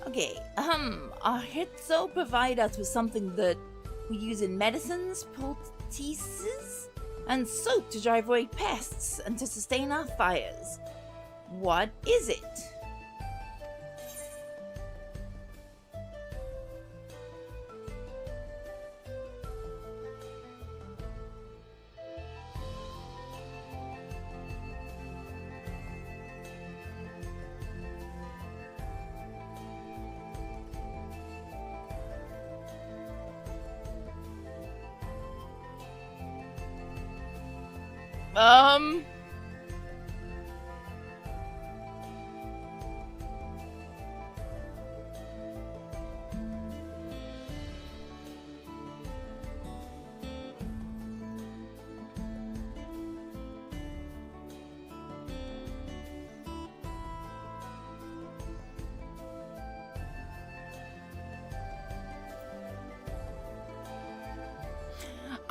Okay, our Hitzo provide us with something that we use in medicines, poultices, and soap to drive away pests and to sustain our fires. What is it?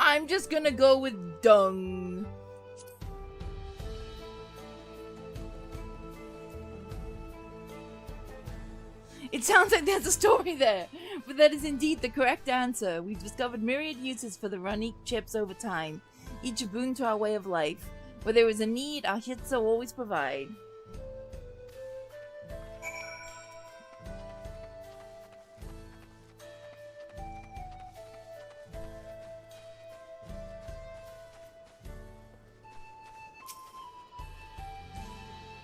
I'm just gonna go with dung. It sounds like there's a story there, but that is indeed the correct answer. We've discovered myriad uses for the Runic chips over time, each a boon to our way of life. Where there is a need, our Hitzo always provide.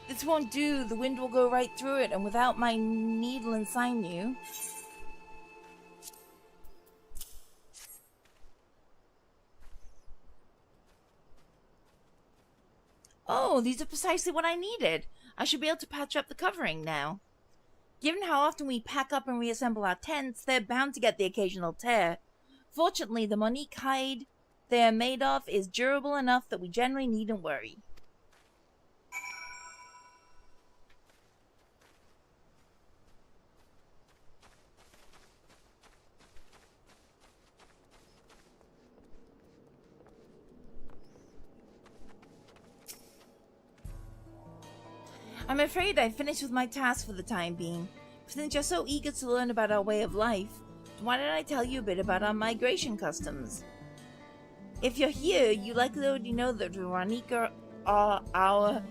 This won't do. The wind will go right through it, and without my needle and sinew... Oh, these are precisely what I needed. I should be able to patch up the covering now. Given how often we pack up and reassemble our tents, they're bound to get the occasional tear. Fortunately, the Monique hide they are made of is durable enough that we generally needn't worry. I'm afraid I've finished with my task for the time being. Since you're so eager to learn about our way of life, why don't I tell you a bit about our migration customs? If you're here, you likely already know that the Ranika are our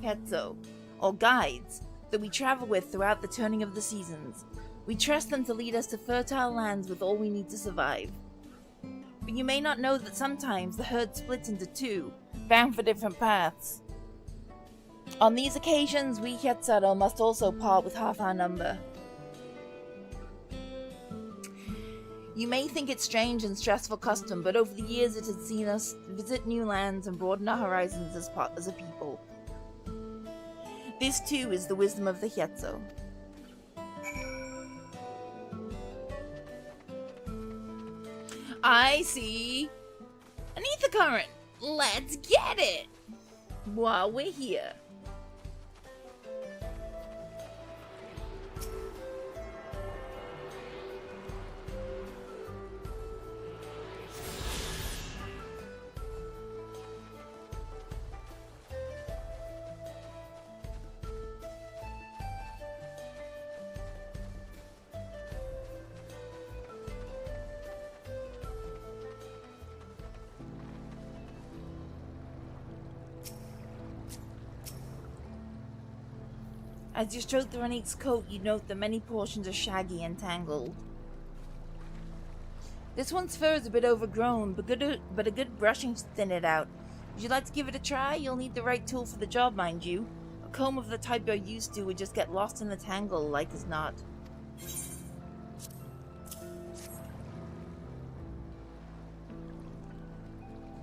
Hetzo, or guides, that we travel with throughout the turning of the seasons. We trust them to lead us to fertile lands with all we need to survive. But you may not know that sometimes the herd splits into two, bound for different paths. On these occasions, we Quetzaro must also part with half our number. You may think it strange and stressful custom, but over the years it has seen us visit new lands and broaden our horizons as a people. This too is the wisdom of the Quetzal. I see an ether current. Let's get it while we're here. As you stroke the Ranique's coat, you note that many portions are shaggy and tangled. This one's fur is a bit overgrown, but a good brushing should thin it out. Would you like to give it a try? You'll need the right tool for the job, mind you. A comb of the type you're used to would just get lost in the tangle, like as not.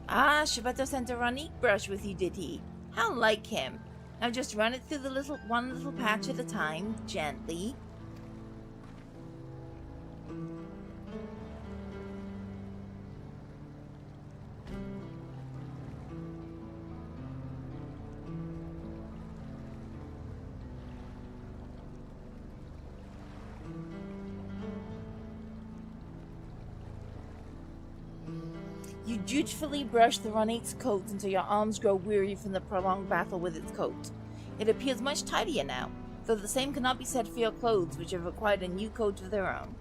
Ah, Shibato sent a Ranique brush with you, did he? How like him. Now just run it through the one little patch at a time, gently. You dutifully brush the Ranique's coat until your arms grow weary from the prolonged battle with its coat. It appears much tidier now, though the same cannot be said for your clothes, which have acquired a new coat of their own.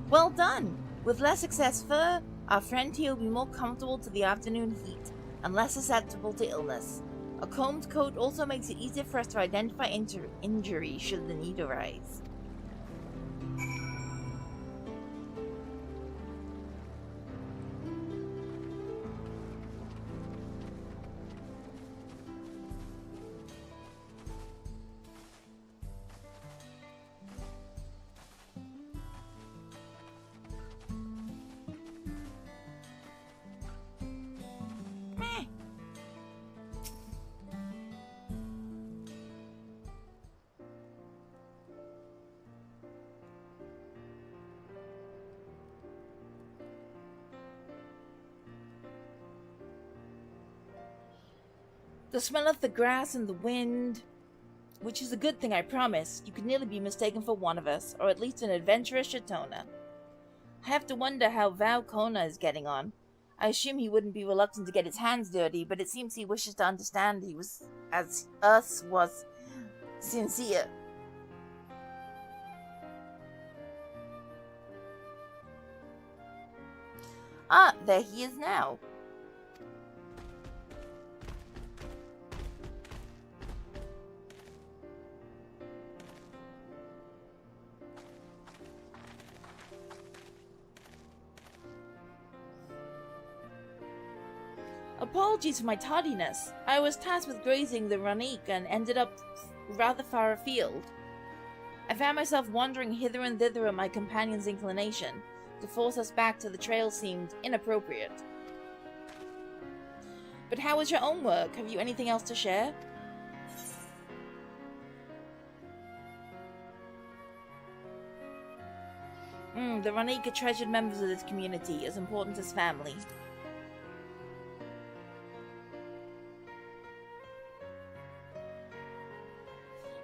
Well done! With less excess fur, our friend here will be more comfortable to the afternoon heat, and less susceptible to illness. A combed coat also makes it easier for us to identify injury should the need arise. The smell of the grass and the wind, which is a good thing, I promise. You could nearly be mistaken for one of us, or at least an adventurous Shatona. I have to wonder how Val Kona is getting on. I assume he wouldn't be reluctant to get his hands dirty, but it seems he wishes to understand he was, as us was, sincere. Ah, there he is now. Apologies for my tardiness. I was tasked with grazing the Ranique and ended up rather far afield. I found myself wandering hither and thither at my companion's inclination. To force us back to the trail seemed inappropriate. But how was your own work? Have you anything else to share? The Ranique are treasured members of this community, as important as family.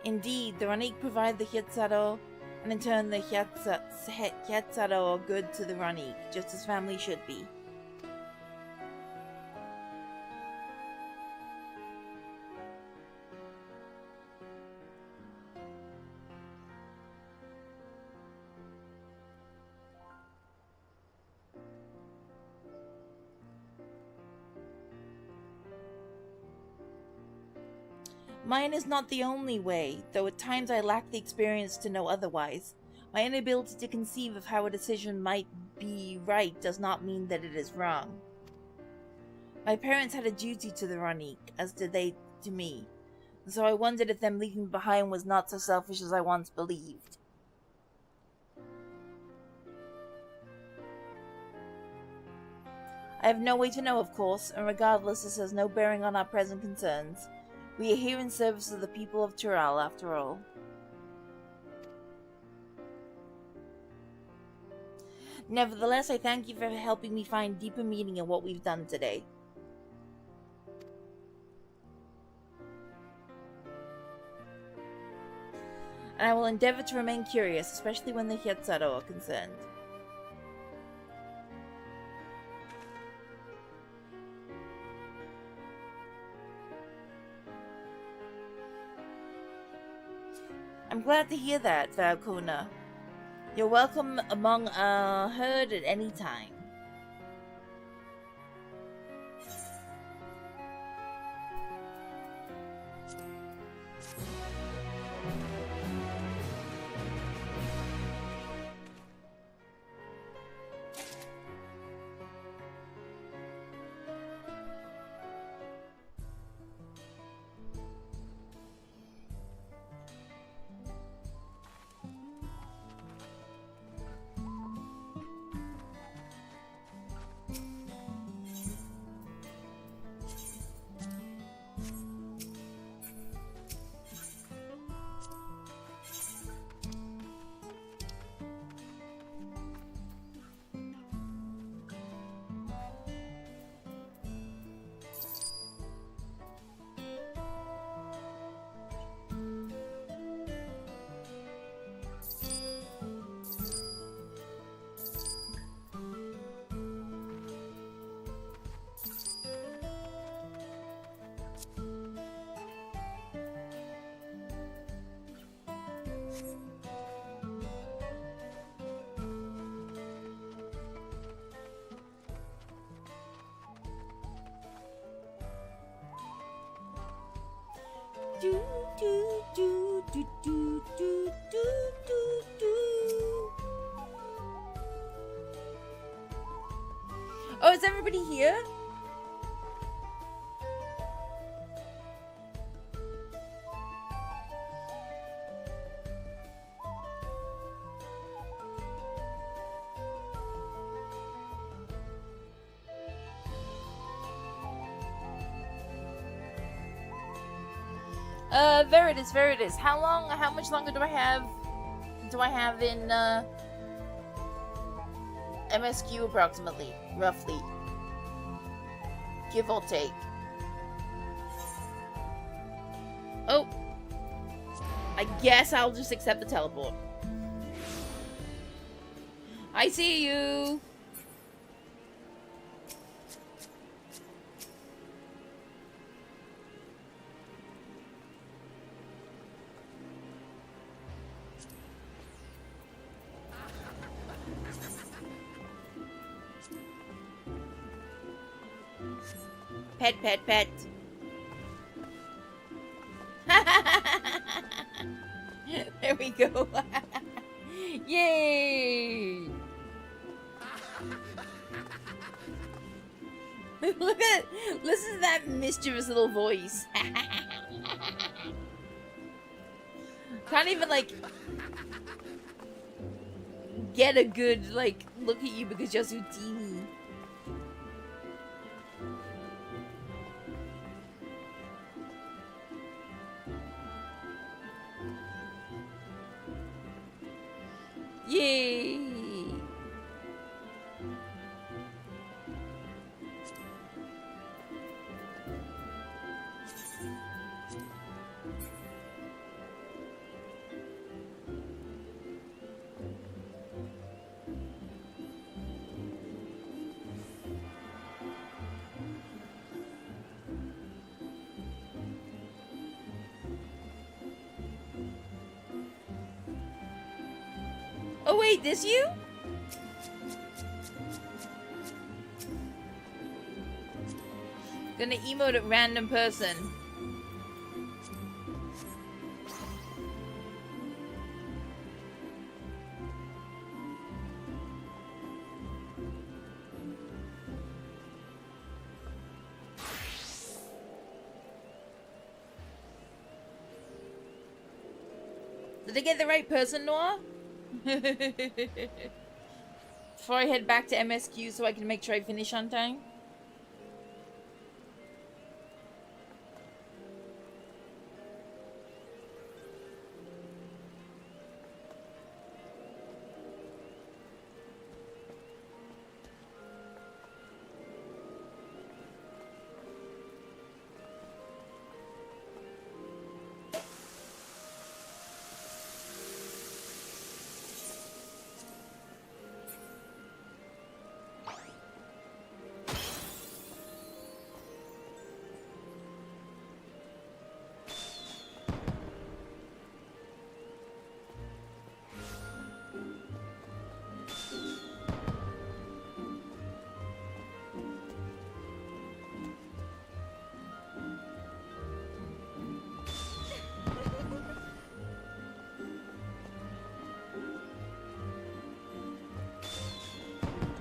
Indeed, the Ranique provide the Hyatsaro, and in turn the Hyatsaro are good to the Ranique, just as family should be. Mine is not the only way, though at times I lack the experience to know otherwise. My inability to conceive of how a decision might be right does not mean that it is wrong. My parents had a duty to the Ranique, as did they to me, and so I wondered if them leaving behind was not so selfish as I once believed. I have no way to know, of course, and regardless, this has no bearing on our present concerns. We are here in service of the people of Tural, after all. Nevertheless, I thank you for helping me find deeper meaning in what we've done today. And I will endeavor to remain curious, especially when the Hyatsaro are concerned. I'm glad to hear that, Valkona. You're welcome among our herd at any time. Do, do, do, do, do, do, do, do, do. Oh, is everybody here? Veritas. How much longer do I have in, MSQ approximately? Roughly. Give or take. Oh. I guess I'll just accept the teleport. I see you! Pet. There we go. Yay! Listen to that mischievous little voice. Can't even, like, get a good, like, look at you because you're so teeny. Yay! Oh wait, this you? Gonna emote at random person. Did I get the right person, Noah? Before I head back to MSQ so I can make sure I finish on time.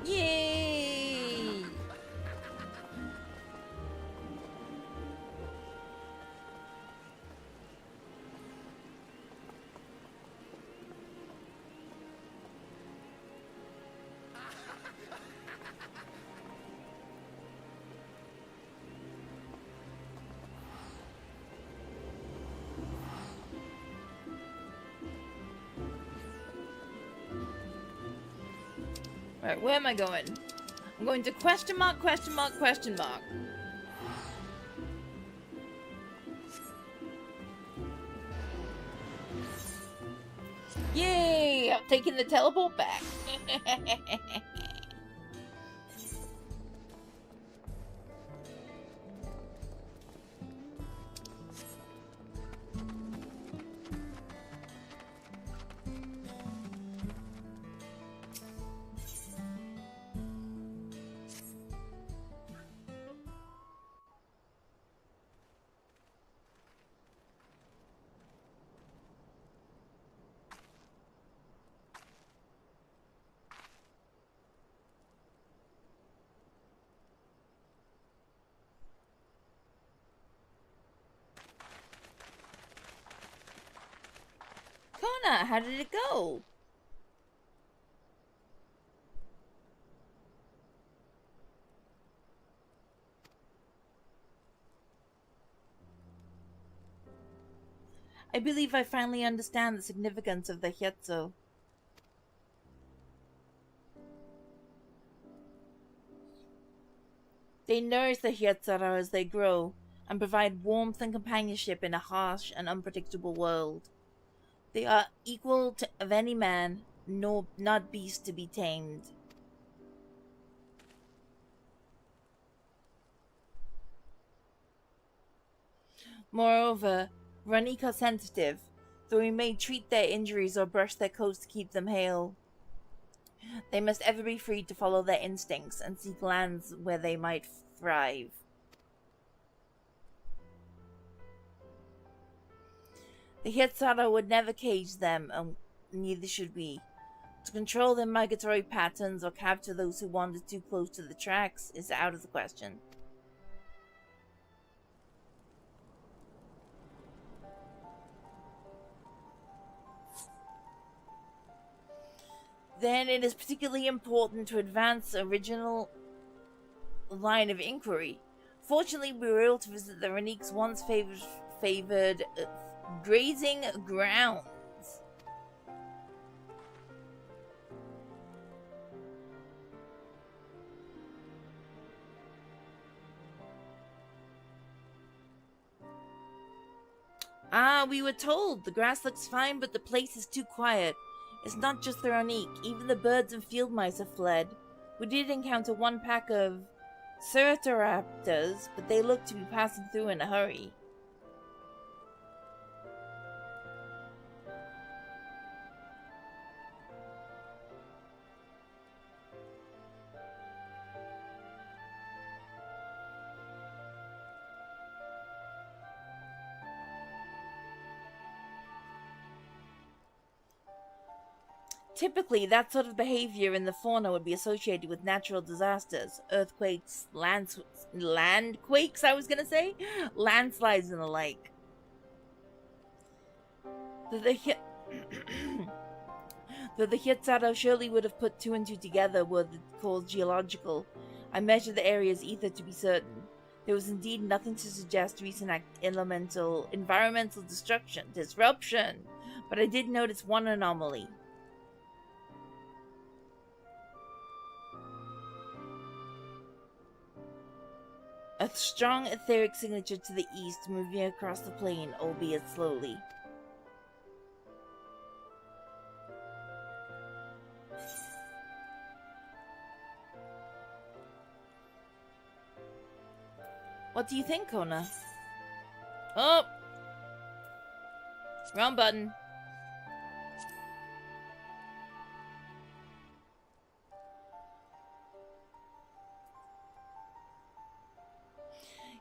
Yay! Alright, where am I going? I'm going to question mark. Yay! I'm taking the teleport back. Kona, how did it go? I believe I finally understand the significance of the Hyetzo. They nourish the Hyetzara as they grow, and provide warmth and companionship in a harsh and unpredictable world. They are equal to of any man, nor not beast to be tamed. Moreover, Ranique are sensitive, though we may treat their injuries or brush their coats to keep them hale. They must ever be free to follow their instincts and seek lands where they might thrive. The Hyetzara would never cage them, and neither should we. To control their migratory patterns or capture those who wander too close to the tracks is out of the question. Then it is particularly important to advance the original line of inquiry. Fortunately, we were able to visit the Ranique's once favored grazing grounds. We were told the grass looks fine, but the place is too quiet. It's not just the Ranique, even the birds and field mice have fled. We did encounter one pack of Ceratopraptors, but they look to be passing through in a hurry. Typically, that sort of behavior in the fauna would be associated with natural disasters, earthquakes, landquakes, landslides and the like. Though the Hyetzara surely would have put two and two together were the cause geological. I measured the area's ether to be certain. There was indeed nothing to suggest recent environmental disruption, but I did notice one anomaly. A strong etheric signature to the east moving across the plain, albeit slowly. What do you think, Kona? Oh! Wrong button.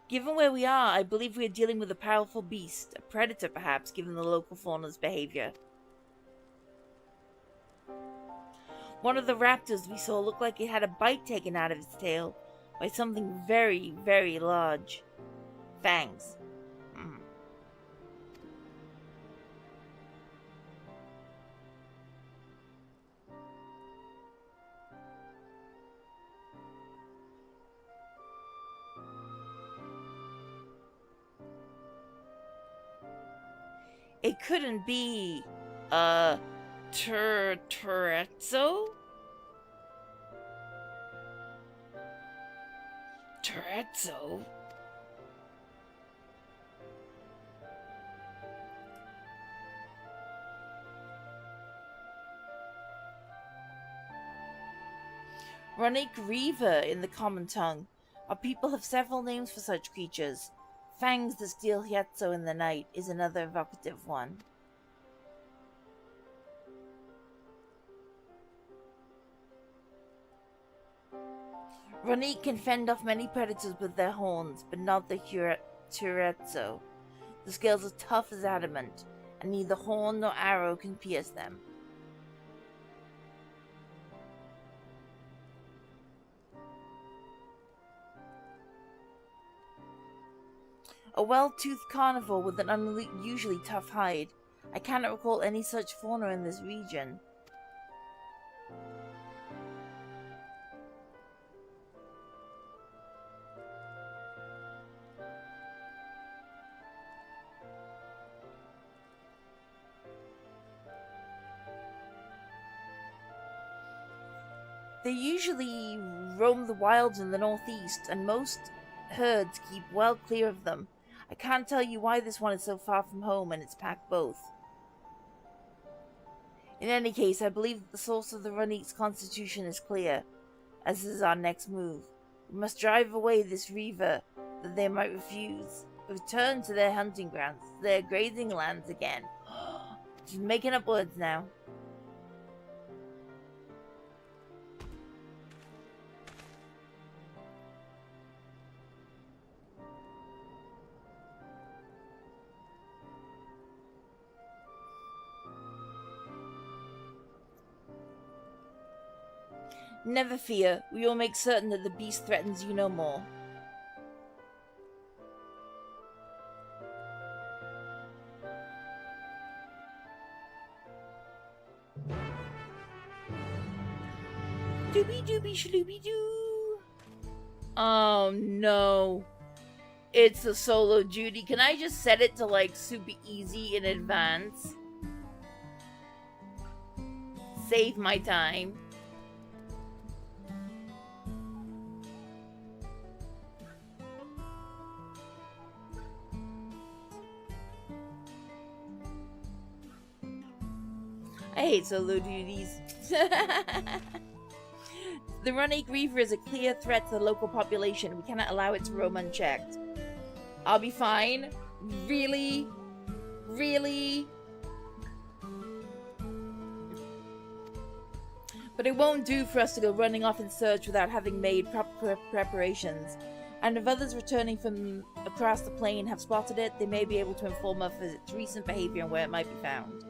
Given where we are, I believe we are dealing with a powerful beast, a predator perhaps, given the local fauna's behavior. One of the raptors we saw looked like it had a bite taken out of its tail by something very, very large. Fangs. It couldn't be, Turretzo? Turretzo? Ranique Reaver in the common tongue. Our people have several names for such creatures. Fangs that steal Hyetzo in the night is another evocative one. Ranique can fend off many predators with their horns, but not the Turretzo. The scales are tough as adamant, and neither horn nor arrow can pierce them. A well-toothed carnivore with an unusually tough hide. I cannot recall any such fauna in this region. They usually roam the wilds in the northeast, and most herds keep well clear of them. I can't tell you why this one is so far from home, and it's packed both. In any case, I believe that the source of the Runnik's constitution is clear, as is our next move. We must drive away this reaver, that they might return to their hunting grounds, their grazing lands again. Just making up words now. Never fear, we will make certain that the beast threatens you no more. Doobie doobie shlooby doo. Oh no. It's a solo duty. Can I just set it to like super easy in advance? Save my time. I hate solo duties. The Runnik Reaver is a clear threat to the local population. We cannot allow it to roam unchecked. I'll be fine. Really? Really? But it won't do for us to go running off in search without having made proper preparations. And if others returning from across the plain have spotted it, they may be able to inform us of its recent behavior and where it might be found.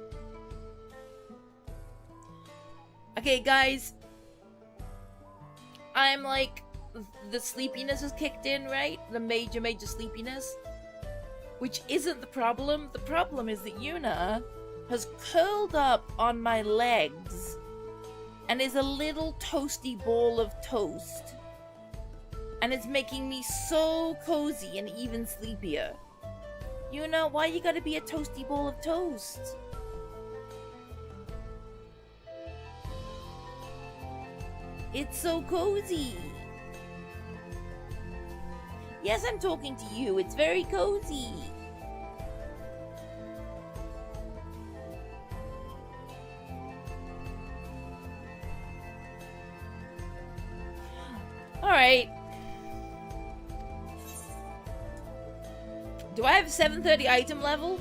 Okay, guys. I'm like, the sleepiness has kicked in, right? The major sleepiness. Which isn't the problem. The problem is that Yuna has curled up on my legs and is a little toasty ball of toast. And it's making me so cozy and even sleepier. Yuna, why you gotta be a toasty ball of toast? It's so cozy. Yes, I'm talking to you. It's very cozy. Alright. Do I have 730 item level?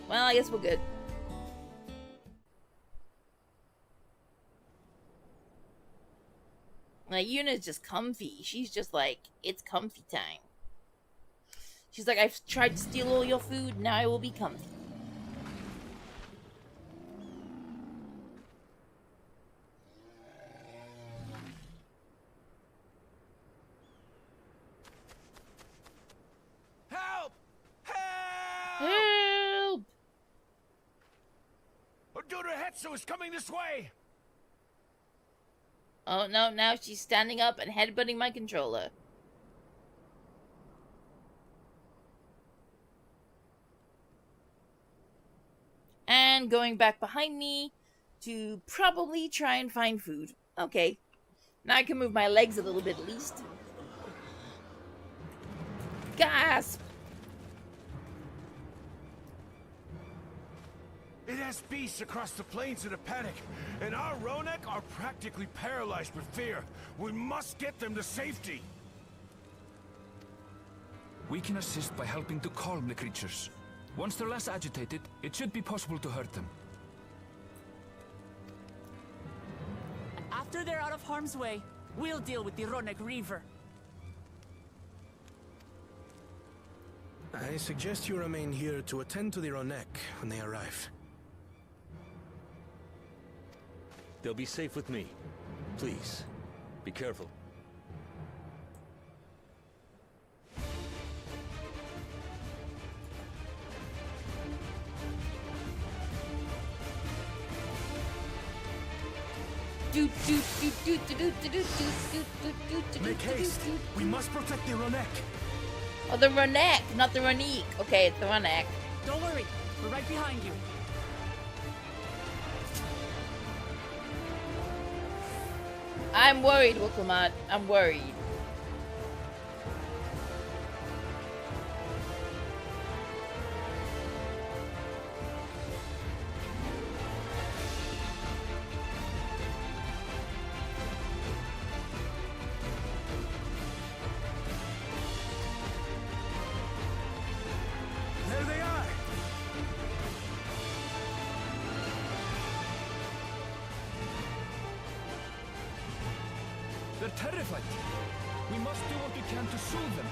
Well, I guess we're good. Like, Yuna's just comfy. She's just like, it's comfy time. She's like, I've tried to steal all your food, now I will be comfy. Help! Help! Help! Odurehetsu is coming this way! Oh no, now she's standing up and headbutting my controller. And going back behind me to probably try and find food. Okay. Now I can move my legs a little bit at least. Gasp! It has beasts across the plains in a panic, and our Ronek are practically paralyzed with fear. We must get them to safety. We can assist by helping to calm the creatures. Once they're less agitated, it should be possible to hurt them. And after they're out of harm's way, we'll deal with the Ronek Reaver. I suggest you remain here to attend to the Ronek when they arrive. They'll be safe with me. Please, be careful. Make haste. We must protect the Ronek. Oh, the Ronek, not the Ronique. Okay, it's the Ronek. Don't worry, we're right behind you. I'm worried, Wukamat. I'm worried. There they are. They're terrified. We must do what we can to soothe them.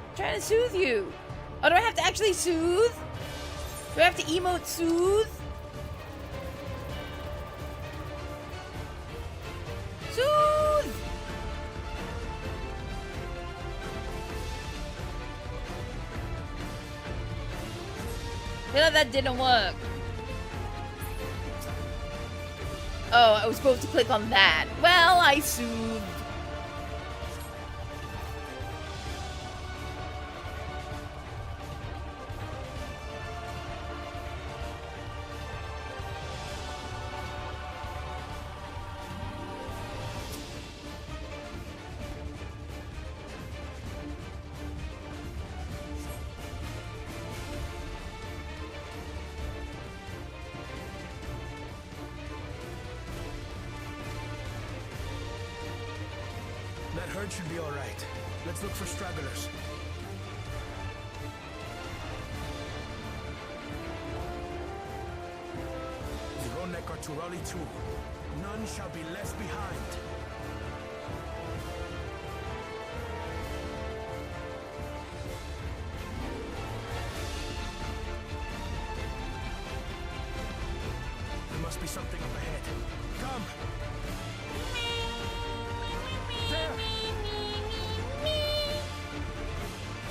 I'm trying to soothe you. Oh, do I have to actually soothe? Do I have to emote soothe? Soothe! I feel like that didn't work. Oh, I was supposed to click on that. Well, I soothed. That herd should be all right. Let's look for stragglers. The Ronek are Turali too. None shall be left behind. There must be something up ahead. Come! There!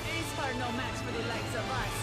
These are no match for the likes of us.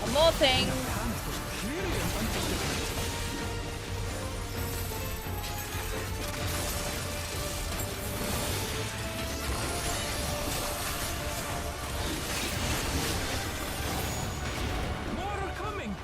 One more thing. More are coming!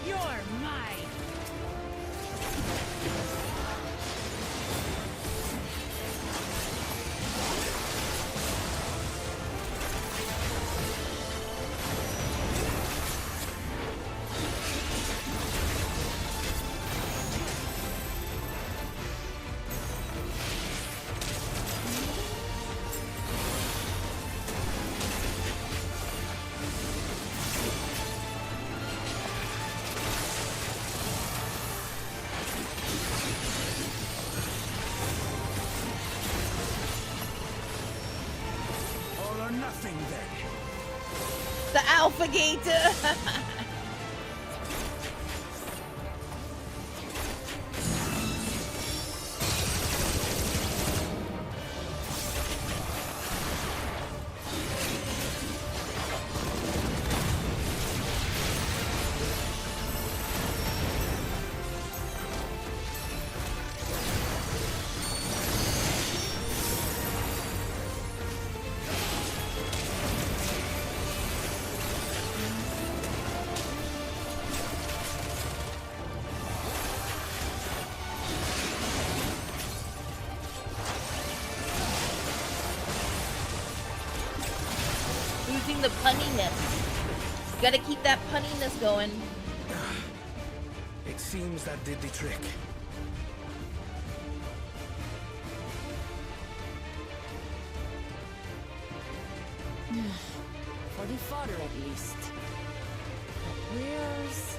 You're mine. All or nothing then. The Alpha Gator. punniness. You gotta keep that punniness going. It seems that did the trick. For the fodder, at least. But where's...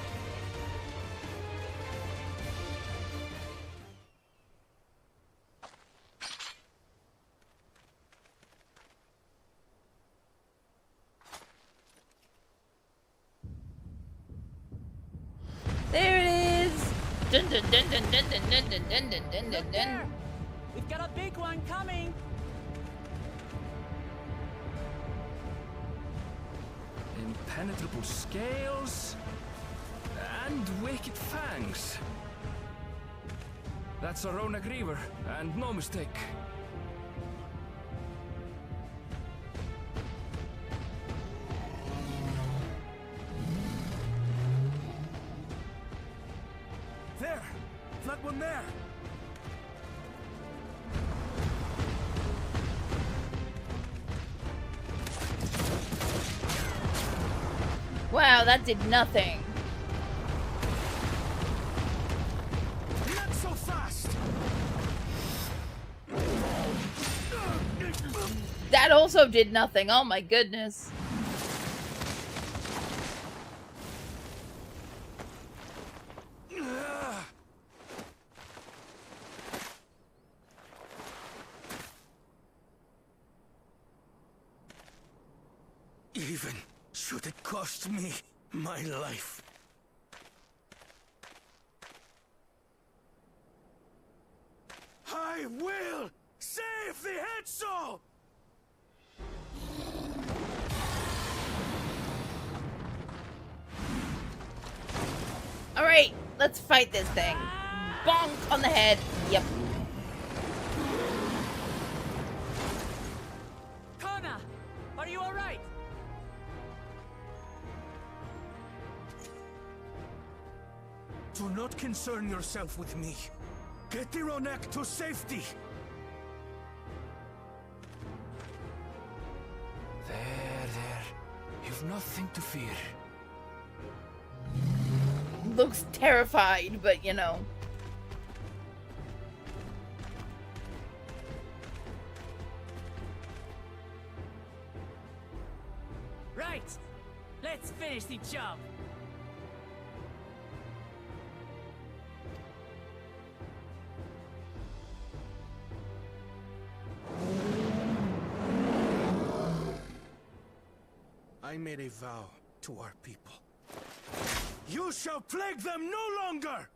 There it is! Dun dun dun dun dun dun dun dun dun dun dun dun dun. We've got a big one coming! Impenetrable scales and wicked fangs. That's a Ronak Reaver, and no mistake. There! That one there! Wow, that did nothing. Not so fast! That also did nothing. Oh my goodness. Even should it cost me my life. I will save the head soul! Alright, let's fight this thing. Bonk on the head. Yep. Kona! Are you alright? Do not concern yourself with me. Get the Ronak to safety. There. You've nothing to fear. Looks terrified, but you know. Right! Let's finish the job! I made a vow to our people. You shall plague them no longer!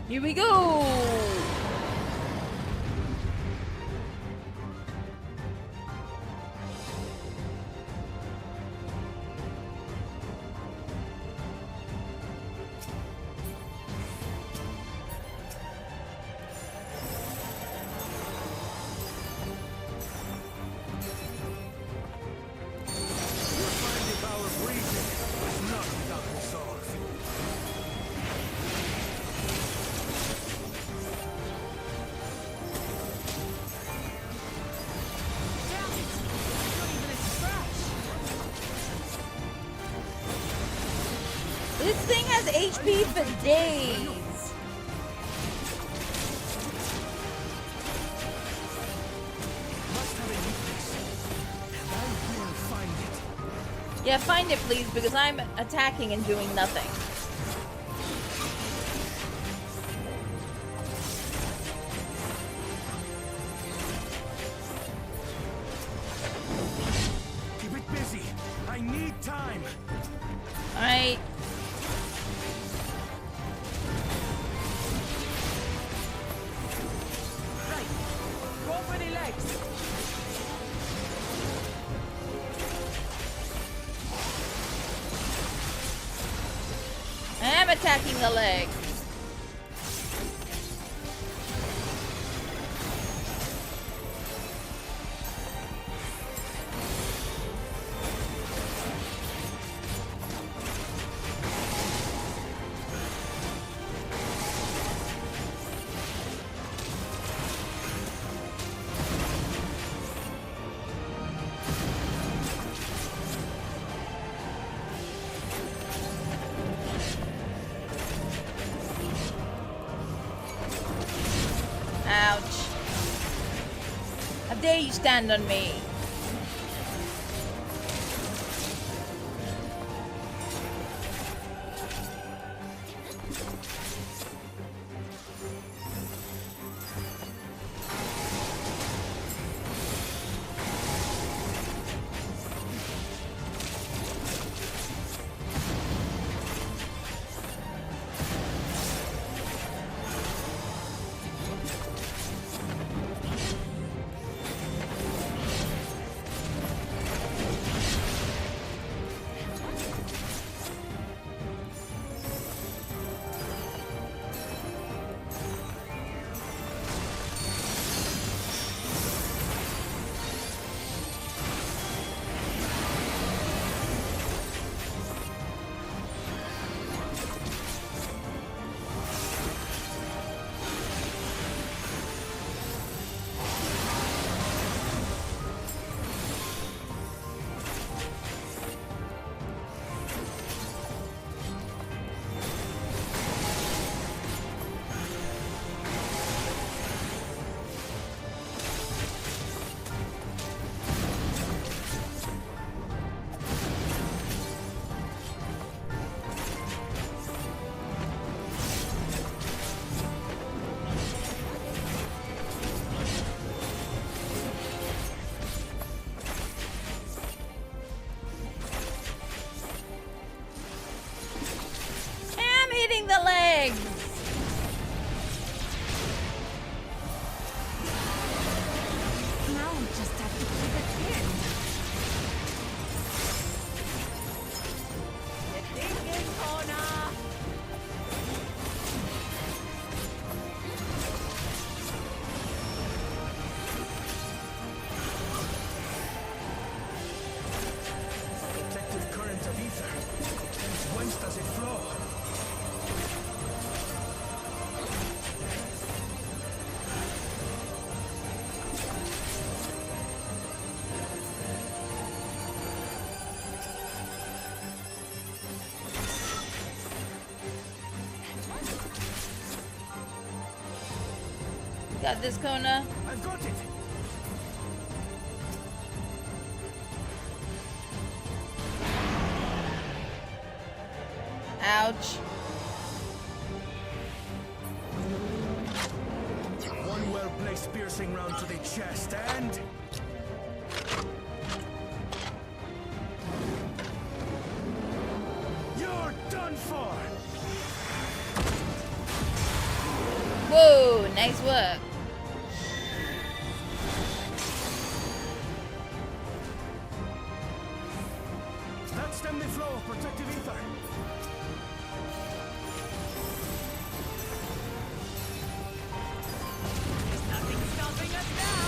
Here we go! This thing has HP for days. Must have a weakness, and I will find it. Yeah, find it please, because I'm attacking and doing nothing. Keep it busy. I need time. Alright. Go for the legs! I'm attacking the leg. stand on me. The legs. Now we just have to keep it in. You're thinking, Kona. Protective current of ether. Whence does it flow? Got this, Kona. I've got it. Ouch. One well-placed piercing round to the chest, and you're done for. Whoa, nice work. That stemmed the flow of protective ether. Nothing stopping us now.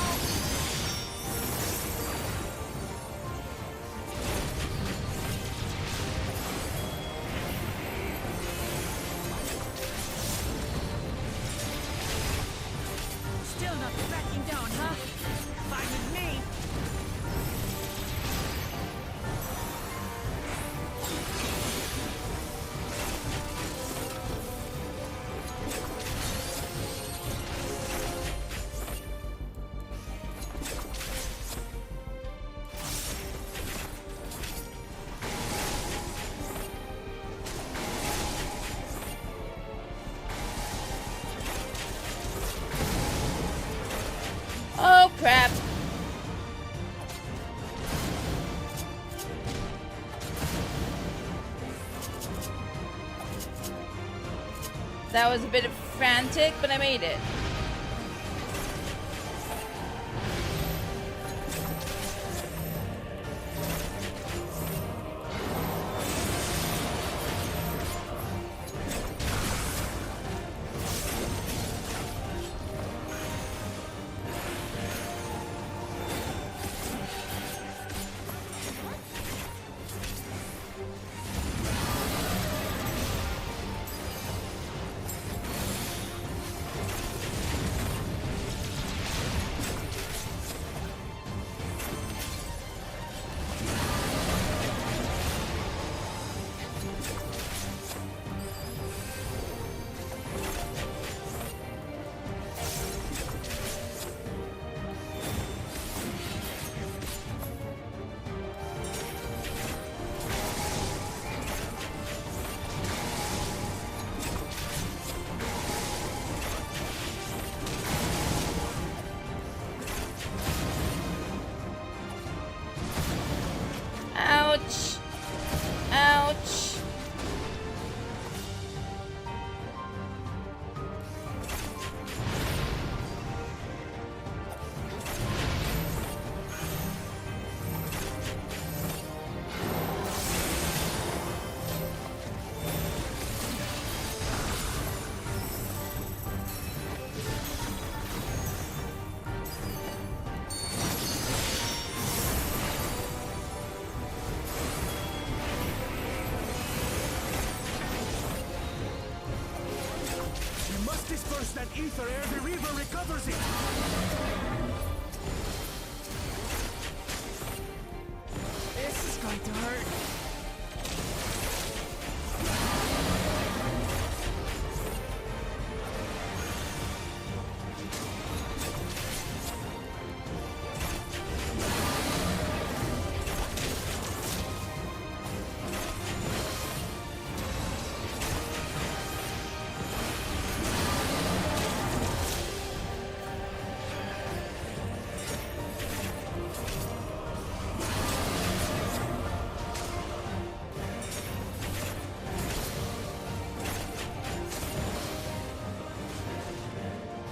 Still not backing down, huh? Fine with me. Oh crap. That was a bit frantic, but I made it. Curse that ether ere the Reaver recovers it! This is going to hurt.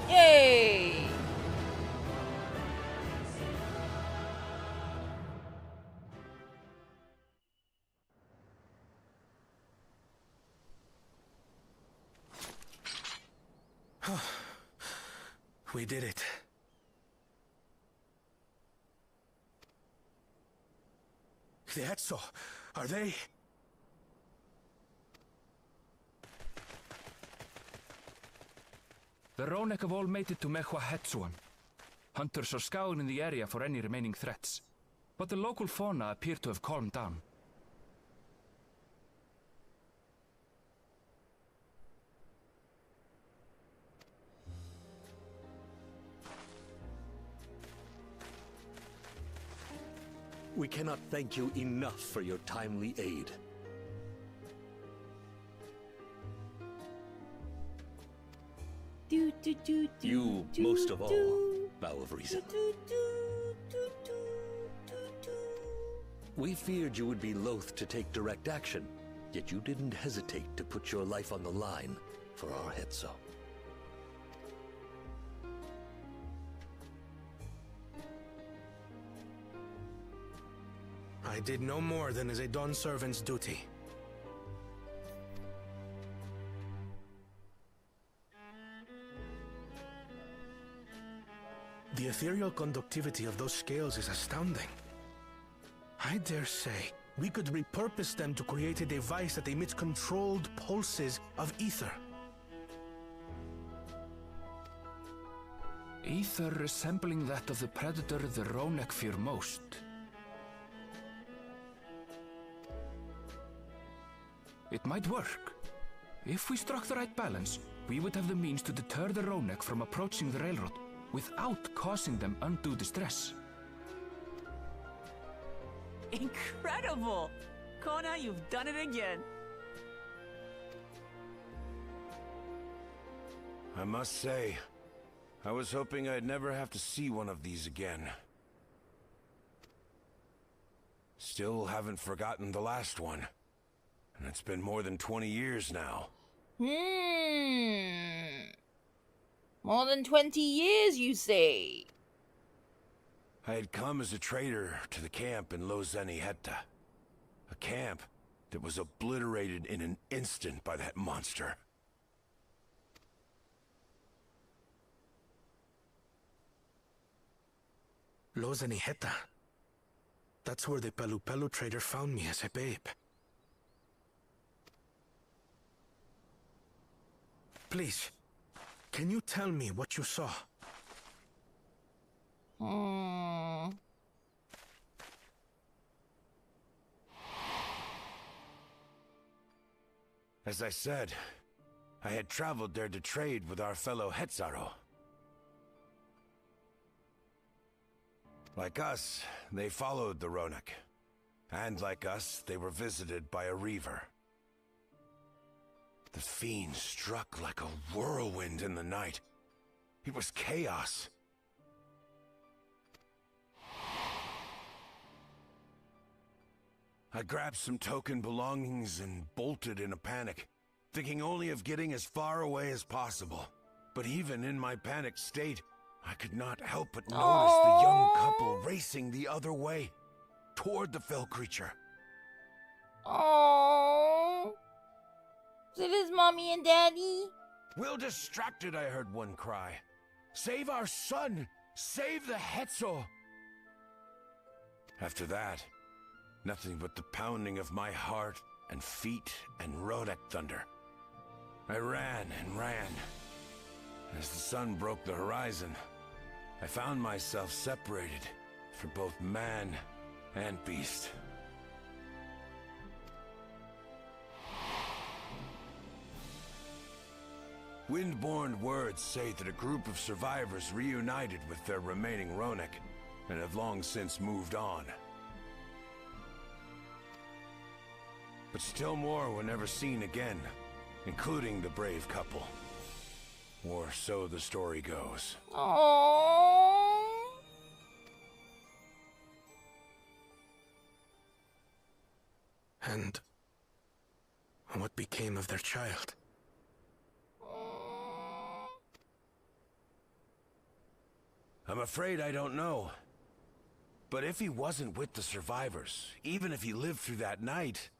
Yay! We did it. The Etso, are they? The Ronek have all made it to Metropolis. Hunters are scouring the area for any remaining threats, but the local fauna appear to have calmed down. We cannot thank you enough for your timely aid. You, most of all, Bow of Reason. We feared you would be loath to take direct action, yet you didn't hesitate to put your life on the line for our Hetzo. I did no more than is a Dawn servant's duty. The ethereal conductivity of those scales is astounding. I dare say we could repurpose them to create a device that emits controlled pulses of ether. Ether resembling that of the predator the Ronek fear most. It might work. If we struck the right balance, we would have the means to deter the Ronek from approaching the railroad without causing them undue distress. Incredible! Kona, you've done it again. I must say, I was hoping I'd never have to see one of these again. Still haven't forgotten the last one. And it's been more than 20 years now. More than 20 years, you say? I had come as a trader to the camp in Lozeni-Hetta. A camp that was obliterated in an instant by that monster. Lozeni-Hetta. That's where the Pelu trader found me as a babe. Please, can you tell me what you saw? As I said, I had traveled there to trade with our fellow Hetzaro. Like us, they followed the Ronek. And like us, they were visited by a Reaver. The fiend struck like a whirlwind in the night. It was chaos. I grabbed some token belongings and bolted in a panic, thinking only of getting as far away as possible. But even in my panicked state, I could not help but notice the young couple racing the other way, toward the fell creature. Oh. Is it his mommy and daddy? Well distracted, I heard one cry. Save our son! Save the Hetzo! After that, nothing but the pounding of my heart and feet and Rodek thunder. I ran and ran. As the sun broke the horizon, I found myself separated from both man and beast. Windborne words say that a group of survivors reunited with their remaining Ronick and have long since moved on. But still more were never seen again, including the brave couple. Or so the story goes. Aww. And what became of their child? I'm afraid I don't know. But if he wasn't with the survivors, even if he lived through that night,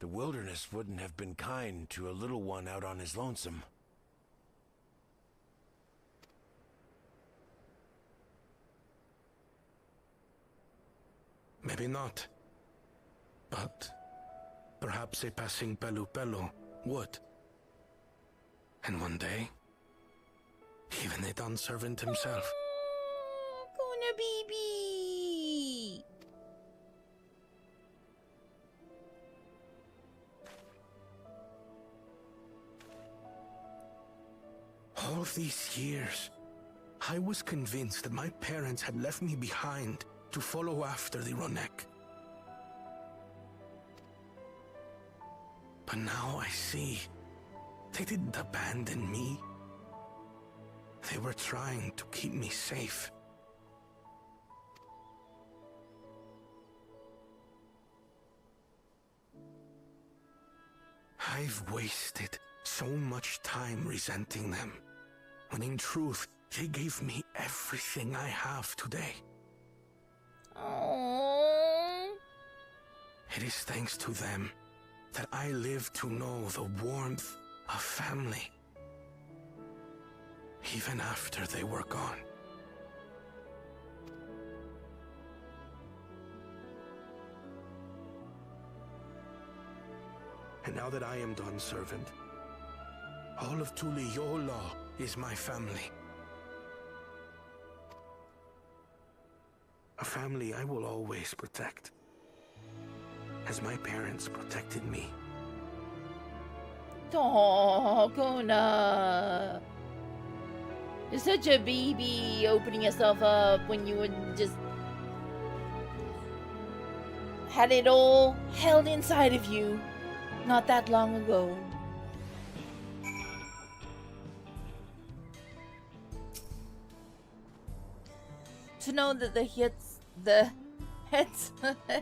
the wilderness wouldn't have been kind to a little one out on his lonesome. Maybe not. But perhaps a passing Pelu would. And one day, even a Dawn servant himself. Gonna baby. All these years, I was convinced that my parents had left me behind to follow after the Ronick. But now I see, they didn't abandon me. They were trying to keep me safe. I've wasted so much time resenting them, when in truth, they gave me everything I have today. Aww. It is thanks to them that I live to know the warmth of family, even after they were gone. And now that I am Dawn servant, all of Tuliyola is my family. A family I will always protect, as my parents protected me. Oh, Kona. You're such a baby, opening yourself up when you would just had it all held inside of you not that long ago. To know that the heads,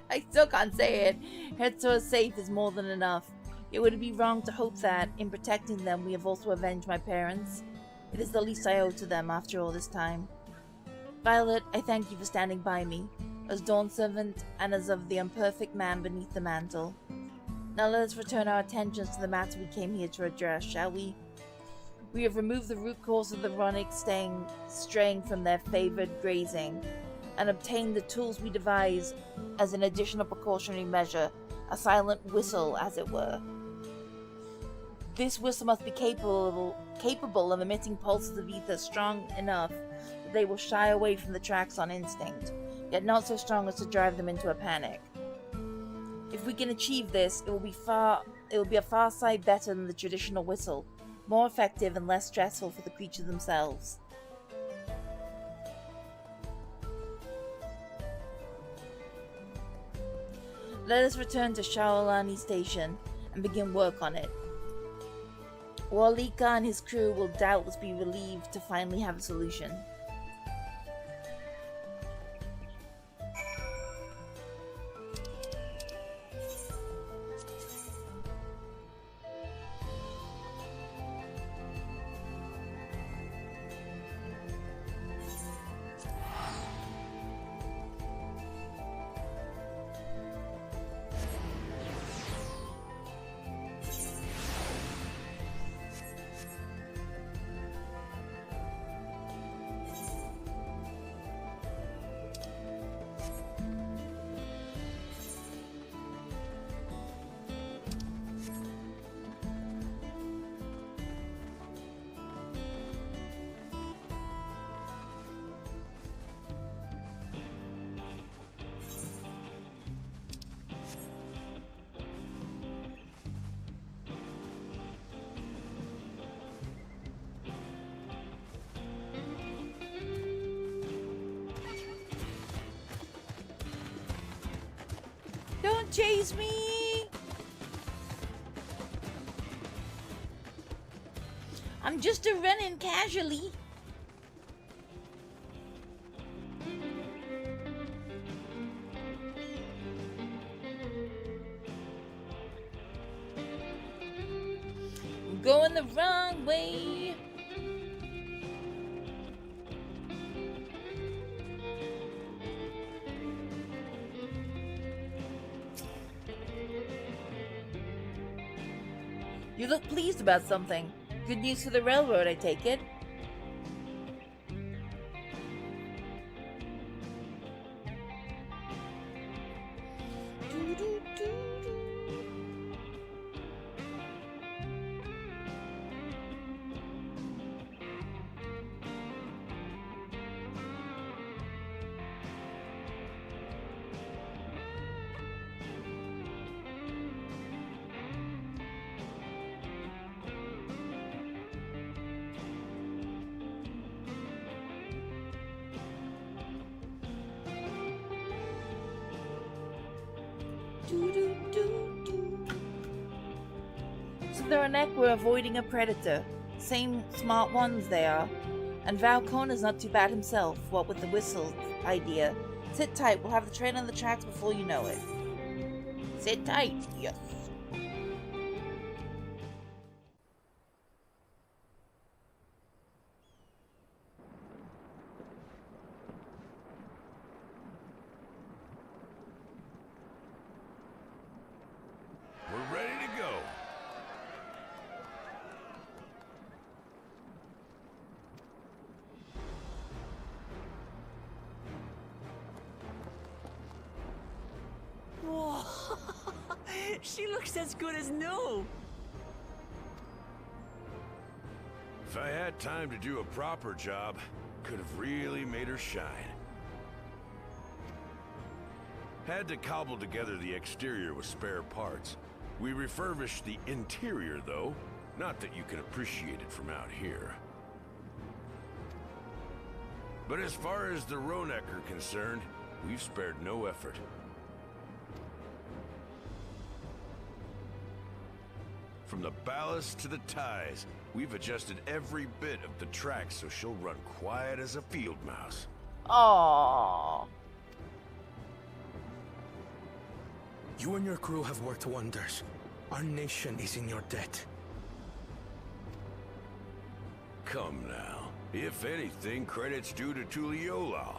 I still can't say it, heads are safe is more than enough. It would be wrong to hope that, in protecting them, we have also avenged my parents. It is the least I owe to them after all this time. Violet, I thank you for standing by me, as Dawn servant and as of the imperfect man beneath the mantle. Now let us return our attentions to the matter we came here to address, shall we? We have removed the root cause of the Ronick straying from their favored grazing, and obtained the tools we devised as an additional precautionary measure, a silent whistle, as it were. This whistle must be capable of emitting pulses of ether strong enough that they will shy away from the tracks on instinct, yet not so strong as to drive them into a panic. If we can achieve this, it will be a far sight better than the traditional whistle, more effective and less stressful for the creatures themselves. Let us return to Shaolani Station and begin work on it. Walika and his crew will doubtless be relieved to finally have a solution. Don't chase me! I'm just a running casually. I'm going the wrong way. You look pleased about something. Good news for the railroad, I take it. So they're a neck, we're avoiding a predator. Same smart ones they are. And Valcona's not too bad himself, what with the whistle idea. Sit tight, we'll have the train on the tracks before you know it. Sit tight, yes. We're ready to go. Whoa. She looks as good as new. If I had time to do a proper job, could have really made her shine. Had to cobble together the exterior with spare parts. We refurbished the interior, though. Not that you can appreciate it from out here. But as far as the Ronek are concerned, we've spared no effort. From the ballast to the ties, we've adjusted every bit of the track so she'll run quiet as a field mouse. Aww. You and your crew have worked wonders. Our nation is in your debt. Come now. If anything, credit's due to Tuliolal.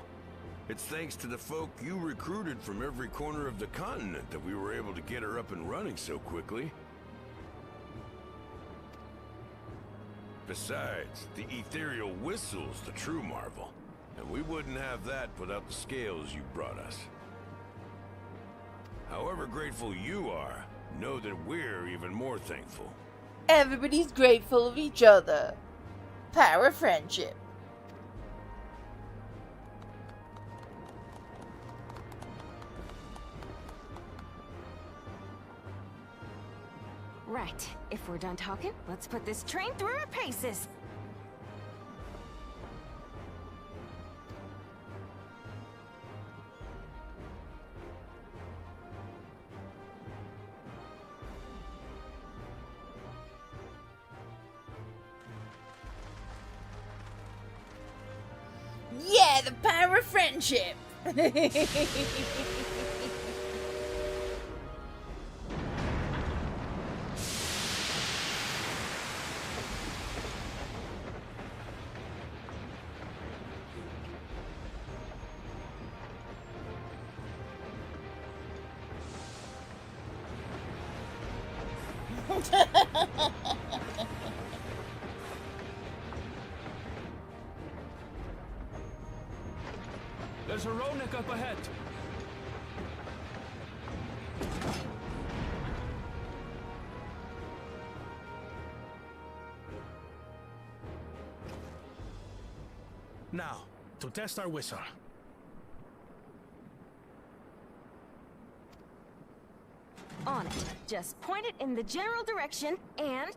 It's thanks to the folk you recruited from every corner of the continent that we were able to get her up and running so quickly. Besides, the ethereal whistle's the true marvel. And we wouldn't have that without the scales you brought us. However grateful you are, know that we're even more thankful. Everybody's grateful of each other. Power friendship. Right. If we're done talking, let's put this train through our paces. Yeah, the power of friendship. There's a Ronek up ahead. Now, to test our whistle. On it. Just point it in the general direction and...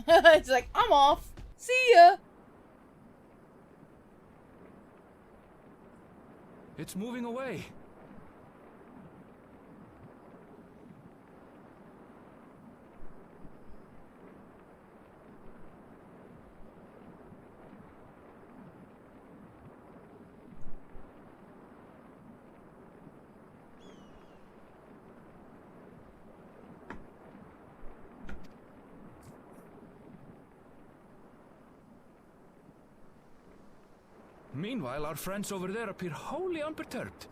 It's like, I'm off. See ya. It's moving away. Meanwhile, our friends over there appear wholly unperturbed.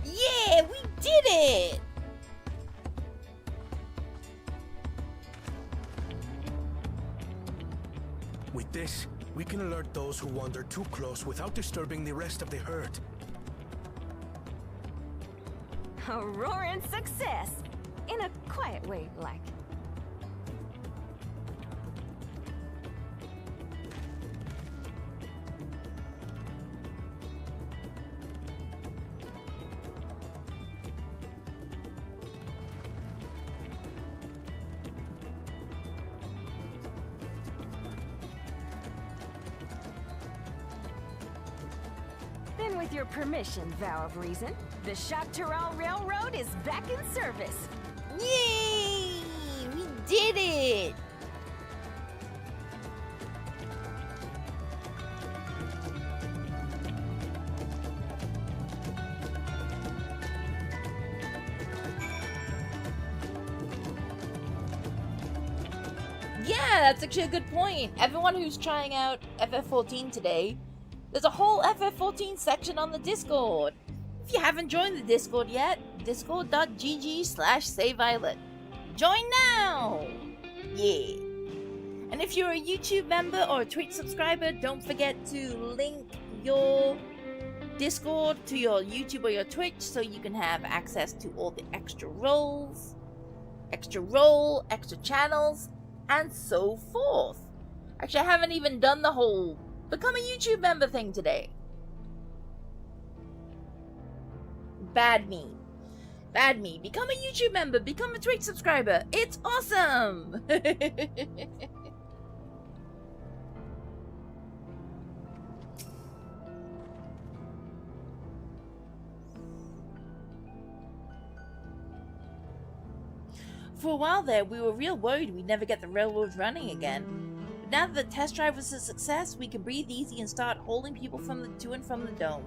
Yeah, we did it! With this, we can alert those who wander too close without disturbing the rest of the herd. A roaring success! In a quiet way, like. Then with your permission, Vow of Reason, the Shaktaral Railroad is back in service. Yay! We did it! Yeah, that's actually a good point. Everyone who's trying out FF14 today, there's a whole FF14 section on the Discord. If you haven't joined the Discord yet, discord.gg/SayViolet. Join now! Yeah. And if you're a YouTube member or a Twitch subscriber, don't forget to link your Discord to your YouTube or your Twitch so you can have access to all the extra roles, extra channels, and so forth. Actually, I haven't even done the whole become a YouTube member thing today. Bad me. Become a YouTube member. Become a Twitch subscriber. It's awesome. For a while there, we were real worried we'd never get the railroad running again. But now that the test drive was a success, we can breathe easy and start hauling people to and from the dome.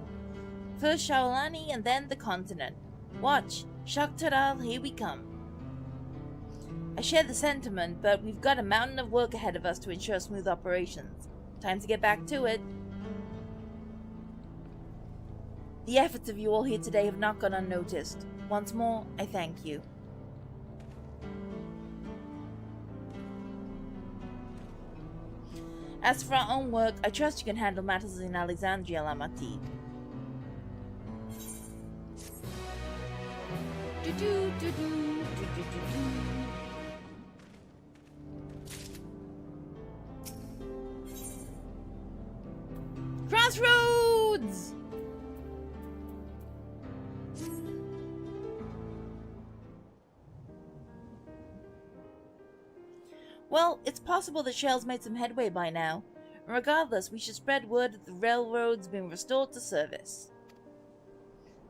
First Shaolani and then the continent. Watch, Shaktaral, here we come. I share the sentiment, but we've got a mountain of work ahead of us to ensure smooth operations. Time to get back to it. The efforts of you all here today have not gone unnoticed. Once more, I thank you. As for our own work, I trust you can handle matters in Alexandria, Lamati. Crossroads! Well, it's possible that Shell's made some headway by now. Regardless, we should spread word that the railroad's been restored to service.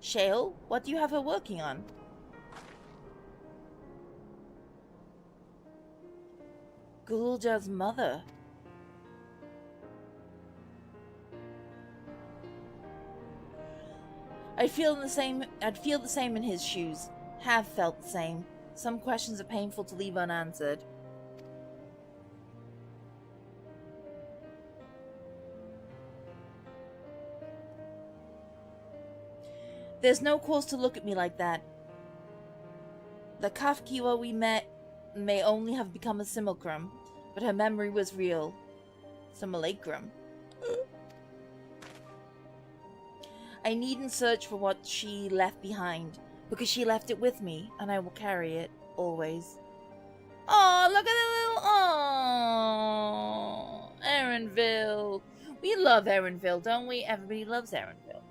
Shale, what do you have her working on? Gulja's mother. I'd feel the same in his shoes. Have felt the same. Some questions are painful to leave unanswered. There's no cause to look at me like that. The Kafkiwa we met may only have become a simulacrum, but her memory was real. Simulacrum. I needn't search for what she left behind, because she left it with me, and I will carry it, always. Oh, look at the little... Oh, Erenville. We love Erenville, don't we? Everybody loves Erenville.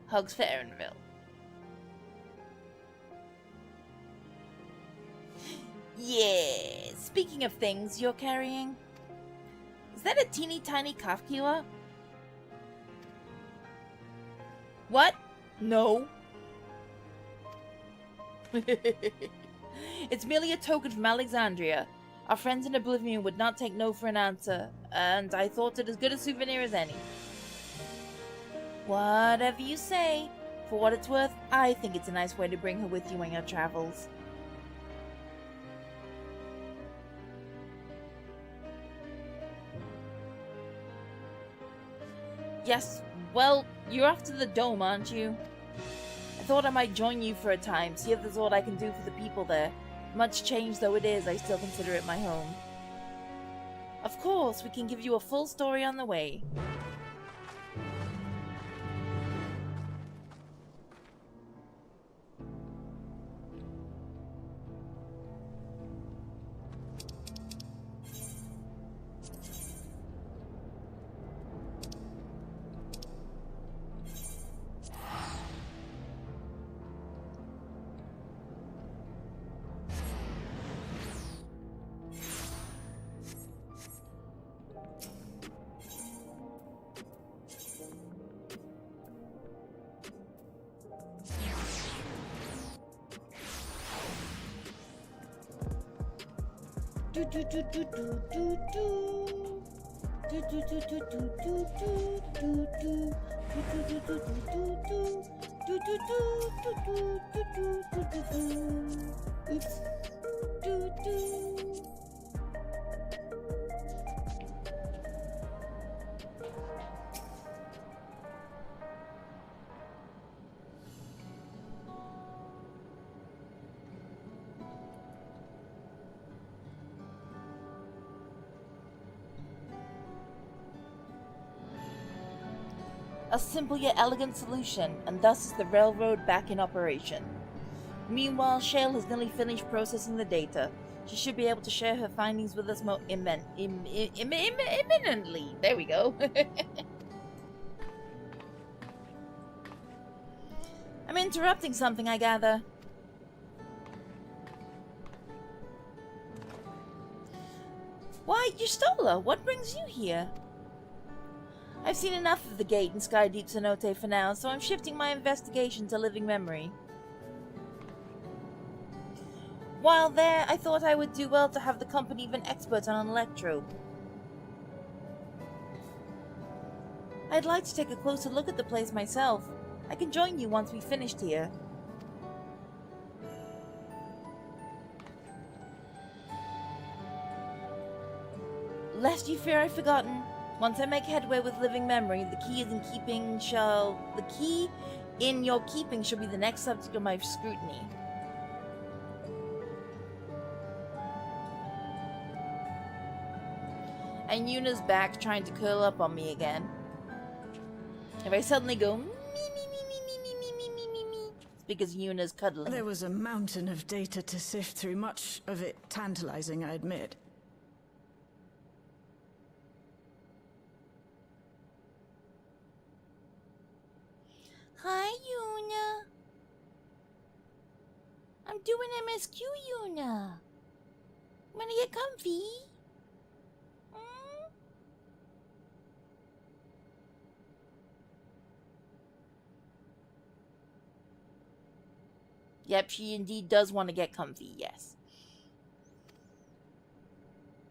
Hugs for Erenville. Yeah. Speaking of things you're carrying, is that a teeny tiny Kafkiwa? What? No. It's merely a token from Alexandria. Our friends in Oblivion would not take no for an answer, and I thought it as good a souvenir as any. Whatever you say. For what it's worth, I think it's a nice way to bring her with you on your travels. Yes, well, you're off to the dome, aren't you? I thought I might join you for a time, see if there's what I can do for the people there. Much changed though it is, I still consider it my home. Of course, we can give you a full story on the way. Oops. A simple yet elegant solution, and thus is the railroad back in operation. Meanwhile, Shale has nearly finished processing the data. She should be able to share her findings with us imminently. There we go. I'm interrupting something, I gather. Why, you stole her. What brings you here? I've seen enough of the gate and Sky Deep Cenote for now, so I'm shifting my investigation to living memory. While there, I thought I would do well to have the company of an expert on an electrode. I'd like to take a closer look at the place myself. I can join you once we've finished here. Lest you fear I've forgotten, once I make headway with living memory, the key in your keeping shall be the next subject of my scrutiny. And Yuna's back trying to curl up on me again. If I suddenly go me, it's because Yuna's cuddling. There was a mountain of data to sift through, much of it tantalizing, I admit. Hi, Yuna. I'm doing MSQ, Yuna. Wanna get comfy? Yep, she indeed does want to get comfy, yes.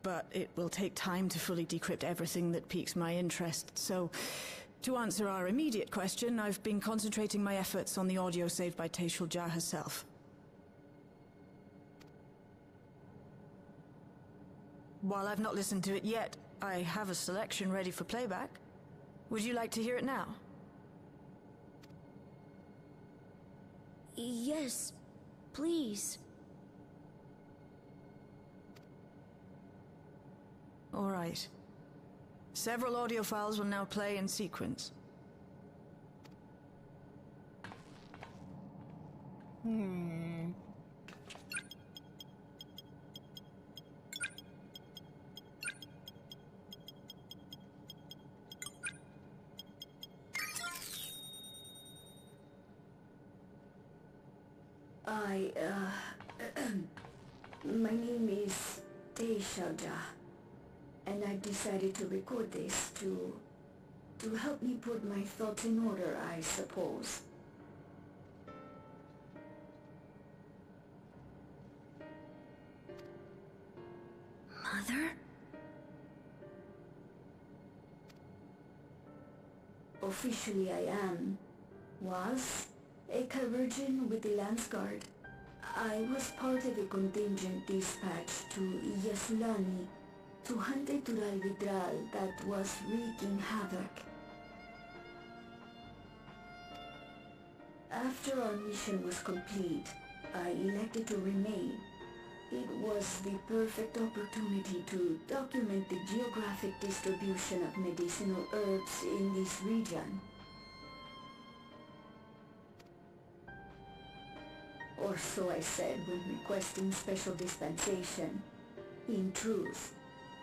But it will take time to fully decrypt everything that piques my interest, so to answer our immediate question, I've been concentrating my efforts on the audio saved by Taishul Jah herself. While I've not listened to it yet, I have a selection ready for playback. Would you like to hear it now? Yes, please. All right. Several audio files will now play in sequence. My name is Deishaja, and I've decided to record this to help me put my thoughts in order, I suppose. Mother? Officially I was a Virgin with the Lance Guard. I was part of a contingent dispatched to Yasulani to hunt a Vidral that was wreaking havoc. After our mission was complete, I elected to remain. It was the perfect opportunity to document the geographic distribution of medicinal herbs in this region. Or so I said when requesting special dispensation. In truth,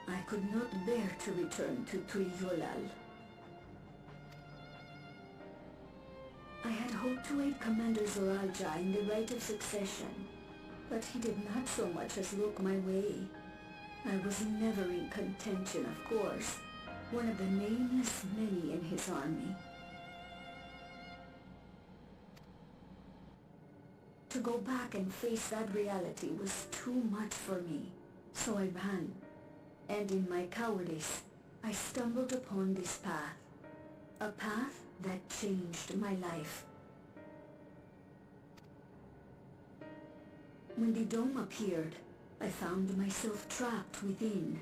I could not bear to return to Tuiyolal. I had hoped to aid Commander Zoralja in the right of succession, but he did not so much as look my way. I was never in contention, of course, one of the nameless many in his army. To go back and face that reality was too much for me, so I ran. And in my cowardice, I stumbled upon this path. A path that changed my life. When the dome appeared, I found myself trapped within,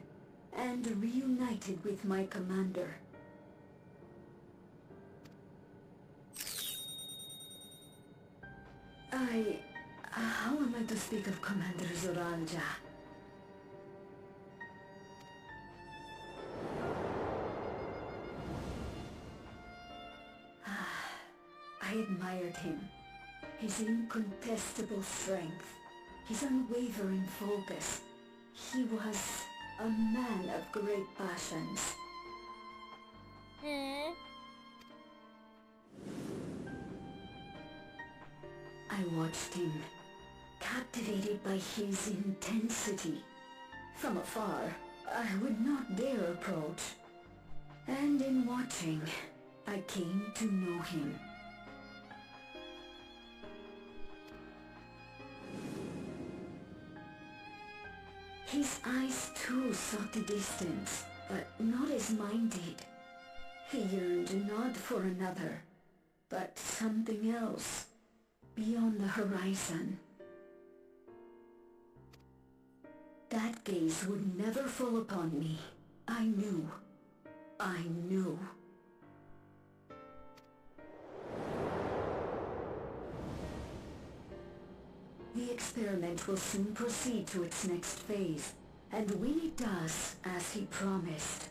and reunited with my commander. How am I to speak of Commander Zoralja? I admired him. His incontestable strength, his unwavering focus. He was a man of great passions. I watched him, captivated by his intensity. From afar, I would not dare approach. And in watching, I came to know him. His eyes too sought the distance, but not as mine did. He yearned not for another, but something else, beyond the horizon. That gaze would never fall upon me. I knew. The experiment will soon proceed to its next phase, and when it does, as he promised,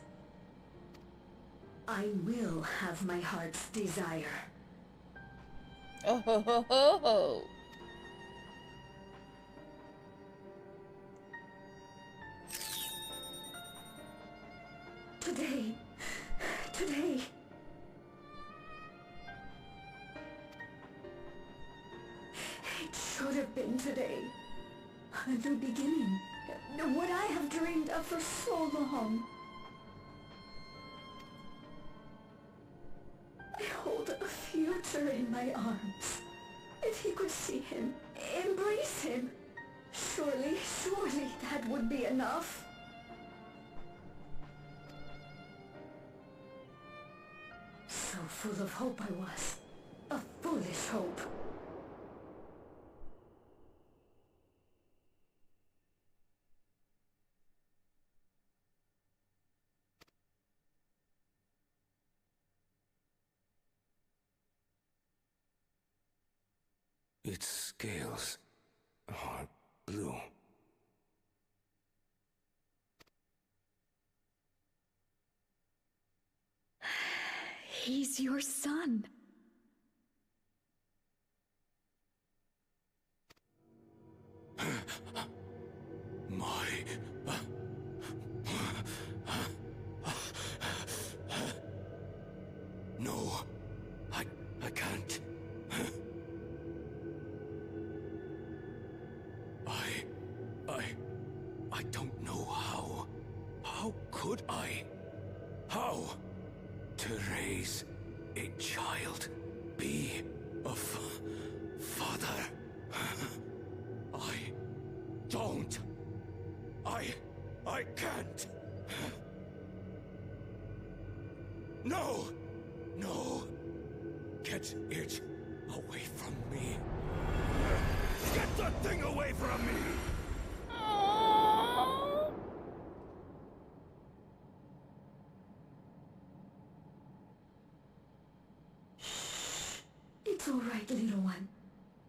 I will have my heart's desire. Oh ho ho ho ho! Today. It should have been today. The beginning. What I have dreamed of for so long. I hold a future in my arms. If he could see him, embrace him, surely that would be enough. So full of hope I was. A foolish hope. Its scales are blue. He's your son. No, I can't. how to raise a child, be a father. I don't. I can't. No! No! Get it away from me. Get that thing away from me! Aww. It's all right, little one.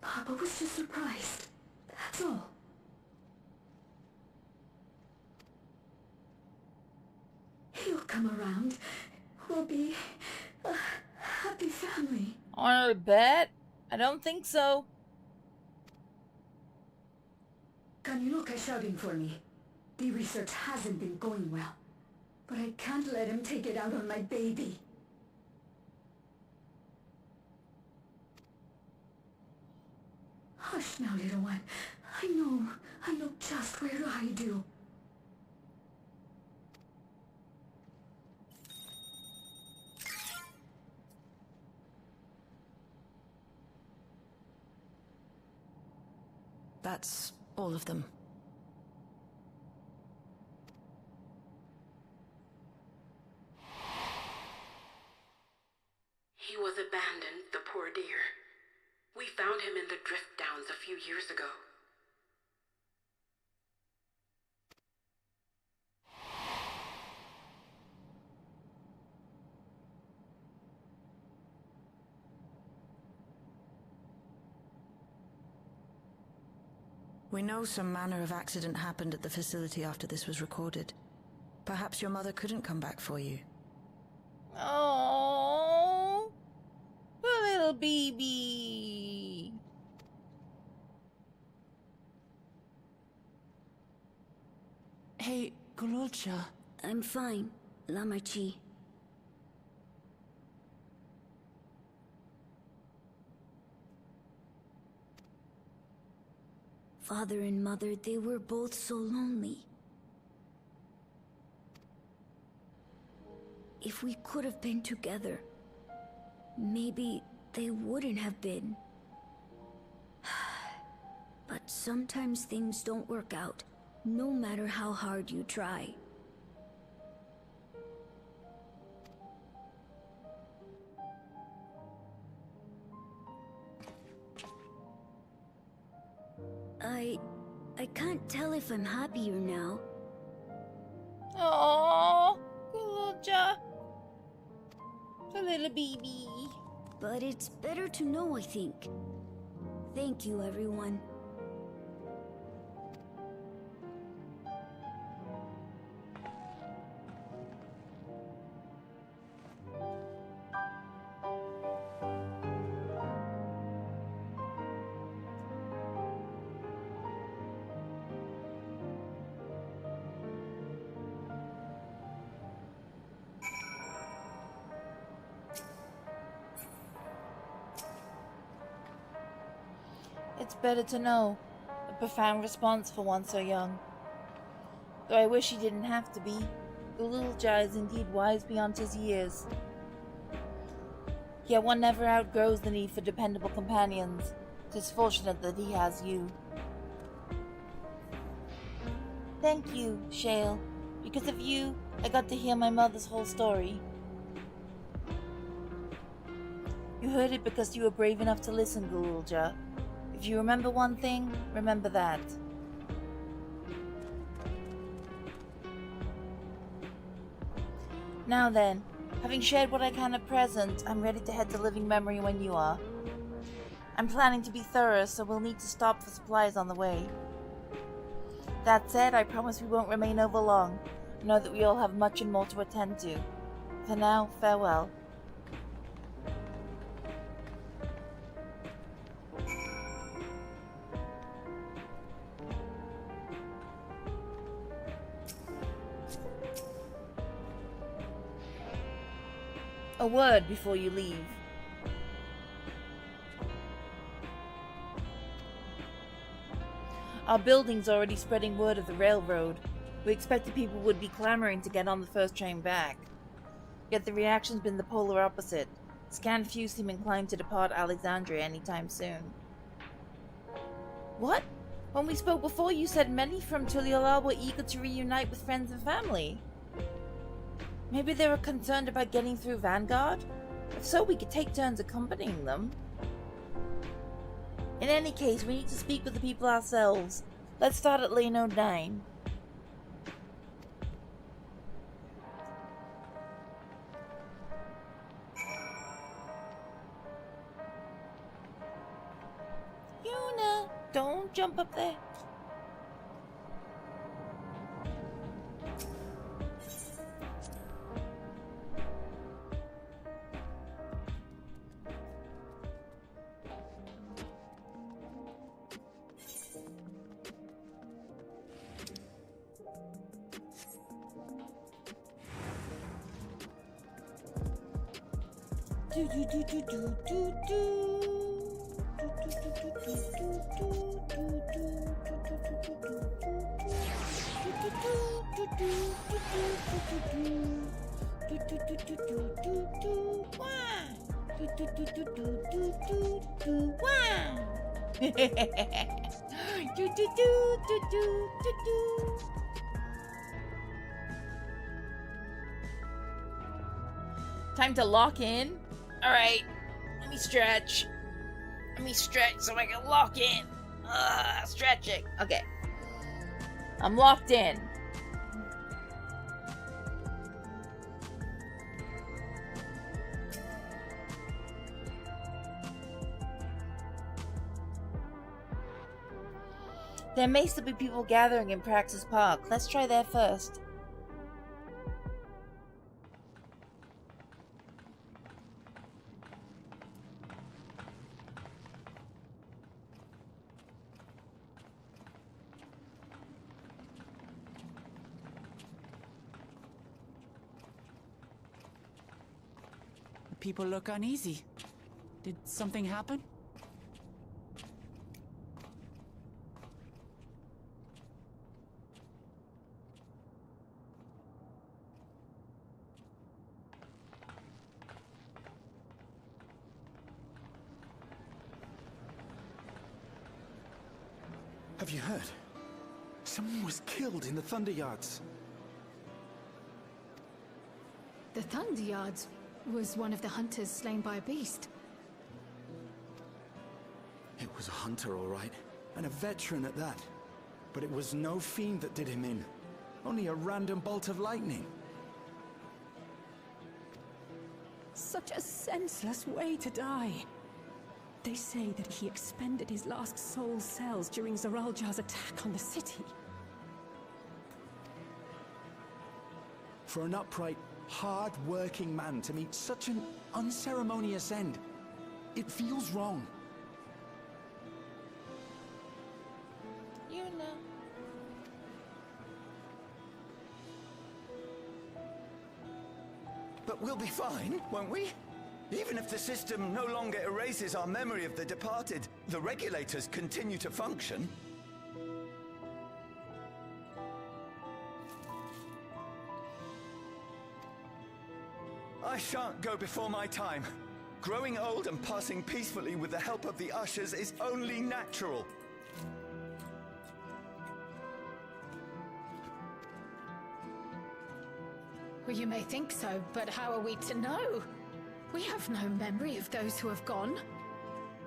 Papa was just surprised. That's all. He'll come around. We'll be a happy family. On a bet? I don't think so. Kaniloka shouting for me. The research hasn't been going well. But I can't let him take it out on my baby. Hush now, little one. I know just where to hide you. That's all of them. He was abandoned, the poor dear. We found him in the drift downs a few years ago. We know some manner of accident happened at the facility after this was recorded. Perhaps your mother couldn't come back for you. Oh, the little baby. Hey, Gulool. I'm fine, Lamarchi. Father and Mother, they were both so lonely. If we could have been together, maybe they wouldn't have been. But sometimes things don't work out, no matter how hard you try. I can't tell if I'm happier now. Oh, Gulool, the little baby. But it's better to know, I think. Thank you, everyone. It's better to know. A profound response for one so young. Though I wish he didn't have to be. Gulool is indeed wise beyond his years. Yet one never outgrows the need for dependable companions. 'Tis fortunate that he has you. Thank you, Shale. Because of you, I got to hear my mother's whole story. You heard it because you were brave enough to listen, Gulool. If you remember one thing, remember that. Now then, having shared what I can at present, I'm ready to head to living memory when you are. I'm planning to be thorough, so we'll need to stop for supplies on the way. That said, I promise we won't remain over long. I know that we all have much and more to attend to. For now, farewell. A word before you leave. Our building's already spreading word of the railroad. We expected people would be clamoring to get on the first train back. Yet the reaction's been the polar opposite. Scanned few seem inclined to depart Alexandria anytime soon. What? When we spoke before, you said many from Tuliolal were eager to reunite with friends and family. Maybe they were concerned about getting through Vanguard? If so, we could take turns accompanying them. In any case, we need to speak with the people ourselves. Let's start at lane 09. Yuna, don't jump up there. Time to lock in. Alright, let me stretch. Let me stretch so I can lock in. Stretching. Okay. I'm locked in. There may still be people gathering in Praxis Park. Let's try there first. People look uneasy. Did something happen? Have you heard? Someone was killed in the Thunder Yards. The Thunder Yards was one of the hunters slain by a beast. It was a hunter, all right, and a veteran at that. But it was no fiend that did him in. Only a random bolt of lightning. Such a senseless way to die. They say that he expended his last soul cells during Zoraljar's attack on the city. For an upright, hard-working man to meet such an unceremonious end, it feels wrong. You know. But we'll be fine, won't we? Even if the system no longer erases our memory of the departed, the regulators continue to function. I shan't go before my time. Growing old and passing peacefully with the help of the ushers is only natural. Well, you may think so, but how are we to know? We have no memory of those who have gone.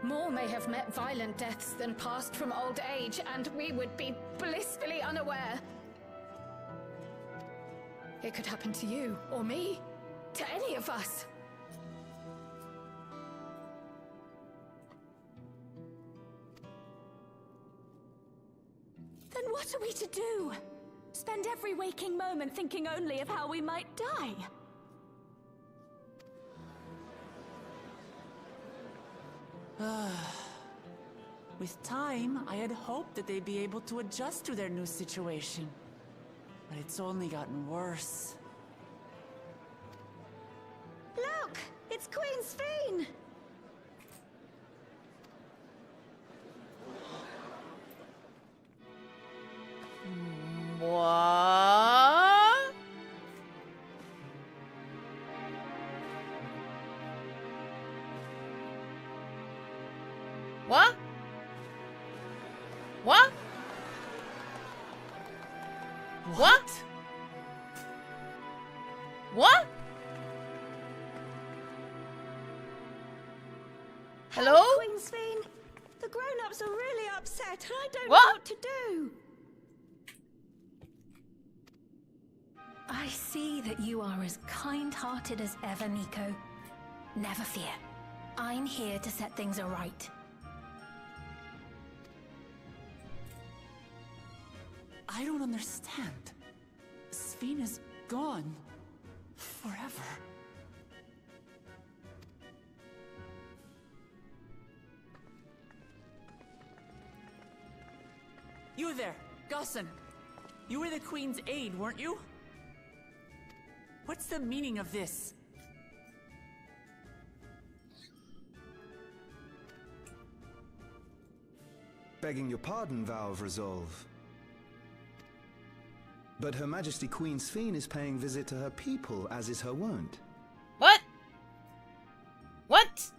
More may have met violent deaths than passed from old age, and we would be blissfully unaware. It could happen to you, or me, to any of us. Then what are we to do? Spend every waking moment thinking only of how we might die? With time, I had hoped that they'd be able to adjust to their new situation. But it's only gotten worse. Look! It's Queen Sphene! What? What? What? What? What? Hello? Queen Sphene, the grown-ups are really upset and I don't know What? what to do. I see that you are as kind-hearted as ever, Nico. Never fear. I'm here to set things aright. I don't understand. Sphene is gone. Forever. You there, Gusson. You were the Queen's aide, weren't you? What's the meaning of this? Begging your pardon, Vow of Resolve. But Her Majesty Queen Sphene is paying visit to her people, as is her wont. What? What?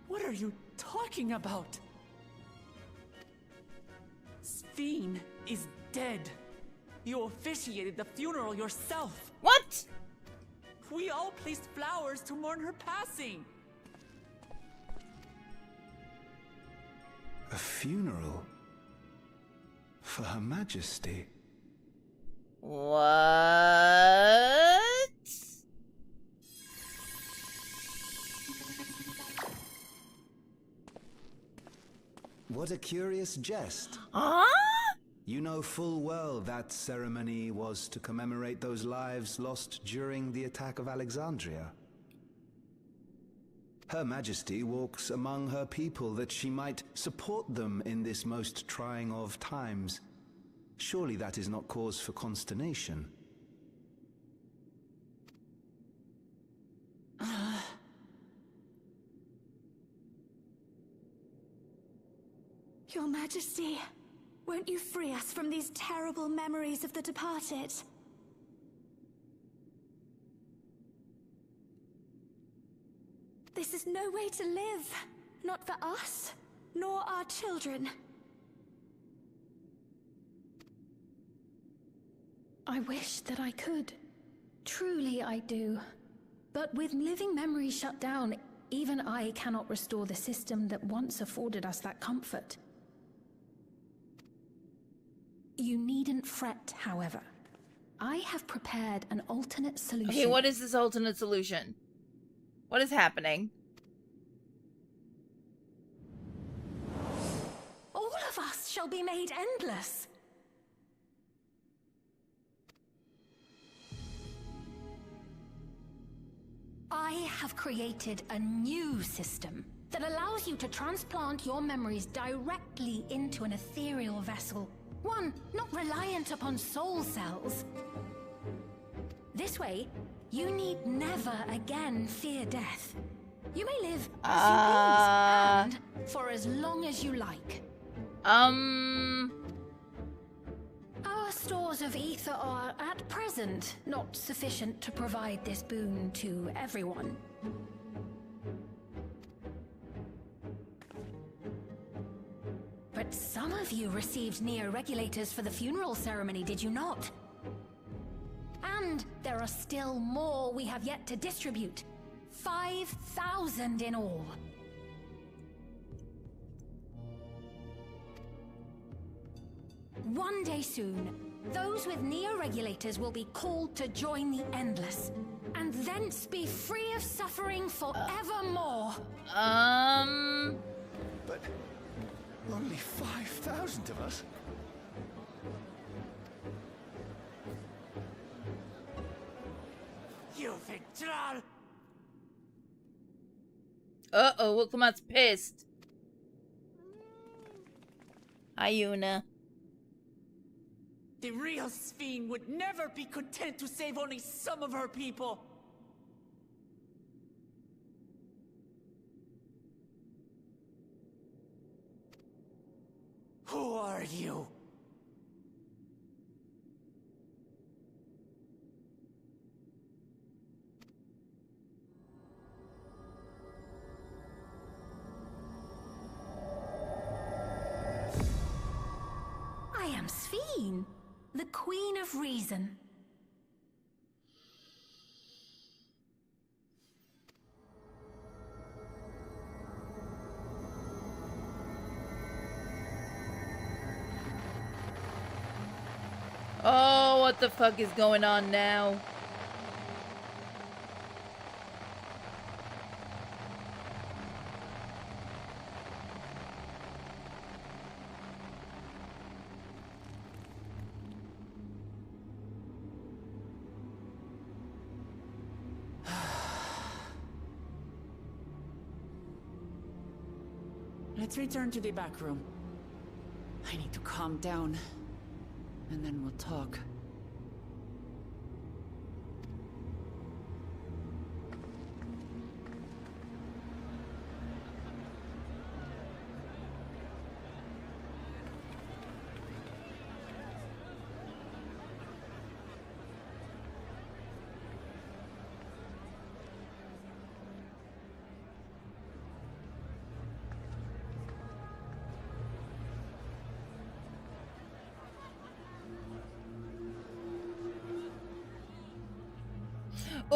What are you talking about? Sphene is dead. You officiated the funeral yourself. What? We all placed flowers to mourn her passing. A funeral? For Her Majesty? What? What a curious jest. Huh? You know full well that ceremony was to commemorate those lives lost during the attack of Alexandria. Her Majesty walks among her people that she might support them in this most trying of times. Surely that is not cause for consternation. Your Majesty, won't you free us from these terrible memories of the departed? This is no way to live. Not for us, nor our children. I wish that I could. Truly I do. But with living memories shut down, even I cannot restore the system that once afforded us that comfort. You needn't fret, however. I have prepared an alternate solution. Okay, what is this alternate solution? What is happening? All of us shall be made endless. I have created a new system that allows you to transplant your memories directly into an ethereal vessel. One not reliant upon soul cells. This way, you need never again fear death. You may live as you please, and for as long as you like. Our stores of ether are, at present, not sufficient to provide this boon to everyone. But some of you received Neo-regulators for the funeral ceremony, did you not? And there are still more we have yet to distribute. 5,000 in all. One day soon, those with Neo-regulators will be called to join the Endless, and thence be free of suffering forevermore. But only 5,000 of us? You Victral! Uh-oh, Wilcomat's pissed. Hi, Yuna. The real Sphene would never be content to save only some of her people. Who are you? Madame Sphene, the Queen of Reason. Oh, what the fuck is going on now? Let's return to the back room. I need to calm down, and then we'll talk.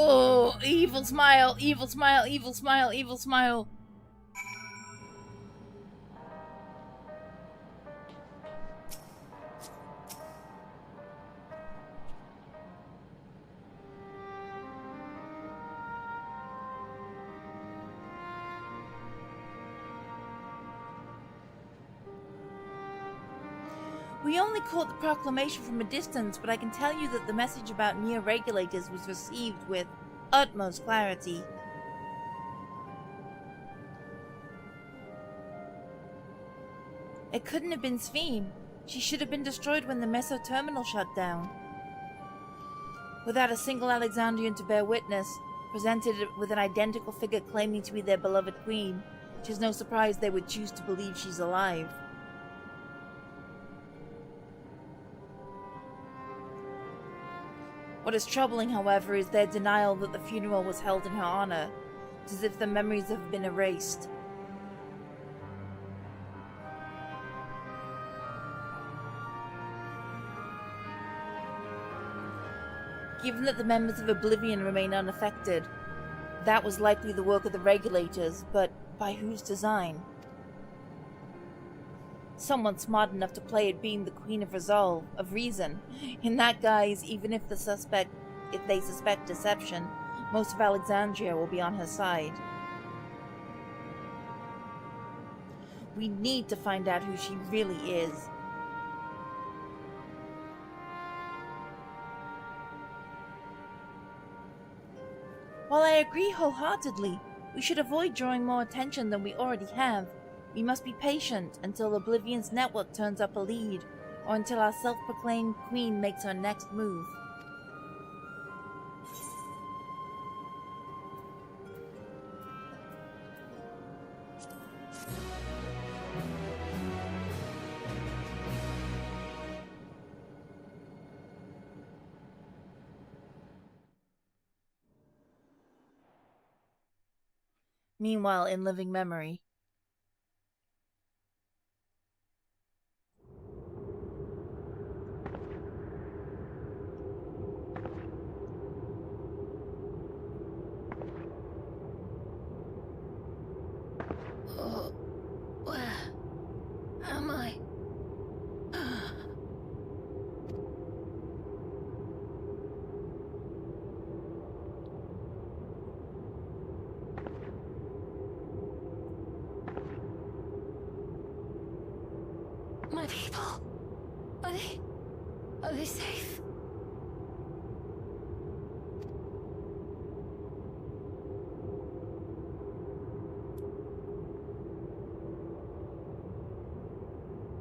Oh, evil smile, evil smile, evil smile, evil smile. We only caught the proclamation from a distance, but I can tell you that the message about near regulators was received with utmost clarity. It couldn't have been Sphene. She should have been destroyed when the Meso terminal shut down. Without a single Alexandrian to bear witness, presented with an identical figure claiming to be their beloved queen, it is no surprise they would choose to believe she's alive. What is troubling, however, is their denial that the funeral was held in her honor. It's as if the memories have been erased. Given that the members of Oblivion remain unaffected, that was likely the work of the regulators, but by whose design? Someone smart enough to play at being the Queen of Resolve, of Reason. In that guise, even if they suspect deception, most of Alexandria will be on her side. We need to find out who she really is. While I agree wholeheartedly, we should avoid drawing more attention than we already have. We must be patient until Oblivion's network turns up a lead, or until our self-proclaimed queen makes her next move. Meanwhile, in living memory. Oh, where am I? My people, are they safe?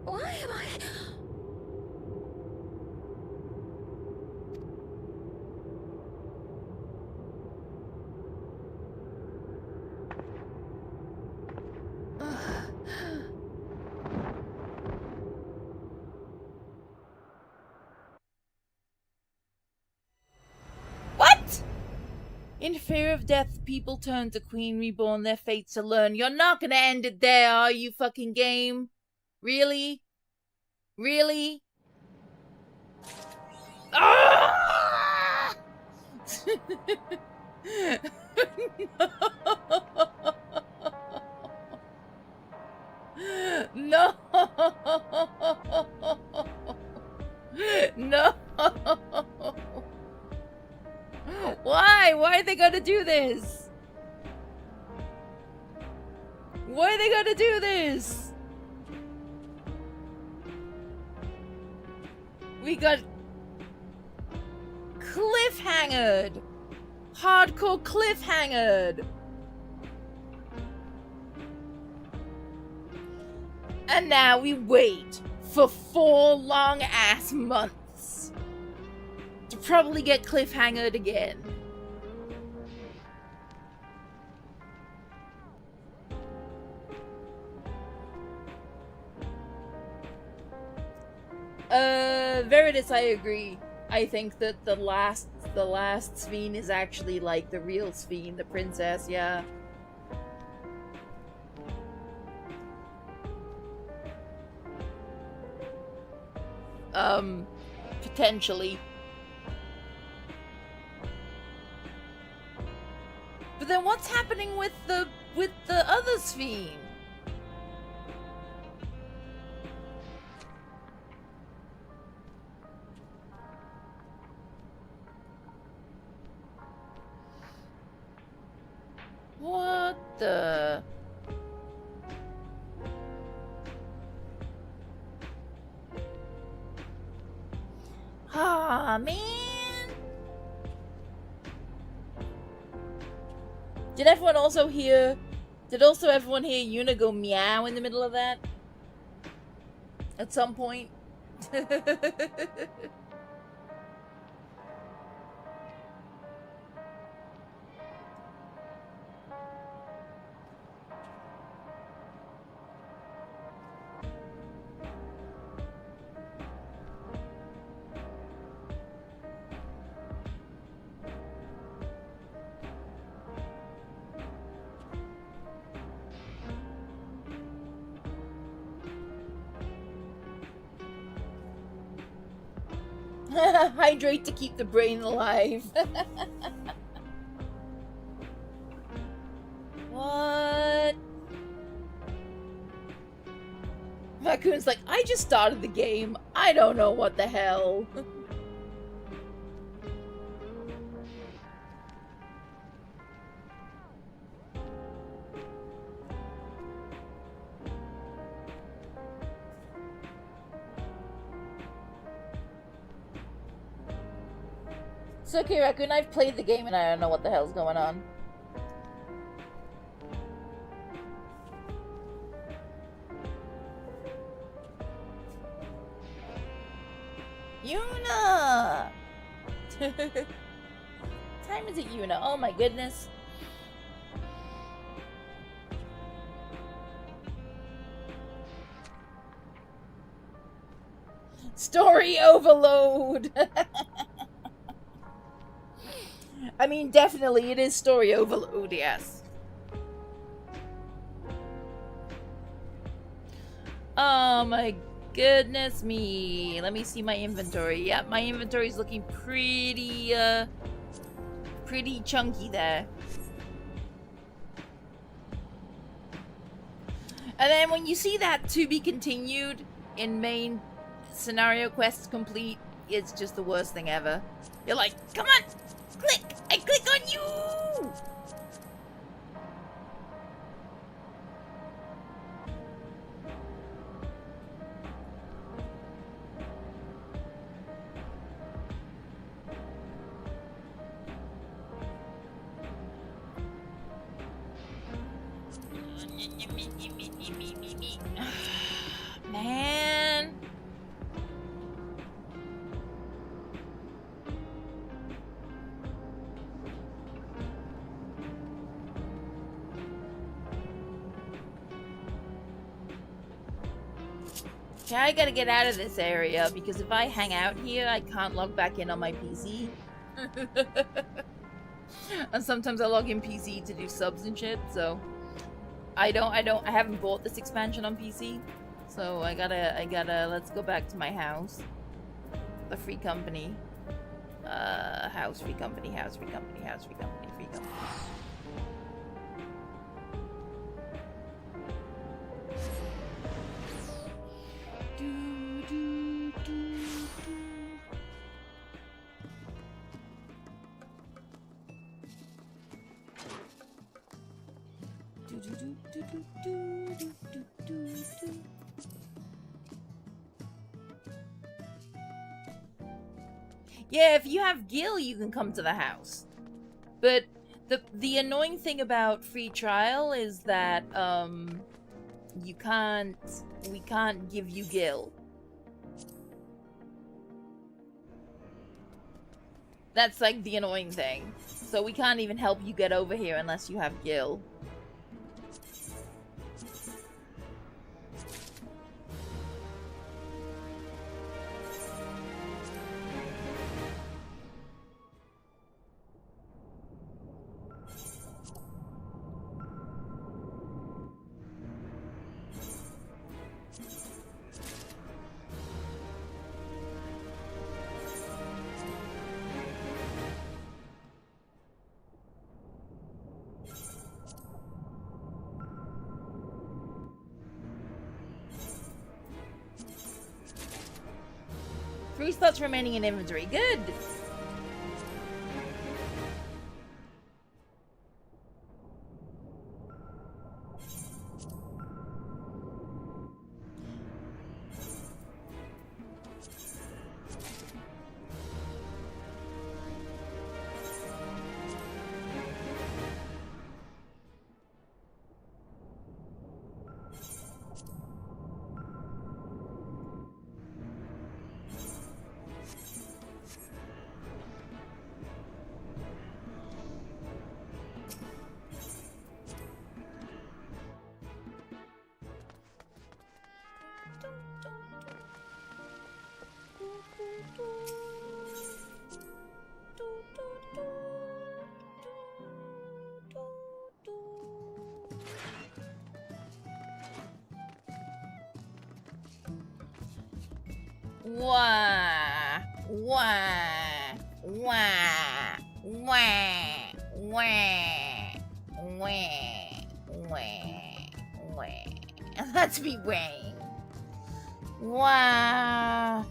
Why am I? What? In fear of death, people turn to Queen Reborn, their fates to learn. You're not gonna end it there, are you, fucking game? Really? Really? Ah! No! No! Why? Why are they gonna do this? Why are they gonna do this? We got cliffhangered. Hardcore cliffhangered. And now we wait for 4 long-ass months to probably get cliffhangered again. Veritas, I agree. I think that the last Sphene is actually like the real Sphene, the princess, yeah. Potentially. But then what's happening with the other Sphene? What the... Ah, man. Did everyone also hear... Did also everyone hear Yuna go meow in the middle of that? At some point? Hydrate to keep the brain alive. What? Raccoon's like, I just started the game. I don't know what the hell. It's okay, Raccoon, I've played the game and I don't know what the hell's going on. Yuna! Time is it, Yuna? Oh my goodness. Story overload! I mean, definitely it is story overload, yes. Oh my goodness me. Let me see my inventory. Yeah, my inventory is looking pretty, pretty chunky there. And then when you see that to be continued in main scenario quests complete, it's just the worst thing ever. You're like, come on! Click! I click on you! Man. Okay, I gotta get out of this area because if I hang out here, I can't log back in on my PC. And sometimes I log in PC to do subs and shit, so I haven't bought this expansion on PC. So I gotta, let's go back to my house. The free company. House, free company, house, free company, house, free company, free company. Yeah, if you have Gil, you can come to the house. But the annoying thing about free trial is that we can't give you Gil. That's like the annoying thing. So we can't even help you get over here unless you have Gil. Three slots remaining in inventory. Good! Wah, wah, wah, wah, wah, wah, wah. Let's be weighing. Wah.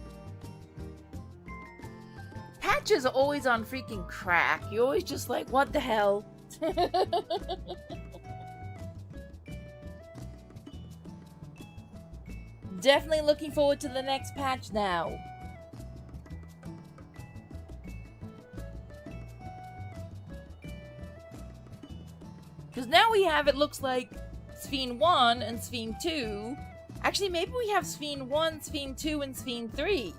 Patches are always on freaking crack. You're always just like, what the hell? Definitely looking forward to the next patch now. Because now we have, it looks like, Sphene 1 and Sphene 2. Actually, maybe we have Sphene 1, Sphene 2, and Sphene 3.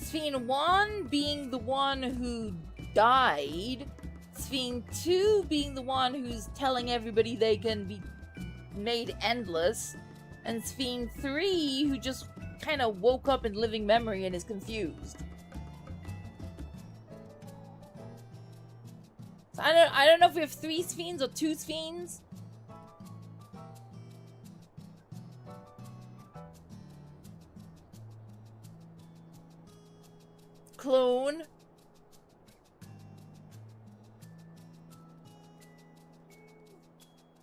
Sphene 1 being the one who died. Sphene 2 being the one who's telling everybody they can be made endless, and Sphene 3 who just kind of woke up in living memory and is confused. So I don't know if we have 3 Sphenes or 2 Sphenes. Clone.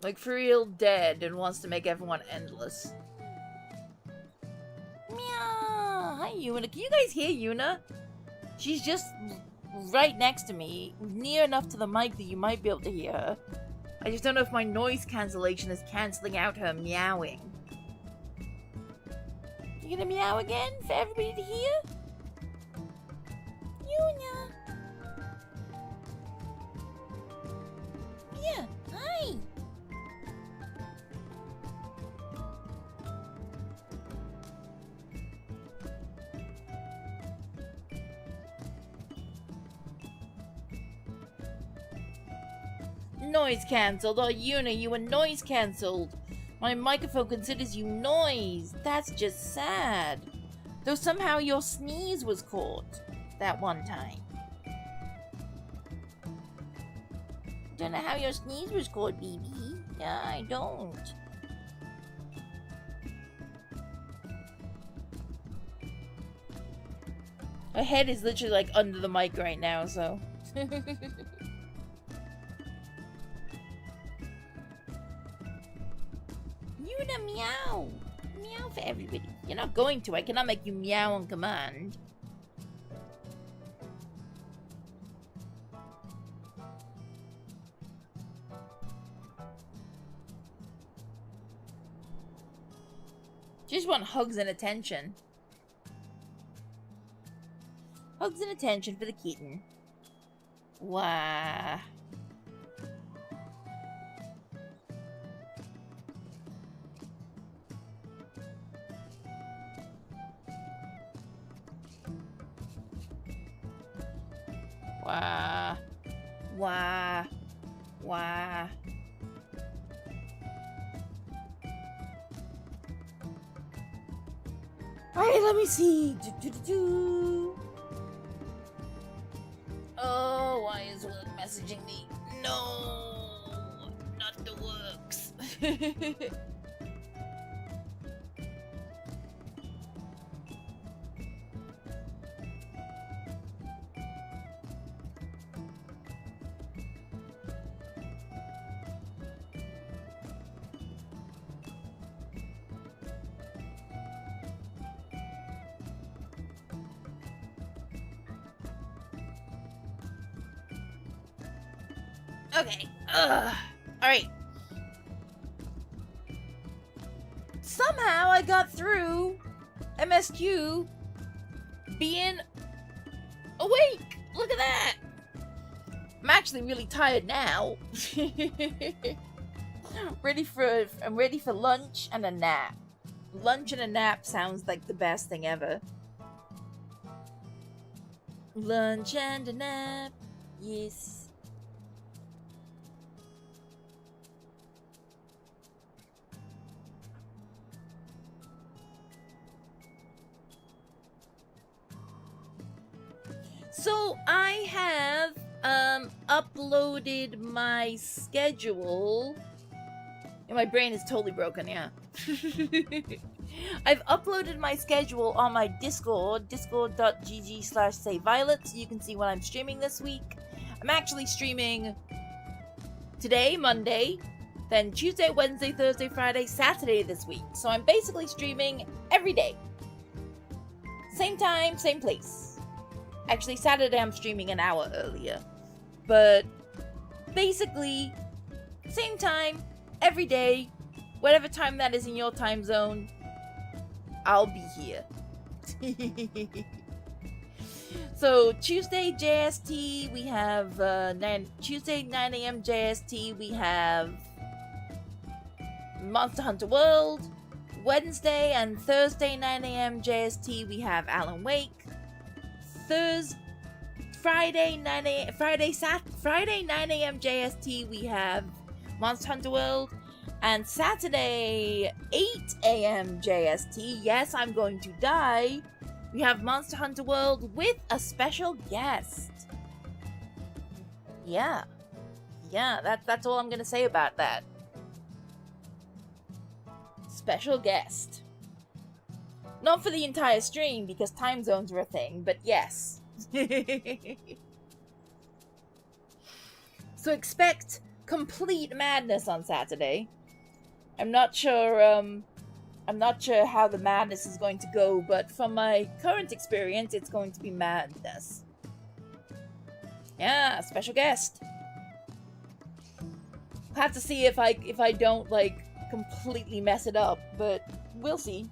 Like, for real dead and wants to make everyone endless. Meow! Hi, Yuna. Can you guys hear Yuna? She's just right next to me, near enough to the mic that you might be able to hear her. I just don't know if my noise cancellation is cancelling out her meowing. You gonna meow again for everybody to hear? Yuna! Yeah, hi! Noise cancelled. Oh, Yuna, you were noise cancelled. My microphone considers you noise. That's just sad. Though somehow your sneeze was caught that one time. Don't know how your sneeze was caught, BB. Yeah, I don't. Her head is literally like under the mic right now, so. Yuna, meow! Meow for everybody. You're not going to. I cannot make you meow on command. Just want hugs and attention. Hugs and attention for the kitten. Wow. Wah. Wah. Wah. Alright, let me see. Oh, why is Will messaging me? No, not the works. Okay. Alright. Somehow I got through MSQ being awake. Look at that. I'm actually really tired now. I'm ready for lunch and a nap. Lunch and a nap sounds like the best thing ever. Lunch and a nap. Yes. So I have uploaded my schedule. And my brain is totally broken, yeah. I've uploaded my schedule on my Discord, discord.gg/sayviolet, so you can see what I'm streaming this week. I'm actually streaming today, Monday, then Tuesday, Wednesday, Thursday, Friday, Saturday this week. So I'm basically streaming every day. Same time, same place. Actually, Saturday I'm streaming an hour earlier. But basically, same time, every day, whatever time that is in your time zone, I'll be here. So, Tuesday JST, we have Tuesday 9 a.m. JST, we have Monster Hunter World. Wednesday and Thursday 9 a.m. JST, we have Alan Wake. Friday 9 a.m. JST, we have Monster Hunter World. And Saturday 8 a.m. JST, yes, I'm going to die, we have Monster Hunter World with a special guest. Yeah, that's all I'm gonna say about that. Special guest. Not for the entire stream, because time zones are a thing, but yes. So expect complete madness on Saturday. I'm not sure how the madness is going to go, but from my current experience, it's going to be madness. Yeah, special guest. I'll have to see if I don't, like, completely mess it up, but we'll see.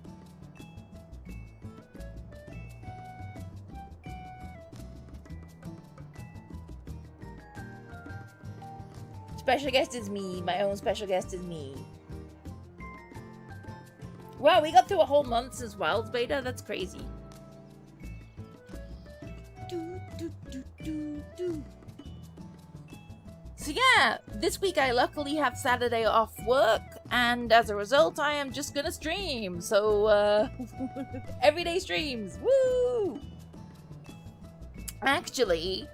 Special guest is me. My own special guest is me. Wow, we got through a whole month since Wilds Beta? That's crazy. So yeah, this week I luckily have Saturday off work, and as a result I am just gonna stream. So, everyday streams. Woo! Actually,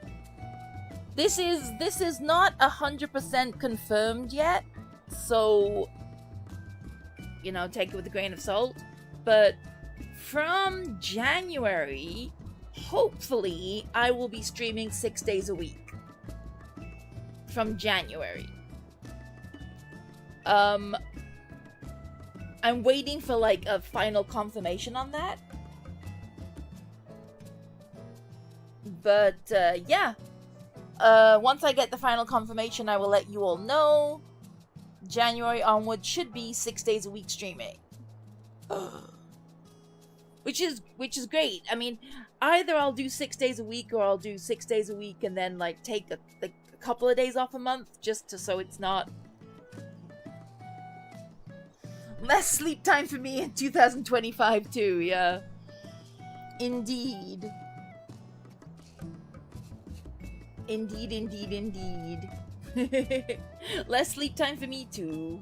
this is not 100% confirmed yet, so, you know, take it with a grain of salt. But from January, hopefully I will be streaming 6 days a week from January. I'm waiting for like a final confirmation on that. But yeah, once I get the final confirmation, I will let you all know. January onward should be 6 days a week streaming. Which is great. I mean, either I'll do 6 days a week, or I'll do 6 days a week and then like take a couple of days off a month, just so it's not less sleep time for me in 2025 too. Yeah, indeed. Indeed. Less sleep time for me too.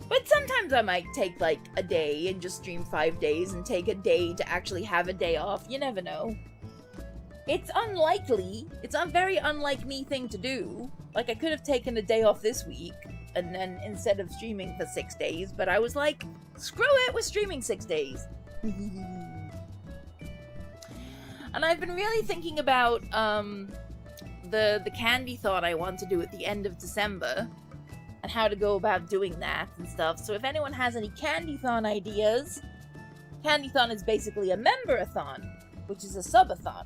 But sometimes I might take like a day and just stream 5 days and take a day to actually have a day off. You never know. It's unlikely. It's a very unlike me thing to do. Like, I could have taken a day off this week and then instead of streaming for 6 days, but I was like, screw it, we're streaming 6 days. And I've been really thinking about the candy thought I want to do at the end of December and how to go about doing that and stuff. So if anyone has any candy-thon ideas, candy-thon is basically a member-a-thon, which is a sub-a-thon,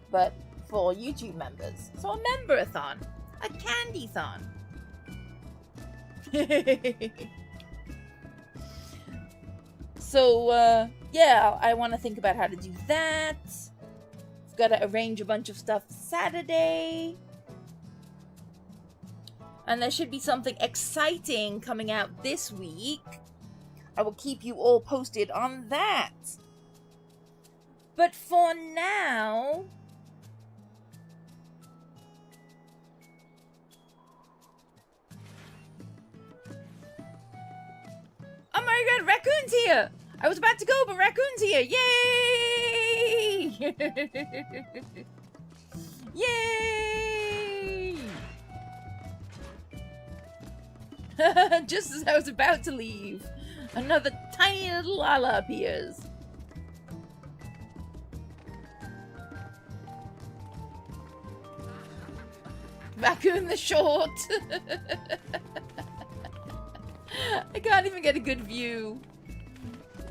but for YouTube members. So a member-a-thon, a candy-thon. So, yeah, I want to think about how to do that. I've got to arrange a bunch of stuff Saturday. And there should be something exciting coming out this week. I will keep you all posted on that. But for now... Oh my god, Raccoon's here! I was about to go, but Raccoon's here! Yay! Yay! Just as I was about to leave, another tiny little Lala appears. Raccoon the short! I can't even get a good view.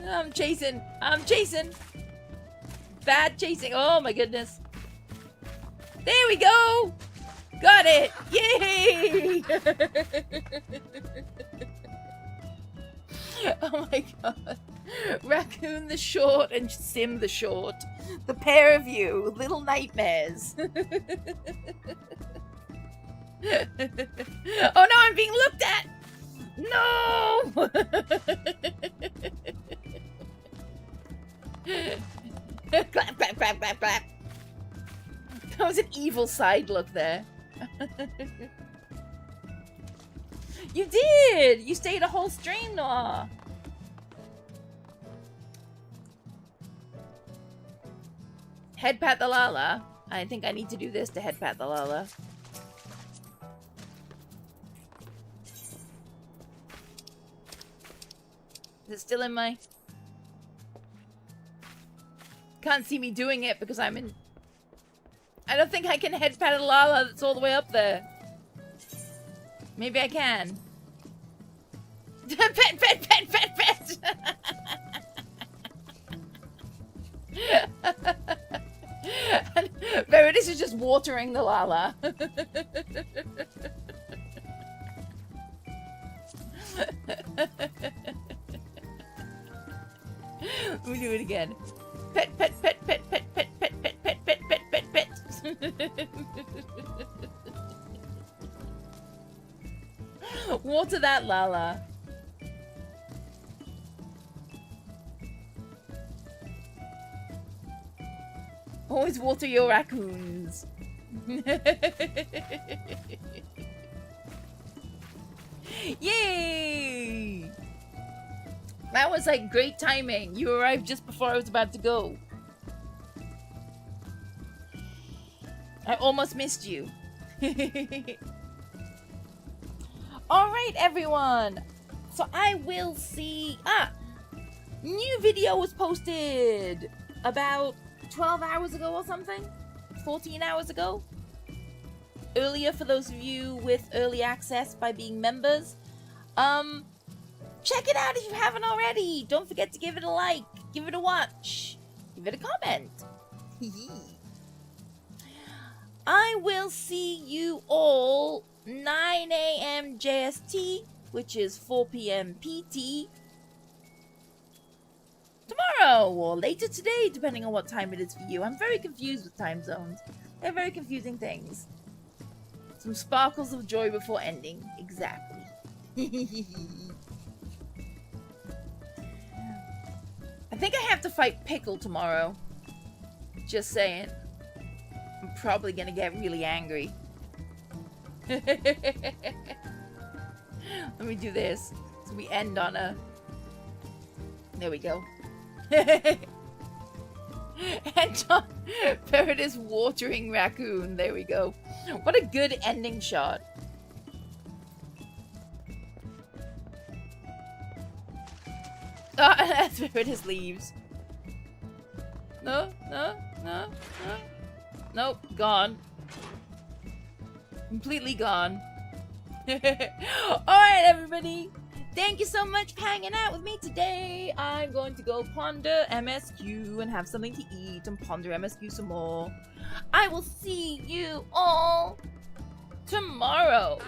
I'm chasing. Bad chasing. Oh my goodness. There we go! Got it! Yay! Oh my god. Raccoon the short and Sim the short. The pair of you. Little nightmares. Oh no, I'm being looked at! No! Clap, clap, clap, clap, clap. That was an evil side look there. You did! You stayed a whole stream, Noah. Head pat the Lala. I think I need to do this to head pat the Lala. Is it still in my... Can't see me doing it because I'm in... I don't think I can head pat a Lala that's all the way up there. Maybe I can. Pet, pet, pet, pet, pet! And Veritas is just watering the Lala. Let me do it again. Pet, pet, pet, pet, pet, pet, pet, pet, pet, pet, pet, pet, pet. Water that Lala. Always water your raccoons. Yay! That was like great timing. You arrived just before I was about to go. I almost missed you. Alright, everyone. So I will see... new video was posted about 12 hours ago or something? 14 hours ago? Earlier for those of you with early access by being members. Check it out if you haven't already. Don't forget to give it a like, give it a watch, give it a comment. I will see you all 9 a.m. JST, which is 4 p.m. PT, tomorrow or later today, depending on what time it is for you. I'm very confused with time zones. They're very confusing things. Some sparkles of joy before ending. Exactly. I think I have to fight Pickle tomorrow. Just saying. I'm probably gonna get really angry. Let me do this. So we end on a... There we go. And on Paradis watering raccoon. There we go. What a good ending shot. That's Paradis leaves. No. Nope, gone. Completely gone. Alright, everybody. Thank you so much for hanging out with me today. I'm going to go ponder MSQ and have something to eat and ponder MSQ some more. I will see you all tomorrow.